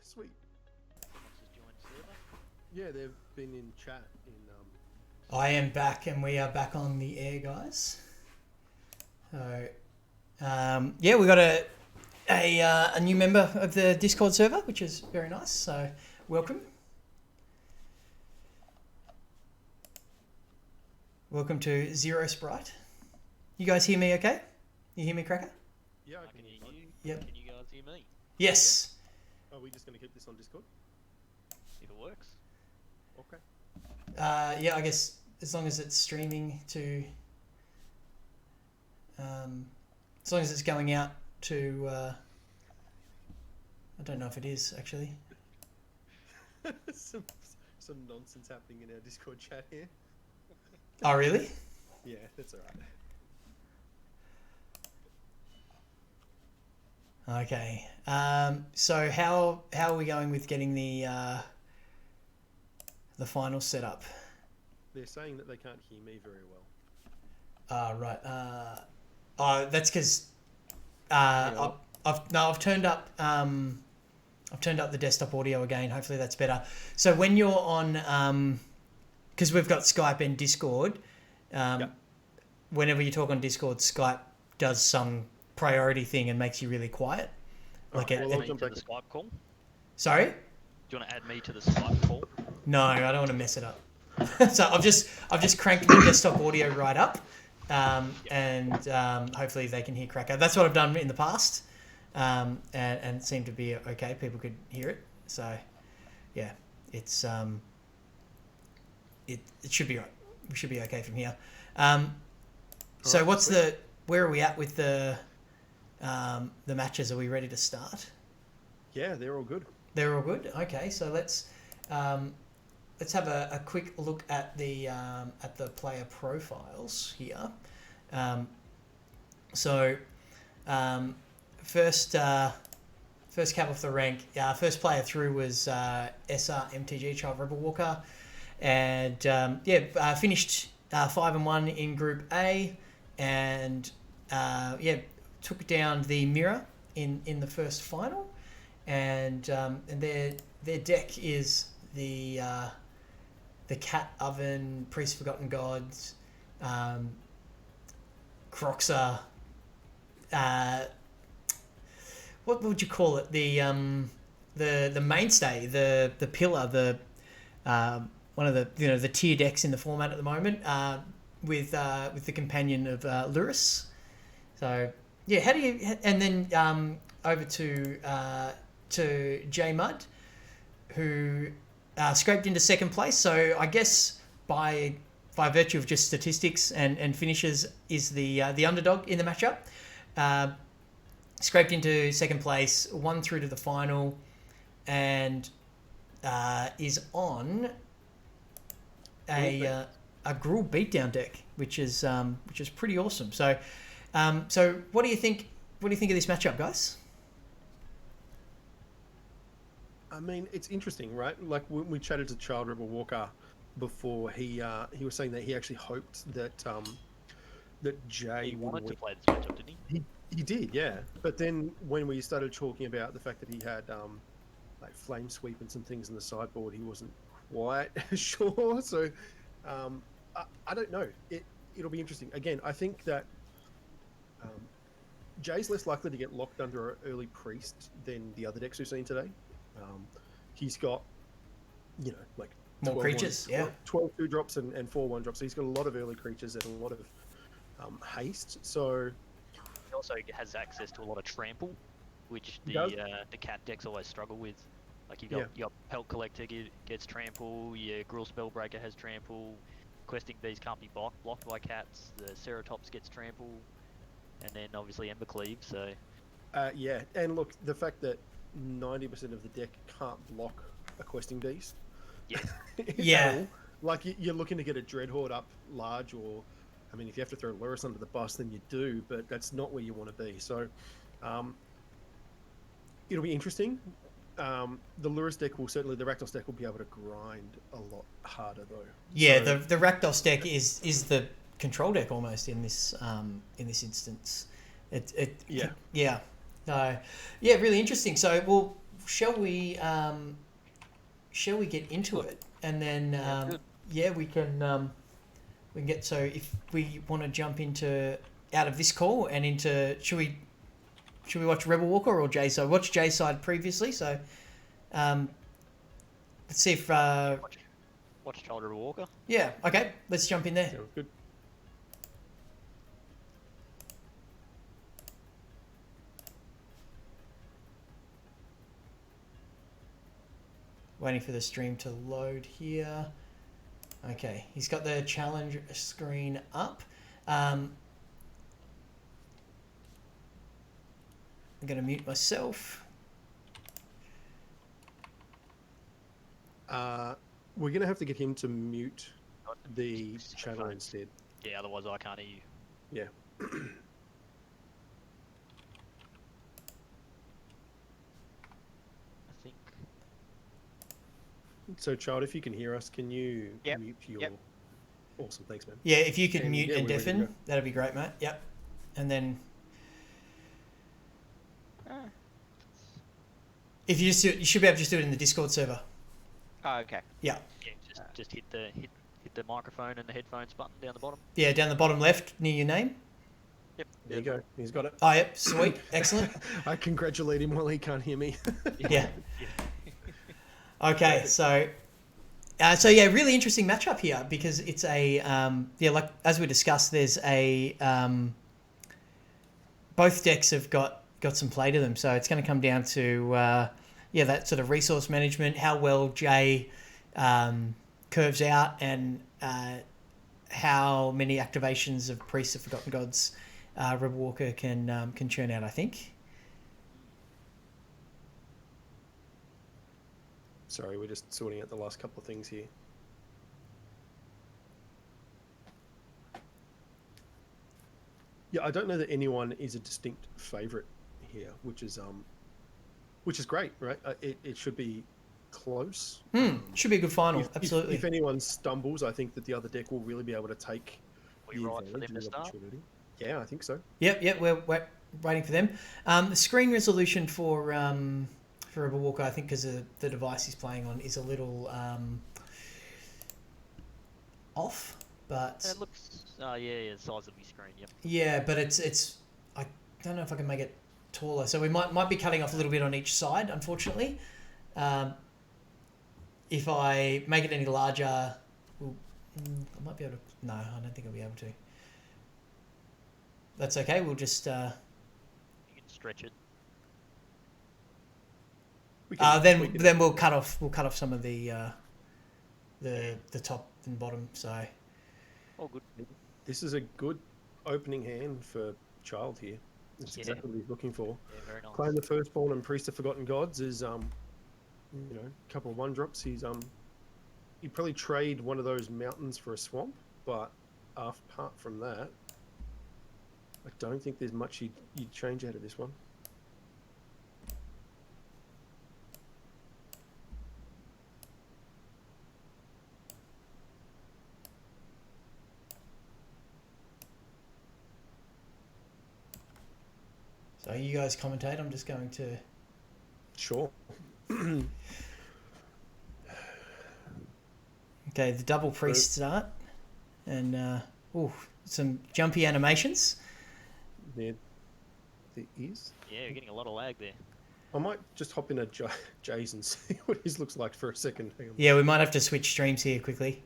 Sweet. Monsters joined server. Yeah, they've been in chat in. I am back, and we are back on the air, guys. So, yeah, we got a new member of the Discord server, which is very nice. So, welcome. Welcome to Zero Sprite. You guys hear me okay? You hear me, Cracker? Yeah, I can hear you. Yep. Can you guys hear me? Yes. Are we just going to keep this on Discord? If it works. Okay. Yeah, I guess as long as it's streaming to... as long as it's going out to... I don't know if it is, actually. some nonsense happening in our Discord chat here. Oh, really? Yeah, that's all right. Okay. So how are we going with getting the final set up? They're saying that they can't hear me very well. Right. That's because I've turned up the desktop audio again. Hopefully that's better. So when you're on because we've got Skype and Discord, Yep. whenever you talk on Discord, Skype does some priority thing and makes you really quiet. Like Alright, it, well, I'll Add me jump to back the Skype call. sorry? Do you want to add me to the Skype call? No, I don't want to mess it up. So I've just cranked my desktop audio right up, and hopefully they can hear Cracker. That's what I've done in the past, and it seemed to be okay. People could hear it. So yeah, it's it should be right. We should be okay from here. So Alright, where are we at with the matches? Are we ready to start? Yeah, they're all good. They're all good. Okay, so let's have a quick look at the player profiles here. First cab off the rank. First player through was SR MTG Child Rebel Walker, and finished 5-1 in Group A, and took down the Mirror in the first final, and their deck is the Cat Oven, Priest Forgotten Gods, Croxa. What would you call it? The mainstay, the pillar, one of the tier decks in the format at the moment, with the companion of Luris. So yeah, how do you? And then over to J Mud, who scraped into second place. So I guess by virtue of just statistics and finishes, is the underdog in the matchup. Scraped into second place, won through to the final, and is on a Gruul beatdown deck, which is pretty awesome. So what do you think? What do you think of this matchup, guys? I mean, it's interesting, right? Like when we chatted to Child Rebel Walker before, he was saying that he actually hoped that Jay He would wanted win. to play this matchup, didn't he? He did, yeah. But then when we started talking about the fact that he had like flame sweep and some things in the sideboard, he wasn't quite sure. So I don't know. It'll be interesting. Again, I think that Jay's less likely to get locked under an early priest than the other decks we've seen today. He's got, like More 12 creatures, yeah. 12 2-drops and 4 1-drops. So he's got a lot of early creatures and a lot of haste. So He also has access to a lot of trample, which He does. the cat decks always struggle with. Like you got Pelt Collector gets trample, your Gruul Spellbreaker has trample, Questing Bees can't be blocked by cats, the Ceratops gets trample, and then obviously Embercleave. So yeah, and look, the fact that 90% of the deck can't block a Questing Beast. yeah, Yeah. at all. Like you're looking to get a Dreadhorde up large, or I mean, if you have to throw Luris under the bus, then you do, but that's not where you want to be. So it'll be interesting. The Luris deck will certainly, the Rakdos deck will be able to grind a lot harder though. Yeah, So- the Rakdos deck is the control deck almost in this instance. Yeah. Yeah. So yeah, really interesting. So shall we get into it, and then we can get, so if we want to jump into out of this call and into should we watch Rebel Walker or J side? Watch J side previously, so let's see if Watch Child Rebel Walker. yeah, okay, let's jump in there. Sounds good. Waiting for the stream to load here. Okay, he's got the challenge screen up. I'm going to mute myself. We're going to have to get him to mute the channel instead. Yeah, otherwise I can't hear you. Yeah. I think. So, Child, if you can hear us, can you Yep. mute your... Yep. Awesome, thanks, man. Yeah, if you could And, mute yeah, and we're ready to deafen, go. that'd be great, mate. Yep. And then if you just do it, you should be able to just do it in the Discord server. Oh, okay. Yeah. Yeah, just hit the microphone and the headphones button down the bottom. Yeah, down the bottom left near your name. Yep. There you go. He's got it. Oh, yep. Sweet. Excellent. I congratulate him while he can't hear me. Yeah. Okay, so yeah, really interesting matchup here because it's a like as we discussed, there's a both decks have got some play to them, so it's going to come down to that sort of resource management, how well Jay curves out, and how many activations of Priests of Forgotten Gods Rebel Walker can churn out, I think. Sorry, we're just sorting out the last couple of things here. Yeah, I don't know that anyone is a distinct favourite here, which is great, right? It should be close. Should be a good final, If absolutely. if anyone stumbles, I think that the other deck will really be able to take We the right for advantage them and to the start. opportunity. Yeah, I think so. Yep, we're waiting for them. The screen resolution for Rebel Walker, I think, because the device he's playing on is a little off, but It looks. The size of my screen. Yep. yeah, but it's I don't know if I can make it taller, so we might be cutting off a little bit on each side, unfortunately. If I make it any larger, I might be able to. No, I don't think I'll be able to. That's okay. We'll just. You can stretch it. We can- we can- Then we'll cut off some of the top and bottom. So All good. This is a good opening hand for Child here. That's Yeah. exactly what he's looking for. Yeah, very nice. Claim the Firstborn and Priest of Forgotten Gods is a couple of 1-drops. He'd probably trade one of those mountains for a swamp, but apart from that, I don't think there's much you'd change out of this one. you guys commentate. I'm just going to. Sure. Okay, the double priest start, and some jumpy animations. There is. Yeah, you're getting a lot of lag there. I might just hop in a Jay's and see what his looks like for a second. Hang on. Yeah, we might have to switch streams here quickly.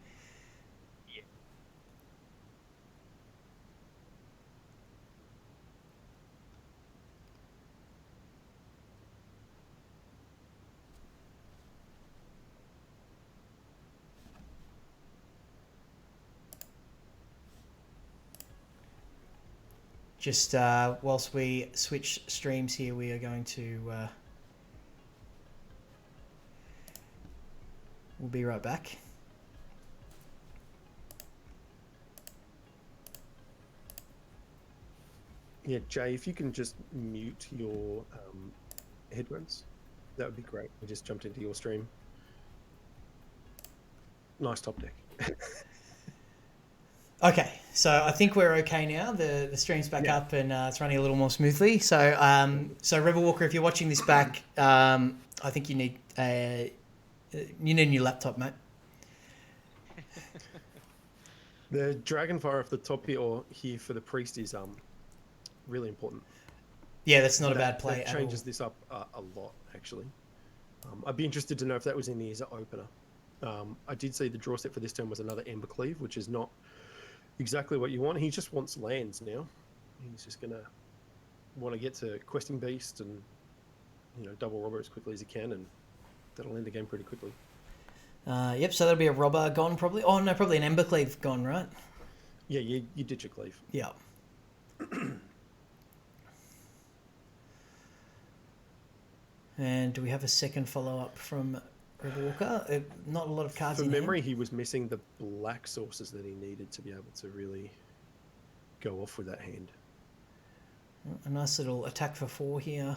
Just whilst we switch streams here, we are going to. We'll be right back. Yeah, Jay, if you can just mute your headphones, that would be great. I just jumped into your stream. Nice top deck. Okay, so I think we're okay now. The stream's back up and it's running a little more smoothly. So Rebel Walker, if you're watching this back, I think you need a new laptop, mate. The Dragonfire off the top here, or here for the priest is really important. Yeah, that's not a bad play That at changes all. this up a lot, actually. I'd be interested to know if that was in the as an opener. I did see the draw set for this turn was another Embercleave, which is not exactly what you want. He just wants lands now. He's just going to want to get to Questing Beast and, double robber as quickly as he can, and that'll end the game pretty quickly. Yep, so that'll be a robber gone probably. Oh, no, probably an Embercleave gone, right? Yeah, you ditch a cleave. Yeah. And do we have a second follow-up from Rebel Walker? Not a lot of cards For in memory, hand. he was missing the black sources that he needed to be able to really go off with that hand. A nice little attack for 4 here.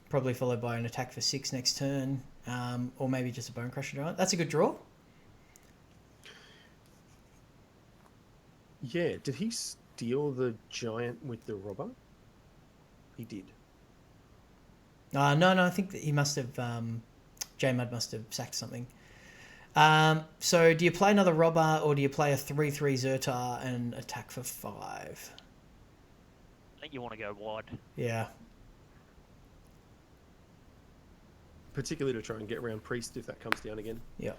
Probably followed by an attack for 6 next turn. Or maybe just a Bone Crusher Giant. That's a good draw. Yeah, did he steal the giant with the robber? He did. No, I think that he must have... J-Mud must have sacked something. So do you play another robber or do you play a 3/3 Zertar and attack for 5? I think you want to go wide. Yeah. Particularly to try and get around priest if that comes down again. Yeah.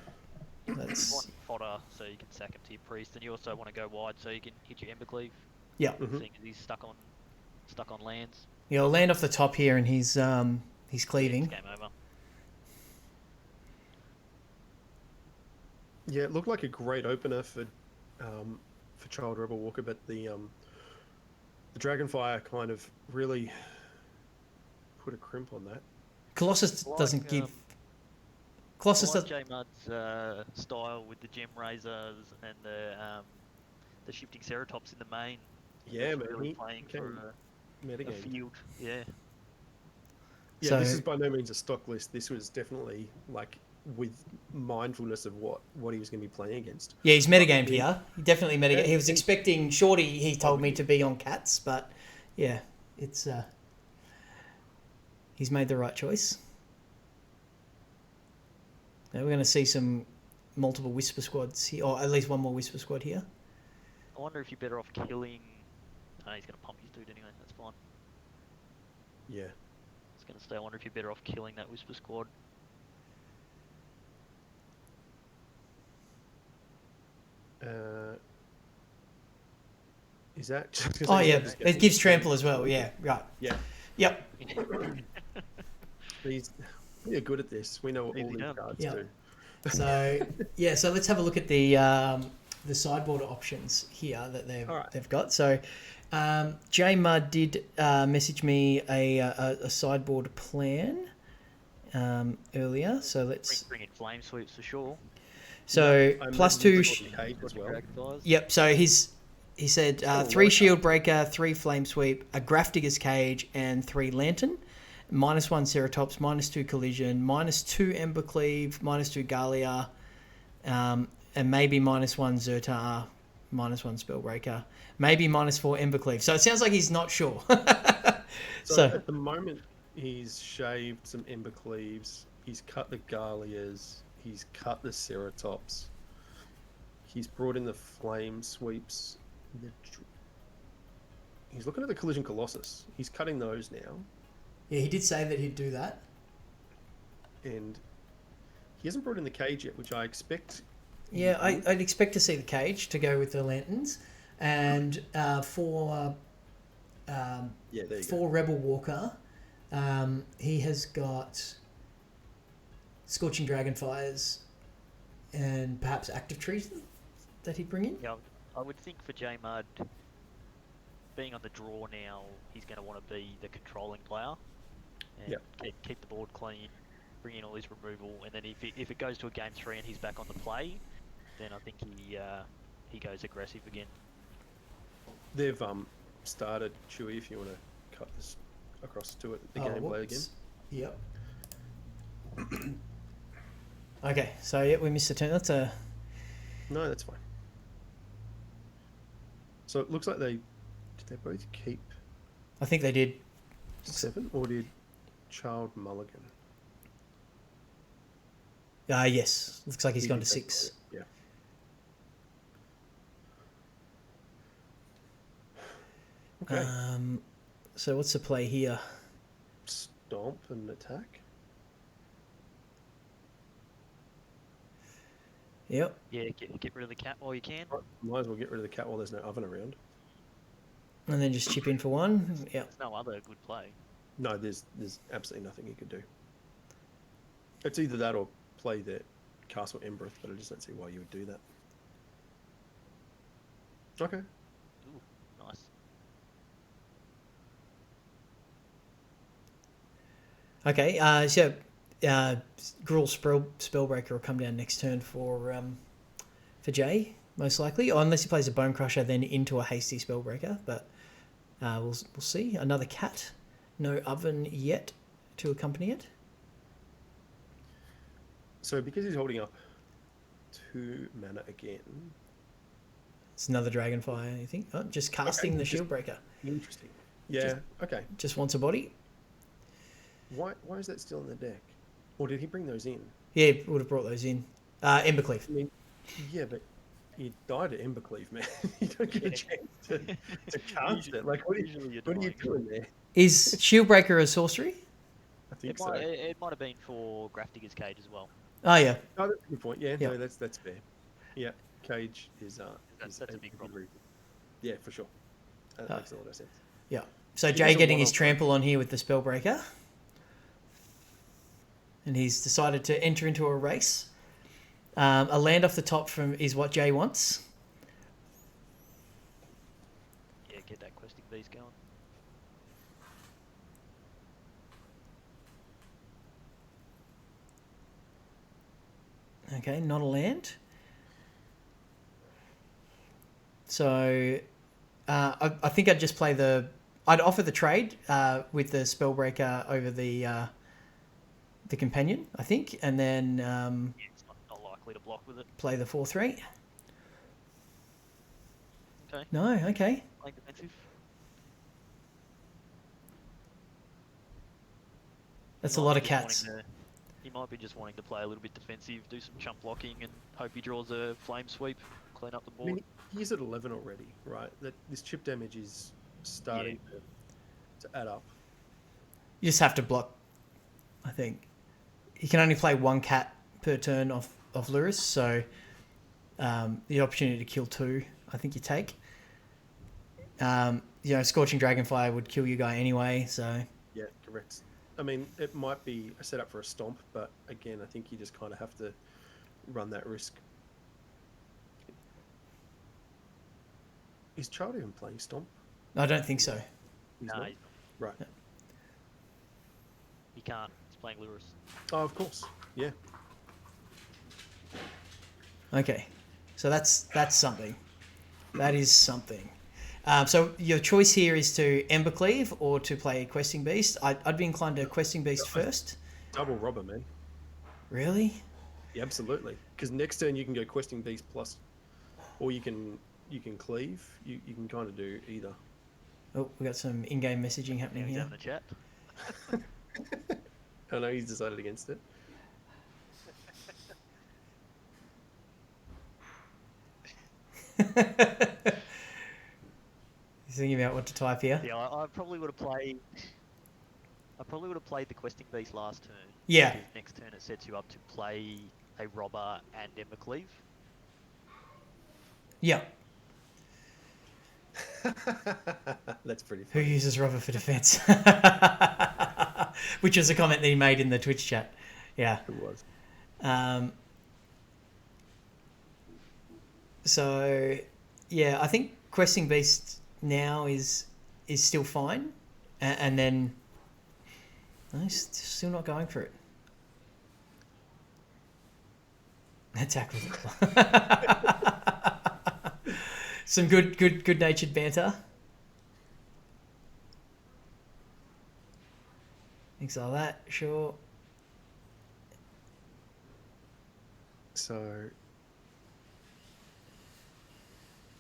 You That's... want fodder so you can sack him to your priest, and you also want to go wide so you can hit your Embercleave. Yeah. Seeing as he's stuck on lands. Yeah, I'll land off the top here and he's cleaving. It's game over. Yeah, it looked like a great opener for Child Rebel Walker, but the Dragonfire kind of really put a crimp on that. Colossus Like, doesn't give... Colossus like does... J-Mud's style with the gem razors and the shifting Ceratops in the main. Yeah, It's man, really he playing came for a metagame. field. Yeah. Yeah, So- this is by no means a stock list. This was definitely like with mindfulness of what he was going to be playing against. Yeah, he's metagamed here. He definitely metagamed. Yeah, He was expecting Shorty, he told me, Probably. to be on cats, but yeah, it's... he's made the right choice. Now we're going to see some multiple Whisper Squads here, or at least one more Whisper Squad here. I wonder if you're better off killing... Oh, he's going to pump his dude anyway, that's fine. Yeah. I was going to say, I wonder if you're better off killing that Whisper Squad. Is that? Oh yeah, it gives trample as well. Yeah, right. Yeah. Yep. We're good at this. We know what all Easy these done. cards Yeah. do. So yeah, so let's have a look at the sideboard options here that they've got. So J Mud did message me a sideboard plan earlier. So let's. Bring in flame sweeps for sure. So I plus imagine 2. it's got the cage as well. Dragonfires. Yep. So he said got a lot 3 of shield breaker, 3 flame sweep, a Grafdigger's cage, and 3 lantern. -1 Ceratops, -2 collision, -2 Embercleave, -2 Galia, and maybe -1 Zertar, -1 Spellbreaker, maybe -4 Embercleave. So it sounds like he's not sure. So at the moment, he's shaved some Embercleaves. He's cut the Galias. He's cut the Ceratops. He's brought in the Flame Sweeps. He's looking at the Collision Colossus. He's cutting those now. Yeah, he did say that he'd do that. And he hasn't brought in the cage yet, which I expect. Yeah, I'd expect to see the cage to go with the lanterns. And for Yeah, there you for Rebel Walker, he has got Scorching Dragonfires and perhaps Active Treason that he'd bring in. Yeah, I would think for J-Mud, being on the draw now, he's going to want to be the controlling player. And Yep. keep the board clean, bring in all his removal, and then if it goes to a game 3 and he's back on the play, then I think he goes aggressive again. They've started, Chewy, if you want to cut this across to it, the gameplay again. Yep. Okay, so yeah, we missed a turn. That's a... No, that's fine. So it looks like did they both keep I think they did. 7, or did Child Mulligan. Yes. Looks like he's He gone did to take 6. Yeah. Okay. So what's the play here? Stomp and attack. Yep. Yeah, get rid of the cat while you can. Might as well get rid of the cat while there's no oven around. And then just chip in for 1. Yep. There's no other good play. No, there's absolutely nothing you could do. It's either that or play the Castle Embereth, but I just don't see why you would do that. Okay. Ooh, nice. Okay. So Gruul Spellbreaker will come down next turn for Jay, most likely. Or unless he plays a Bone Crusher, then into a hasty Spellbreaker. But we'll see. Another cat. No oven yet to accompany it. So because he's holding up 2 mana again. It's another Dragonfire, I think. Oh, just casting the Shieldbreaker. Interesting. Yeah. Okay. Just wants a body. Why is that still in the deck? Or did he bring those in? Yeah, would have brought those in. Embercleave. I mean, yeah, but you died at Embercleave, man. You don't get a chance to cast it. Like, what are you doing there? Is Shieldbreaker a sorcery? I think It so. might have been for Grafdigger's Cage as well. Oh, yeah. Oh, that's a good point. Yeah, Yeah. no, that's fair. Yeah, Cage is That's a big problem. reason. Yeah, for sure. That makes a lot of sense. Yeah. So He Jay doesn't getting want his to- trample on here with the Spellbreaker. And he's decided to enter into a race. A land off the top is what Jay wants. Yeah, get that questing beast going. Okay, not a land. So I think I'd just play I'd offer the trade with the Spellbreaker over the companion, I think, and then Yeah, it's not likely to block with it. play the 4/3. Okay. No, okay. Playing defensive. That's He a might lot be of just cats. he might be just wanting to play a little bit defensive, do some chump blocking, and hope he draws a flame sweep, clean up the I board. mean, he's at 11 already, right? That this chip damage is starting to add up. You just have to block, I think. He can only play 1 cat per turn off Lurrus, so the opportunity to kill 2, I think you take. Scorching Dragonfire would kill your guy anyway, so... Yeah, correct. I mean, it might be a setup for a stomp, but again, I think you just kind of have to run that risk. Is Child even playing stomp? I don't think so. He's No, not? he's Right. he can't. He's playing Lurrus. Oh, of course. Yeah. Okay, so that's something. That is something. So your choice here is to Embercleave or to play Questing Beast. I'd be inclined to Questing Beast first. Double robber, man. Really? Yeah, absolutely. Because next turn you can go Questing Beast plus, or you can cleave. You can kind of do either. Oh, we got some in-game messaging Now happening he's here. out in the chat. I know he's decided against it. He's thinking about what to type here. Yeah, I probably would have played. I probably would have played the Questing Beast last turn. Yeah. Because next turn it sets you up to play a Robber and Embercleave. Yeah. That's pretty Who funny. uses rubber for defense? Which was a comment that he made in the Twitch chat. Yeah. It was. So, yeah, I think Questing Beast now is still fine, and then no, he's still not going for it. Attack with it. Some good-natured banter. Exile that, sure. So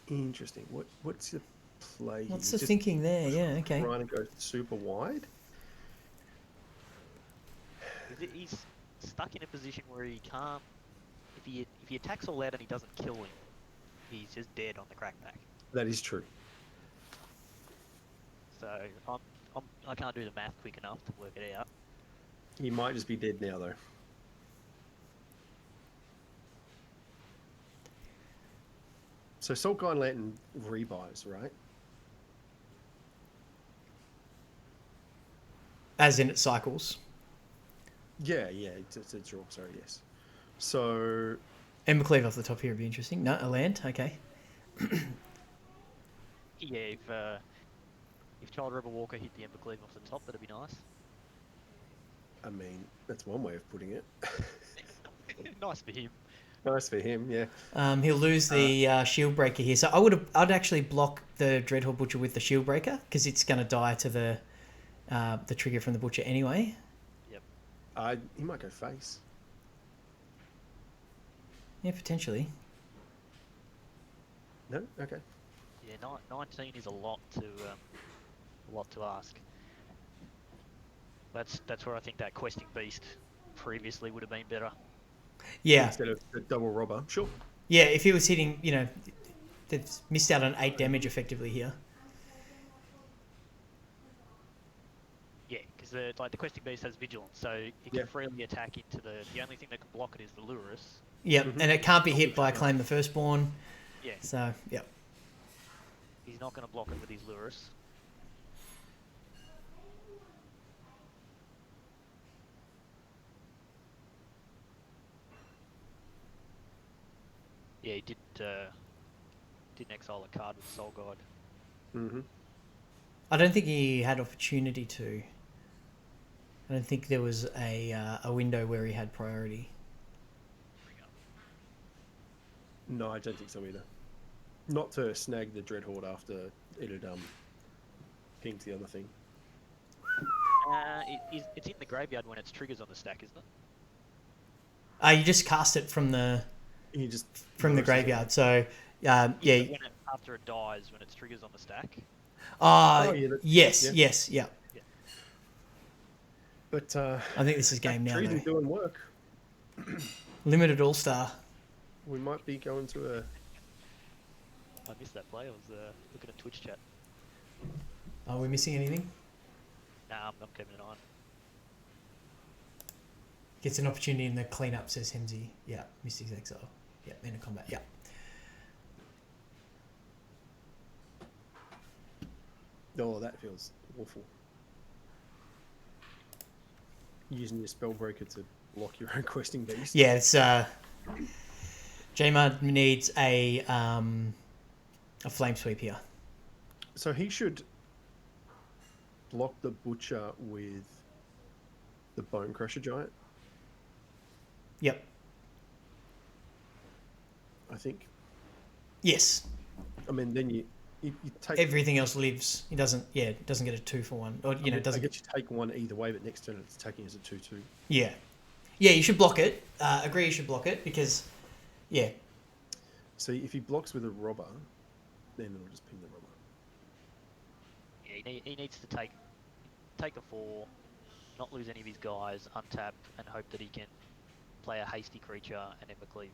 interesting. What's the play? What's here? the thinking there? Yeah, okay. Trying to go super wide. He's stuck in a position where he can't. If he attacks all out and he doesn't kill him, he's just dead on the crackback. That is true. So I can't do the math quick enough to work it out. He might just be dead now, though. So Salt Guide Lantern rebuys, right? As in it cycles. Yeah, it's a draw. Sorry, yes. So Embercleave off the top here would be interesting. No, a land. Okay. Yeah, if Child Rebel Walker hit the Embercleave off the top, that'd be nice. I mean, that's one way of putting it. Nice for him. Nice for him, yeah. He'll lose the shield breaker here. So I'd actually block the Dreadhorde Butcher with the shield breaker because it's going to die to the trigger from the Butcher anyway. Yep. He might go face. Yeah, potentially. No, okay. Yeah, 19 is a lot to ask. That's where I think that questing beast previously would have been better. Yeah. Instead of the double robber, sure. Yeah, if he was hitting, they've missed out on 8 damage effectively here. Yeah, because the questing beast has vigilance, so it can freely attack into the only thing that can block it is the Lurus. Yep, and it can't be hit by Claim the Firstborn. Yeah. So, yep. He's not going to block it with his Lurus. Yeah, he didn't exile a card with Soul Guide. Mm-hmm. I don't think he had opportunity to. I don't think there was a window where he had priority. No, I don't think so either. Not to snag the Dreadhorde after it had pinged the other thing. It's in the graveyard when it's triggers on the stack, isn't it? You just cast it from the the graveyard. So yeah. After it dies, when it's triggers on the stack. Yes, yeah. But I think this is game now. Treason Though. doing work. Limited All Star. We might be going to a. I missed that play. I was looking at Twitch chat. Are we missing anything? Nah, I'm keeping an eye on. Gets an opportunity in the cleanup, says Hemsy. Yeah, Mystic's Exile. Yeah, end of combat. Yeah. Oh, that feels awful. Using your Spellbreaker to block your own questing beast. Yeah, it's J-Mud needs a flame sweep here. So he should block the Butcher with the Bone Crusher Giant. Yep. I think. Yes. I mean, then you take everything else lives. He doesn't. Yeah, doesn't get a 2-for-1, or doesn't. I guess you take one either way, but next turn it's attacking as a 2/2. Yeah, yeah. You should block it. Agree. You should block it because, yeah. So if he blocks with a robber, then it'll just ping the robber. Yeah, he needs to take the 4, not lose any of his guys, untap, and hope that he can play a hasty creature and Evercleave.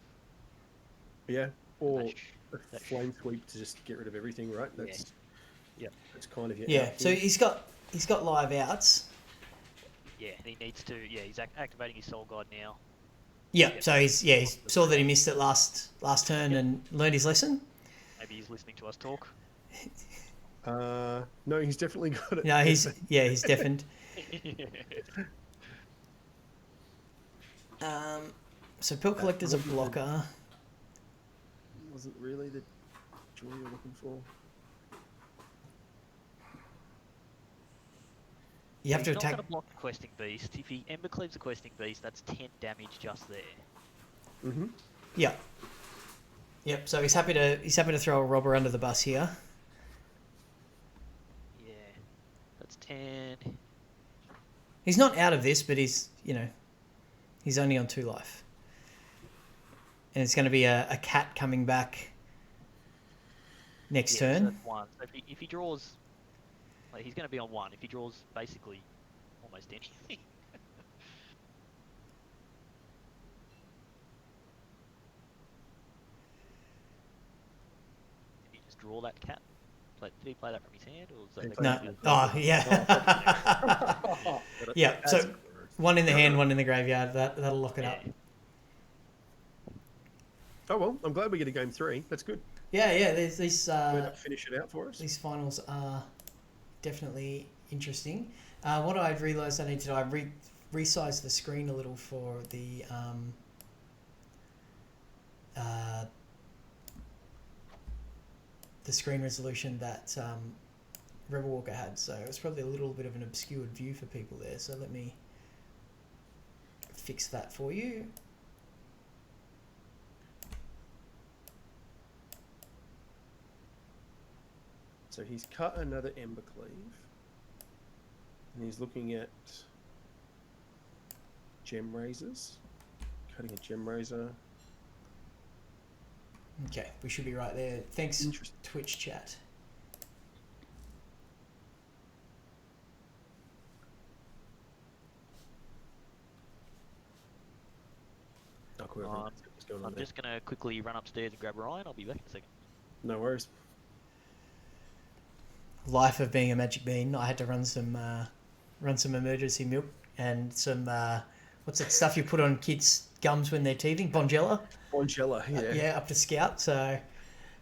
Yeah, or a flame sweep to just get rid of everything, right? That's that's kind of So he's got live outs. Yeah, and he needs to. Yeah, he's activating his Soul Guide now. Yeah, so he saw that he missed it last turn and learned his lesson. Maybe he's listening to us talk. No, he's definitely got it. No, he's deafened. So Pill Collector's a blocker. Wasn't really the joy you're looking for. You have to He's attack. not going to block the questing beast. If he Embercleaves the questing beast, that's 10 damage just there. Mm-hmm. Yeah. Yep. So he's happy to throw a robber under the bus here. Yeah, that's 10. He's not out of this, but he's only on 2 life, and it's going to be a cat coming back next turn. So that's 1. So if he draws, he's going to be on 1. If he draws basically almost anything. draw that cat? Did he play that from his hand, or was that He the played No. it from the Oh, graveyard. yeah. Yeah. That's So gross. one in the hand, one in the graveyard. That'll lock it up. Yeah. Oh well, I'm glad we get a game 3. That's good. Yeah. There's these. Finish it out for us. These finals are definitely interesting. What I've realised I need to do, I resized the screen a little for the screen resolution that Rebel Walker had. So it was probably a little bit of an obscured view for people there. So let me fix that for you. So he's cut another Ember Cleave. And he's looking at Gem Razors. Cutting a Gem Razor. Okay, we should be right there. Thanks, Interesting. Twitch chat. Oh, cool. What's going on I'm there? just gonna quickly run upstairs and grab Ryan. I'll be back in a second. No worries. Life of being a magic bean. I had to run some emergency milk and some what's that stuff you put on kids' gums when they're teething? Bonjela. Bonjela, yeah. Yeah, up to Scout. So,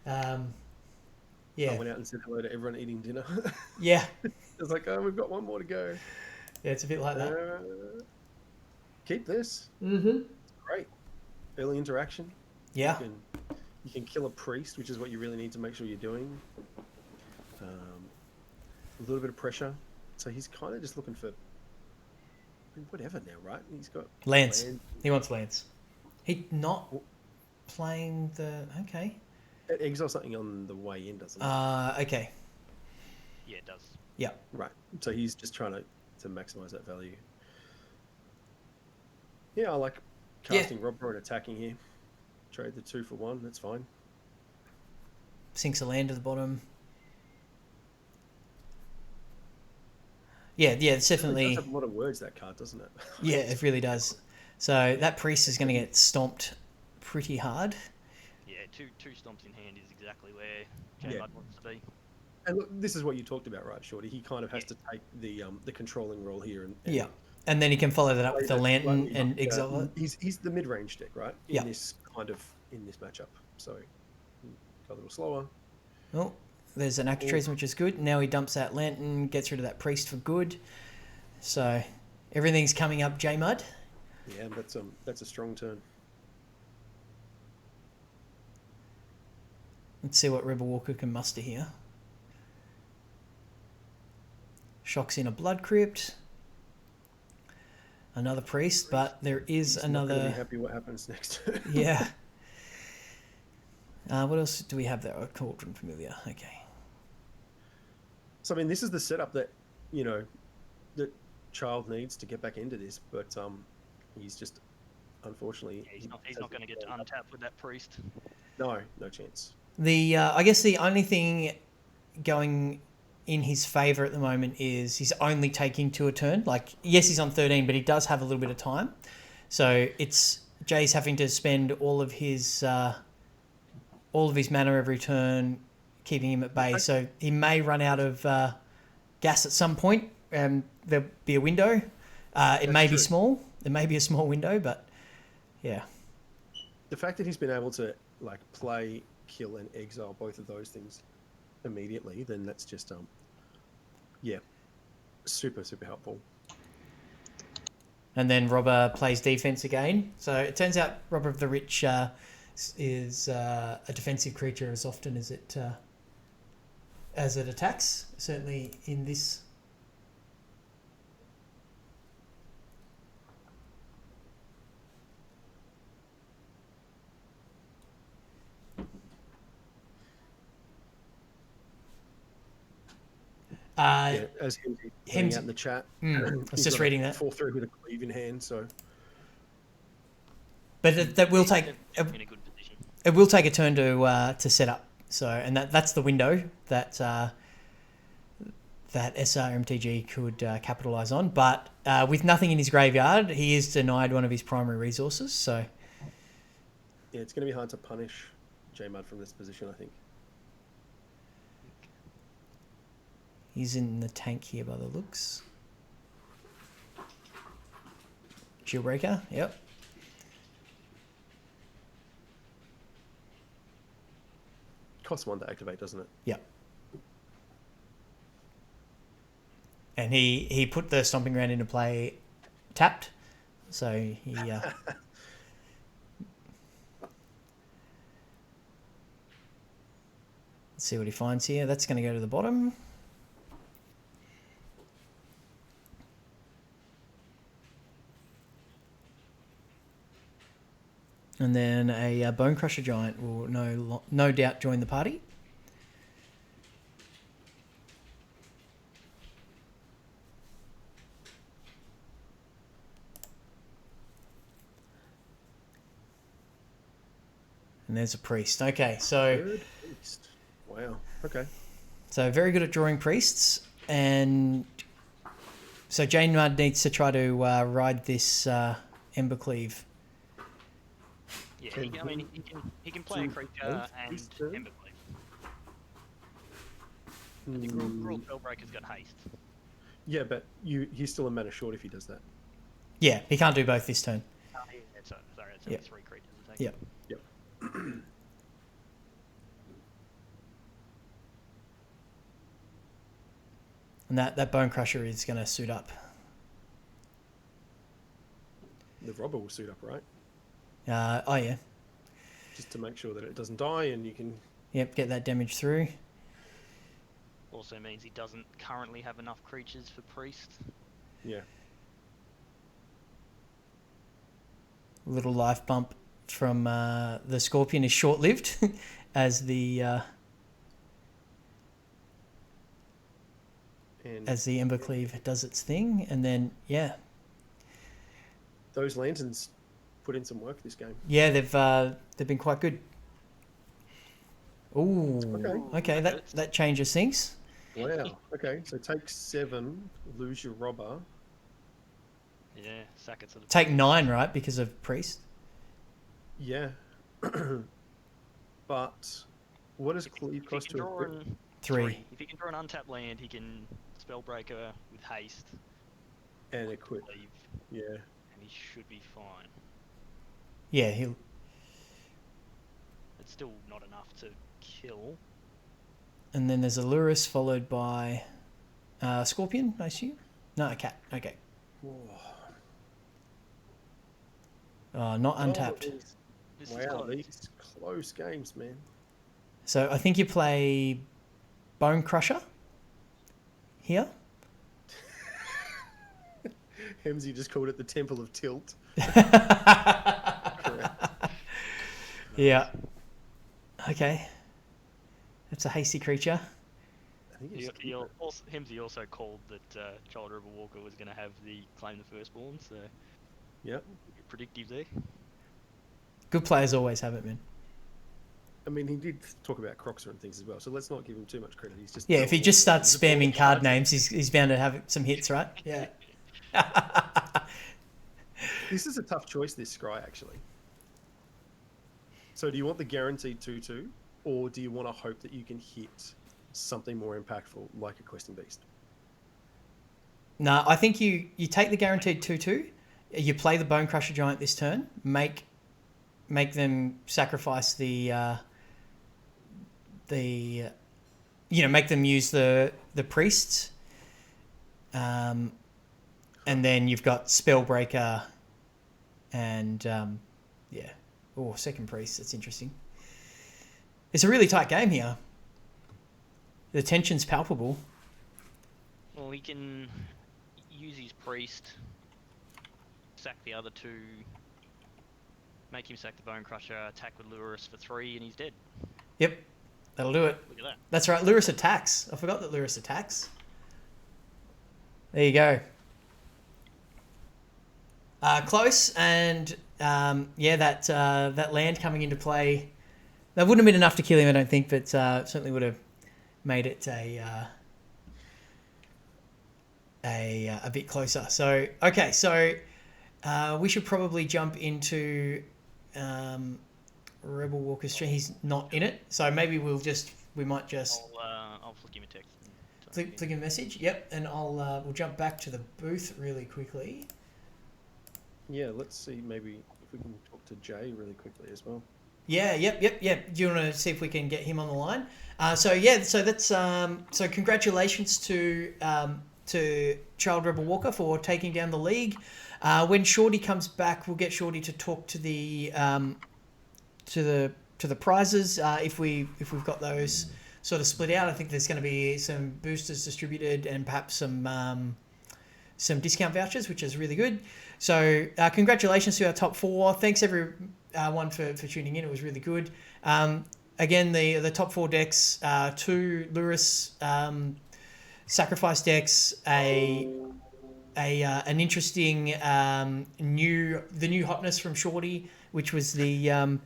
I yeah, went out and said hello to everyone eating dinner. yeah, It's like, oh, we've got one more to go. yeah. It's a bit like that. Keep this. Mm-hmm. Great. Early interaction. Yeah. You can kill a priest, which is what you really need to make sure you're doing. A little bit of pressure. So he's kind of just looking for whatever now, right? He's got Lance. land. He wants Lance. He not playing the okay. It exiles something on the way in, doesn't it? Okay. Yeah, it does. Yeah. Right. So he's just trying to maximize that value. Yeah, I like casting Robber and attacking here. Trade the 2 for 1. That's fine. Sinks a land to the bottom. Yeah, it's It definitely. does have a lot of words, that card, doesn't it? Yeah, it really does. So that priest is going to get stomped pretty hard. Yeah, two stomps in hand is exactly where J-Mud wants to be. And look, this is what you talked about, right, Shorty? He kind of has to take the controlling role here. And Yeah. And then he can follow that up play with the that lantern slightly and up. exile it. He's the mid-range deck, right? Yeah. In this matchup. So go a little slower. Oh, there's an active treason, which is good. Now he dumps that lantern, gets rid of that priest for good. So everything's coming up J-Mud. Yeah, that's a strong turn. Let's see what Rebel Walker can muster here. Shocks in a Blood Crypt. Another priest, but there is He's not gonna another... be happy what happens next turn. Yeah. What else do we have there? A Cauldron Familiar. Okay. So I mean, this is the setup that that Child needs to get back into this, but he's just unfortunately Yeah, he's not going to get to untap with that priest. No chance. I guess the only thing going in his favour at the moment is he's only taking 2 a turn. Like, yes, he's on 13, but he does have a little bit of time. So it's Jay's having to spend all of his mana every turn, keeping him at bay. So he may run out of gas at some point. There'll be a window. It may be small. It may be a small window, but yeah. The fact that he's been able to play, kill, and exile both of those things immediately, then that's just super helpful. And then Robber plays defense again. So it turns out Robber of the Rich is a defensive creature as often as it attacks. Certainly in this. As him out in the chat. I was just reading that. 4-3 with a cleave in hand, so. But that will take In a good position. it will take a turn to set up. So and that's the window that that SRMTG could capitalise on. But with nothing in his graveyard, he is denied one of his primary resources. So Yeah, it's going to be hard to punish J-Mud from this position, I think. He's in the tank here by the looks. Shieldbreaker, yep. Costs 1 to activate, doesn't it? Yep. And he put the Stomping Ground into play tapped. So he... Let's see what he finds here. That's going to go to the bottom. And then a Bone Crusher Giant will no doubt join the party. And there's a Priest. Okay, so... Third Priest. Wow. Okay. So very good at drawing priests, and so Jane Mudd needs to try to ride this Embercleave. Yeah, he can play a creature and Embercleave. I think Gruul Spellbreaker's got haste. Yeah, but he's still a mana short if he does that. Yeah, he can't do both this turn. Sorry, that's Yep. only 3 creatures. Yep. Yep. And that Bone Crusher is going to suit up. The robber will suit up, right? Oh, yeah. Just to make sure that it doesn't die and you can... Yep, get that damage through. Also means he doesn't currently have enough creatures for Priest. Yeah. Little life bump from the Scorpion is short-lived as the Embercleave does its thing, and then Those lanterns put in some work this game. yeah, they've been quite good. Ooh, okay, that changes things. Wow. Okay, so take 7, lose your robber. Yeah, sack it to the... Take 9, right, because of Priest. Yeah. But what does Cleave cost to equip? 3. If he can draw an untapped land, he can Spellbreaker with haste. And equip. Leave, Yeah. and he should be fine. Yeah, he'll... It's still not enough to kill. And then there's a Lurrus followed by Scorpion, I assume? No, a cat. Okay. Not untapped. This is Wow, close. these close games, man. So I think you play Bone Crusher here. Hemsy just called it the Temple of Tilt. Yeah. Okay. That's a hasty creature. I think it's Hemsy also called that Child River Walker was going to have the claim the firstborn, so Yep. predictive there. Good players always have it, man. I mean, he did talk about Croxer and things as well, so let's not give him too much credit. He's just Yeah, if he just starts spamming card names, he's bound to have some hits, right? Yeah. This is a tough choice, this Scry, actually. So do you want the guaranteed 2/2, or do you want to hope that you can hit something more impactful, like a Questing Beast? No, I think you take the guaranteed 2/2, you play the Bone Crusher Giant this turn, make them sacrifice make them use the priests, and then you've got Spellbreaker and second priest. That's interesting. It's a really tight game here. The tension's palpable. Well, he can use his priest, sack the other 2, make him sack the Bone Crusher, attack with Lurrus for 3, and he's dead. Yep, that'll do it. Look at that. That's right, Lurrus attacks. I forgot that Lurrus attacks. There you go. Close, and that land coming into play, that wouldn't have been enough to kill him, I don't think, but certainly would have made it a bit closer. So okay, so we should probably jump into Rebel Walker's stream. He's not in it, so maybe we might just. I'll flick him a text and Flick a message. Yep, and we'll jump back to the booth really quickly. Yeah, let's see maybe if we can talk to Jay really quickly as well. Yeah, yep. Do you want to see if we can get him on the line? So that's so congratulations to Child Rebel Walker for taking down the league. When Shorty comes back, we'll get Shorty to talk to the prizes if we've got those sort of split out. I think there's going to be some boosters distributed and perhaps some discount vouchers, which is really good. So congratulations to our top 4. Thanks everyone for tuning in. It was really good. Again, the top 4 decks, 2 Lurus sacrifice decks, an interesting new hotness from Shorty, which was the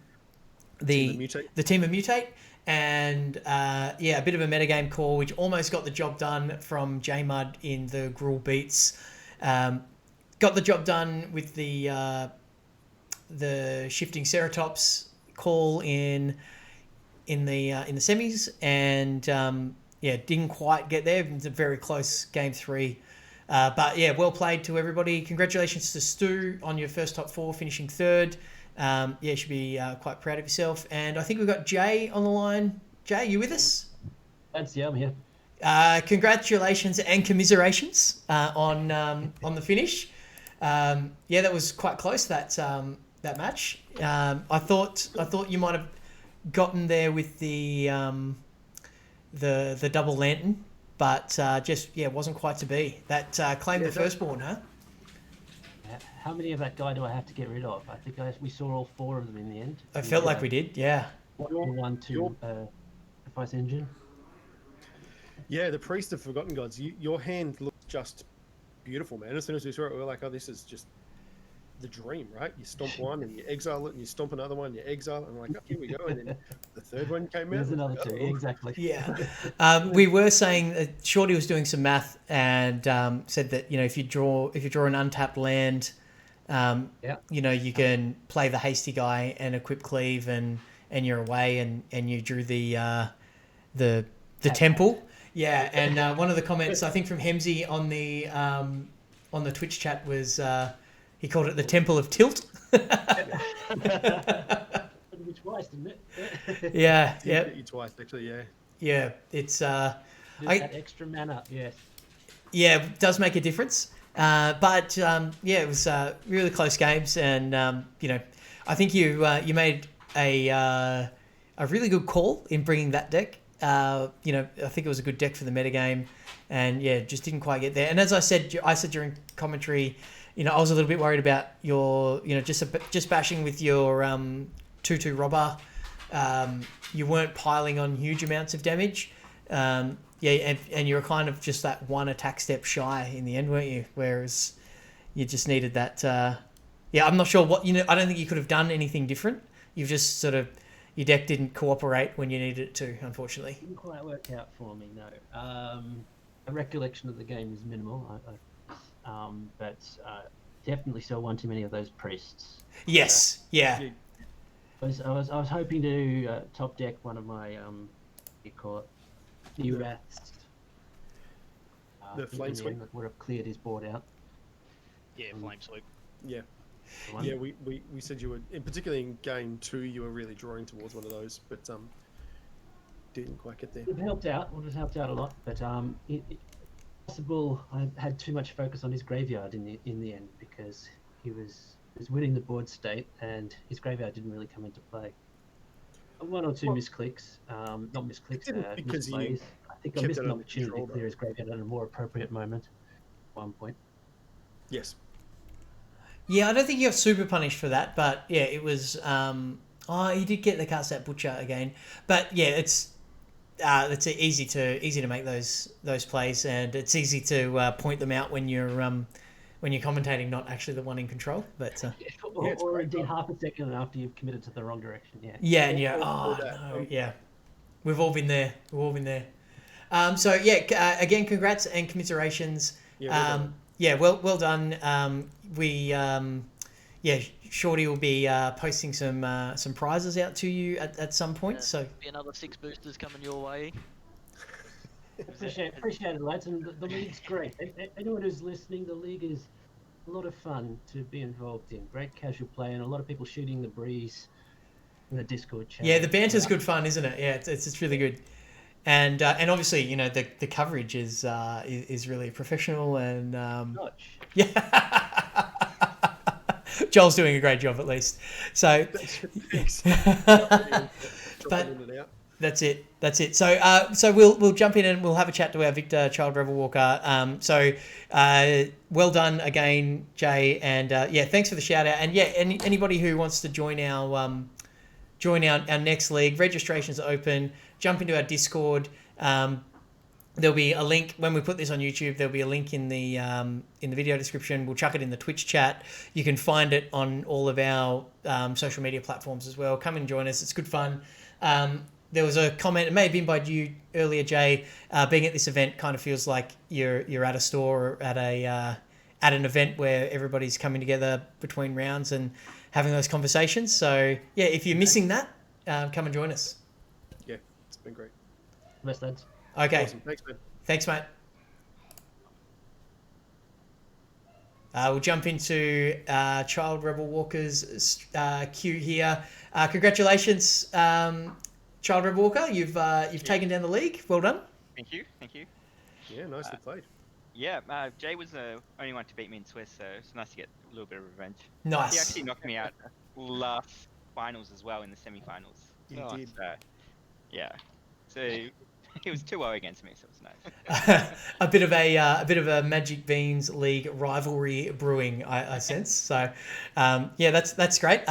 Team of Mutate, and a bit of a metagame call, which almost got the job done from J Mud in the Gruul Beats. Got the job done with the shifting Ceratops call in the semis, and didn't quite get there. It's a very close game 3. But yeah, well played to everybody. Congratulations to Stu on your first top 4, finishing 3rd. You should be quite proud of yourself. And I think we've got Jay on the line. Jay, you with us? Thanks, yeah, I'm here. Congratulations and commiserations on the finish. That was quite close, that match. I thought you might have gotten there with the double lantern, but wasn't quite to be. That claimed the firstborn, huh? How many of that guy do I have to get rid of? I think we saw all 4 of them in the end. I felt like we did, yeah. One to sacrifice engine. Yeah, the Priest of Forgotten Gods. Your hand looked just beautiful, man. As soon as we saw it, we were like, oh, this is just the dream, right? You stomp one and you exile it, and you stomp another one, you exile it, and I'm like, oh, here we go. And then the third one came out. There's another 2, exactly. Yeah. We were saying that Shorty was doing some math and said that, if you draw an untapped land, you can play the hasty guy and equip cleave, and you're away, and you drew the temple. Yeah, and one of the comments I think from Hemsey on the Twitch chat was he called it the Temple of Tilt. Twice, didn't it? Yeah, yeah. You twice, actually, yeah. Yeah, it's that extra mana, yes. Yeah, it does make a difference. But it was really close games, and I think you made a really good call in bringing that deck. I think it was a good deck for the metagame, and just didn't quite get there. And as I said during commentary, I was a little bit worried about your, just bashing with your 2/2 robber. You weren't piling on huge amounts of damage. And you were kind of just that one attack step shy in the end, weren't you? Whereas you just needed that. I'm not sure what I don't think you could have done anything different. You've just sort of, your deck didn't cooperate when you needed it to, unfortunately. Didn't quite work out for me, no. A recollection of the game is minimal, but definitely saw one too many of those priests. Yes, yeah. I was hoping to top deck one of my you call it new rats. The flame sweep that would have cleared his board out. Yeah, flame sweep. Yeah. Yeah, we said you were, in particularly in game 2, you were really drawing towards one of those, but didn't quite get there. It helped out. Would have helped out a lot, but possible I had too much focus on his graveyard in the end, because he was winning the board state and his graveyard didn't really come into play. 1 or 2 misclicks, not misclicks, misplays. I think I missed an opportunity to clear his graveyard at a more appropriate moment. At one point. Yes. Yeah, I don't think you got super punished for that, but yeah, it was. He did get the cast out Butcher again, but yeah, it's easy to make those plays, and it's easy to point them out when you're commentating, not actually the one in control. But or indeed half a second after you've committed to the wrong direction. Yeah. Yeah, and yeah. Oh no. Yeah, we've all been there. So yeah, again, congrats and commiserations. Yeah, well done. Shorty will be posting some prizes out to you at some point. So be another 6 boosters coming your way. Appreciate it, lads. And the league's great. Anyone who's listening, the league is a lot of fun to be involved in. Great casual play and a lot of people shooting the breeze in the Discord channel. Yeah, the banter's good fun, isn't it? Yeah, it's really good. And obviously, you know, the coverage is really professional and Notch. yeah. Joel's doing a great job at least. So but that's it. So we'll jump in and we'll have a chat to our Victor Child Rebel Walker. Well done again, Jay, and yeah, thanks for the shout out. And yeah, anybody who wants to join our next league, registration's open. Jump into our Discord. There'll be a link when we put this on YouTube. There'll be a link in the video description. We'll chuck it in the Twitch chat. You can find it on all of our social media platforms as well. Come and join us. It's good fun. There was a comment, it may have been by you earlier, Jay. Being at this event kind of feels like you're at a store or at an event where everybody's coming together between rounds and having those conversations. So yeah, if you're missing that, come and join us. Yeah, it's been great. Best lads. Okay. Awesome. Thanks, man. Thanks, mate. We'll jump into Child Rebel Walker's queue here. Congratulations, Child Rebel Walker. You've taken down the league. Well done. Thank you. Yeah, nicely played. Yeah, Jay was the only one to beat me in Swiss, so it's nice to get a little bit of revenge. Nice. He actually knocked me out last finals as well in the semi-finals. He did. So, yeah. So he was 2-0 against me, so it was nice. a bit of a Magic Beans League rivalry brewing, I sense. So, yeah, that's great.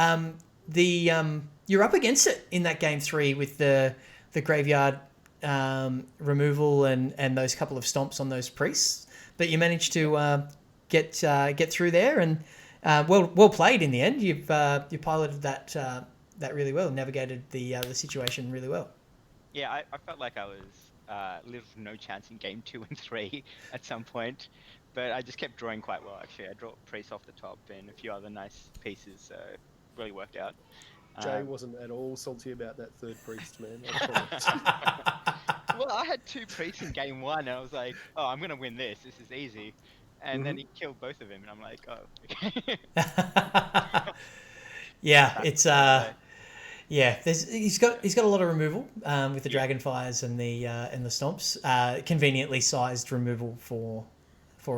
You're up against it in that game 3 with the graveyard removal and those couple of stomps on those priests, but you managed to get through there and well played in the end. You piloted that really well, navigated the situation really well. Yeah, I felt like I was little to no chance in game 2 and 3 at some point, but I just kept drawing quite well. Actually, I dropped priest off the top and a few other nice pieces, so it really worked out. Jay wasn't at all salty about that third priest, man. I promise. Well, I had 2 priests in game 1, and I was like, "Oh, I'm gonna win this. This is easy." And then he killed both of them, and I'm like, "Oh, okay." Yeah, it's yeah. He's got a lot of removal with the Dragonfires and the stomps. Conveniently sized removal for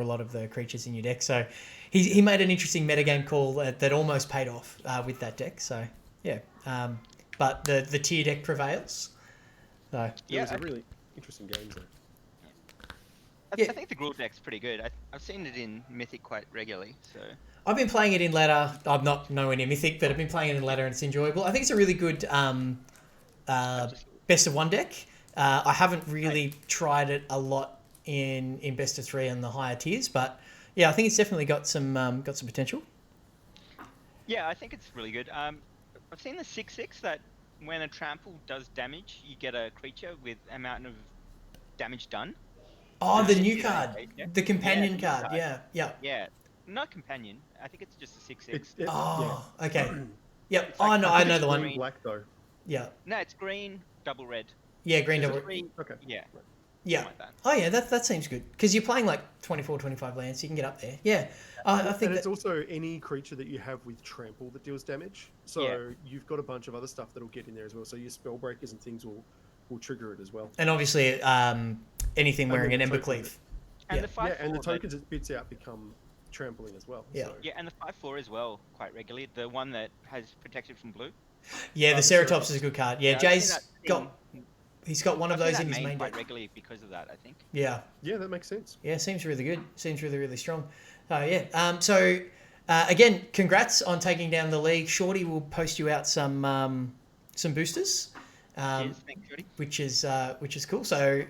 a lot of the creatures in your deck. So he made an interesting metagame call that almost paid off with that deck. So yeah, but the tier deck prevails. So It was a really interesting game, though. I think the Gruul deck's pretty good. I've seen it in Mythic quite regularly, so. I've been playing it in ladder. I'm not nowhere near Mythic, but I've been playing it in ladder and it's enjoyable. I think it's a really good best of 1 deck. I haven't really tried it a lot in best of 3 and the higher tiers, but yeah, I think it's definitely got some potential. Yeah, I think it's really good. I've seen the 6/6 that when a trample does damage, you get a creature with amount of damage done. Oh, the new Yeah, card, yeah. the companion Yeah, card. the new Yeah. Yeah, not companion. I think it's just a 6/6. Oh, okay. Yep. It's like- I know the Green, one. black, though. Yeah. No, it's green, double red. Yeah, green Is it double. Green, Okay. yeah. Yeah. Something like that. Oh yeah, that seems good because you're playing like 24, 25 lands, so you can get up there. Yeah. I think And it's that, also any creature that you have with trample that deals damage. So Yeah. you've got a bunch of other stuff that'll get in there as well. So your spell breakers and things will trigger it as well. and obviously anything wearing then an the Ember token- Cleave. And Yeah. the 5/4. Yeah, and the tokens it spits out become trampling as well. Yeah. So. Yeah, and the 5/4 as well, quite regularly. The one that has protection from blue. Yeah, the the Ceratops Ceratops. is a good card. Yeah, I've seen Jay's that got he's got one of I've seen those that in his main quite deck. regularly because of that, I think. Yeah. Yeah, that makes sense. Yeah, seems really good. Seems really strong. Yeah. So again, congrats on taking down the league. Shorty will post you out some boosters, Cheers, thanks, Jody. which is cool. So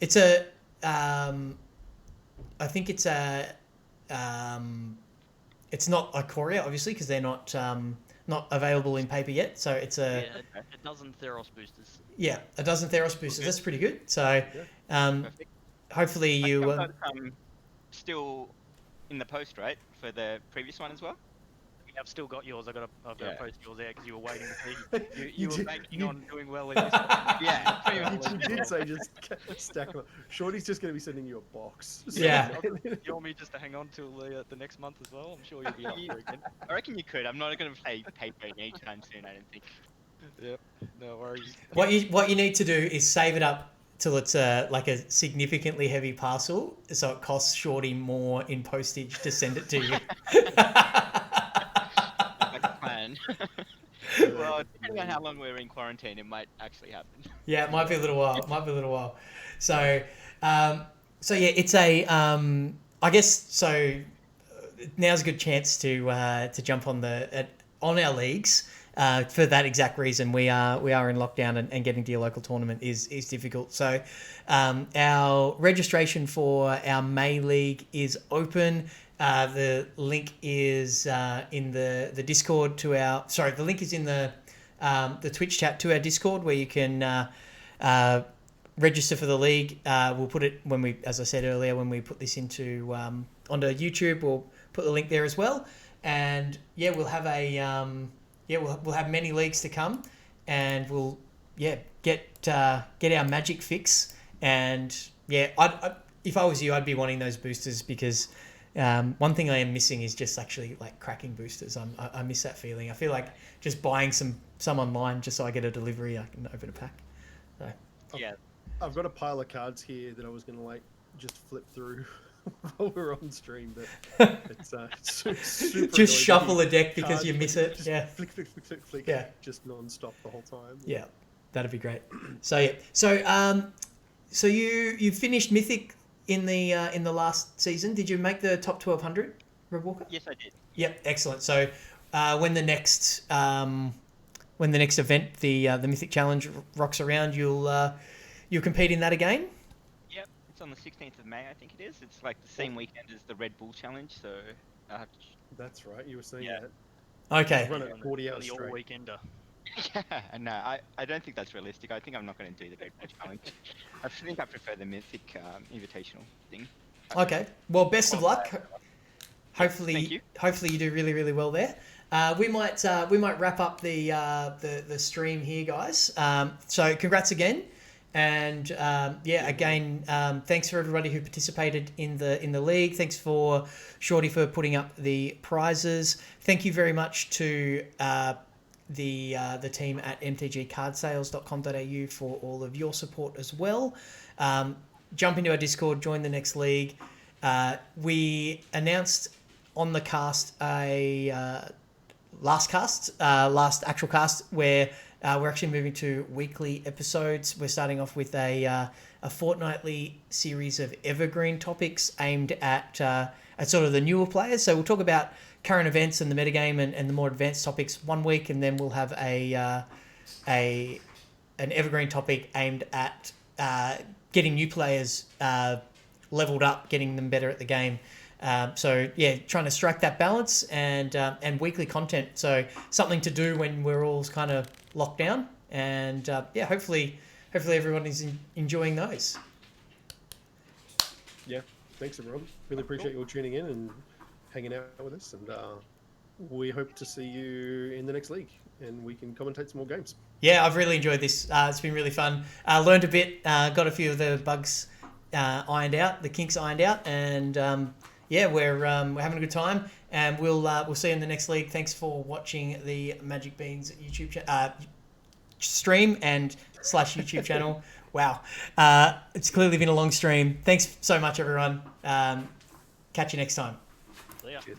it's a I think it's a it's not Ikoria obviously because they're not available in paper yet. So it's a A dozen Theros boosters. a dozen Theros boosters. That's pretty good. So Perfect. hopefully I you. think that's, still in the post, right? For the previous one as well? I've still got yours. I've got to Yeah. post yours there because you were waiting to see. You were did- banking you- on doing well in this one. Yeah, pretty much. You did say just stack them up. Shorty's just going to be sending you a box. Yeah. You want me just to hang on till the next month as well? I'm sure you'll be up for it again. I reckon you could. I'm not going to play paper anytime soon, I don't think. Yep, no worries. What you need to do is save it up till it's like a significantly heavy parcel, so it costs Shorty more in postage to send it to you. Like a plan. Well, depending on how long we're in quarantine, it might actually happen. Yeah, it might be a little while. So, so yeah, it's a. I guess so. Now's a good chance to jump on on our leagues. For that exact reason, we are in lockdown, and getting to your local tournament is difficult. So, our registration for our May League is open. The link is in the Discord to our. Sorry, the link is in the Twitch chat to our Discord, where you can register for the league. We'll put it as I said earlier, when we put this onto YouTube, we'll put the link there as well. And yeah, we'll have we'll have many leagues to come, and we'll get our magic fix. And yeah, if I was you, I'd be wanting those boosters, because one thing I am missing is just actually like cracking boosters. I miss that feeling. I feel like just buying some online just so I get a delivery, I can open a pack. So. Yeah. I've got a pile of cards here that I was going to just flip through while we're on stream, but it's super Just annoying. shuffle a deck because Cards you miss it. just Yeah. Flick, flick, flick, flick, flick. Yeah. Just non-stop the whole time. Yeah, that'd be great. So yeah, so you finished Mythic in the last season. Did you make the top 1200, Rob Walker? Yes, I did. Yep, excellent. So when the next event, the Mythic Challenge rocks around, you'll compete in that again. Yep, it's on the 16th of May, I think it is. It's like the same weekend as the Red Bull Challenge, so I have to. That's right. You were saying Yeah. that. Okay. Run it 40 hours The all straight. weekender. Yeah, no, I don't think that's realistic. I think I'm not going to do the Red Bull Challenge. I think I prefer the Mythic Invitational thing. Okay. Well, best of luck. Thank Hopefully you do really, really well there. We might wrap up the stream here, guys. So congrats again, and again, thanks for everybody who participated in the league. Thanks for Shorty for putting up the prizes. Thank you very much to the team at mtgcardsales.com.au for all of your support as well. Jump into our Discord, join the next league. We announced on the cast last actual cast where we're actually moving to weekly episodes. We're starting off with a fortnightly series of evergreen topics aimed at sort of the newer players. So we'll talk about current events and the metagame and the more advanced topics one week, and then we'll have an evergreen topic aimed at getting new players leveled up, getting them better at the game. So yeah, trying to strike that balance and weekly content. So something to do when we're all kind of locked down, and hopefully everyone is enjoying those. Yeah. Thanks, everyone. Really appreciate you all tuning in and hanging out with us, and we hope to see you in the next league, and we can commentate some more games. Yeah, I've really enjoyed this. It's been really fun. Learned a bit, got a few of the bugs ironed out, the kinks ironed out, and we're having a good time. And we'll see you in the next league. Thanks for watching the Magic Beans YouTube stream and / YouTube channel. Wow, it's clearly been a long stream. Thanks so much, everyone. Catch you next time. See ya. Cheers.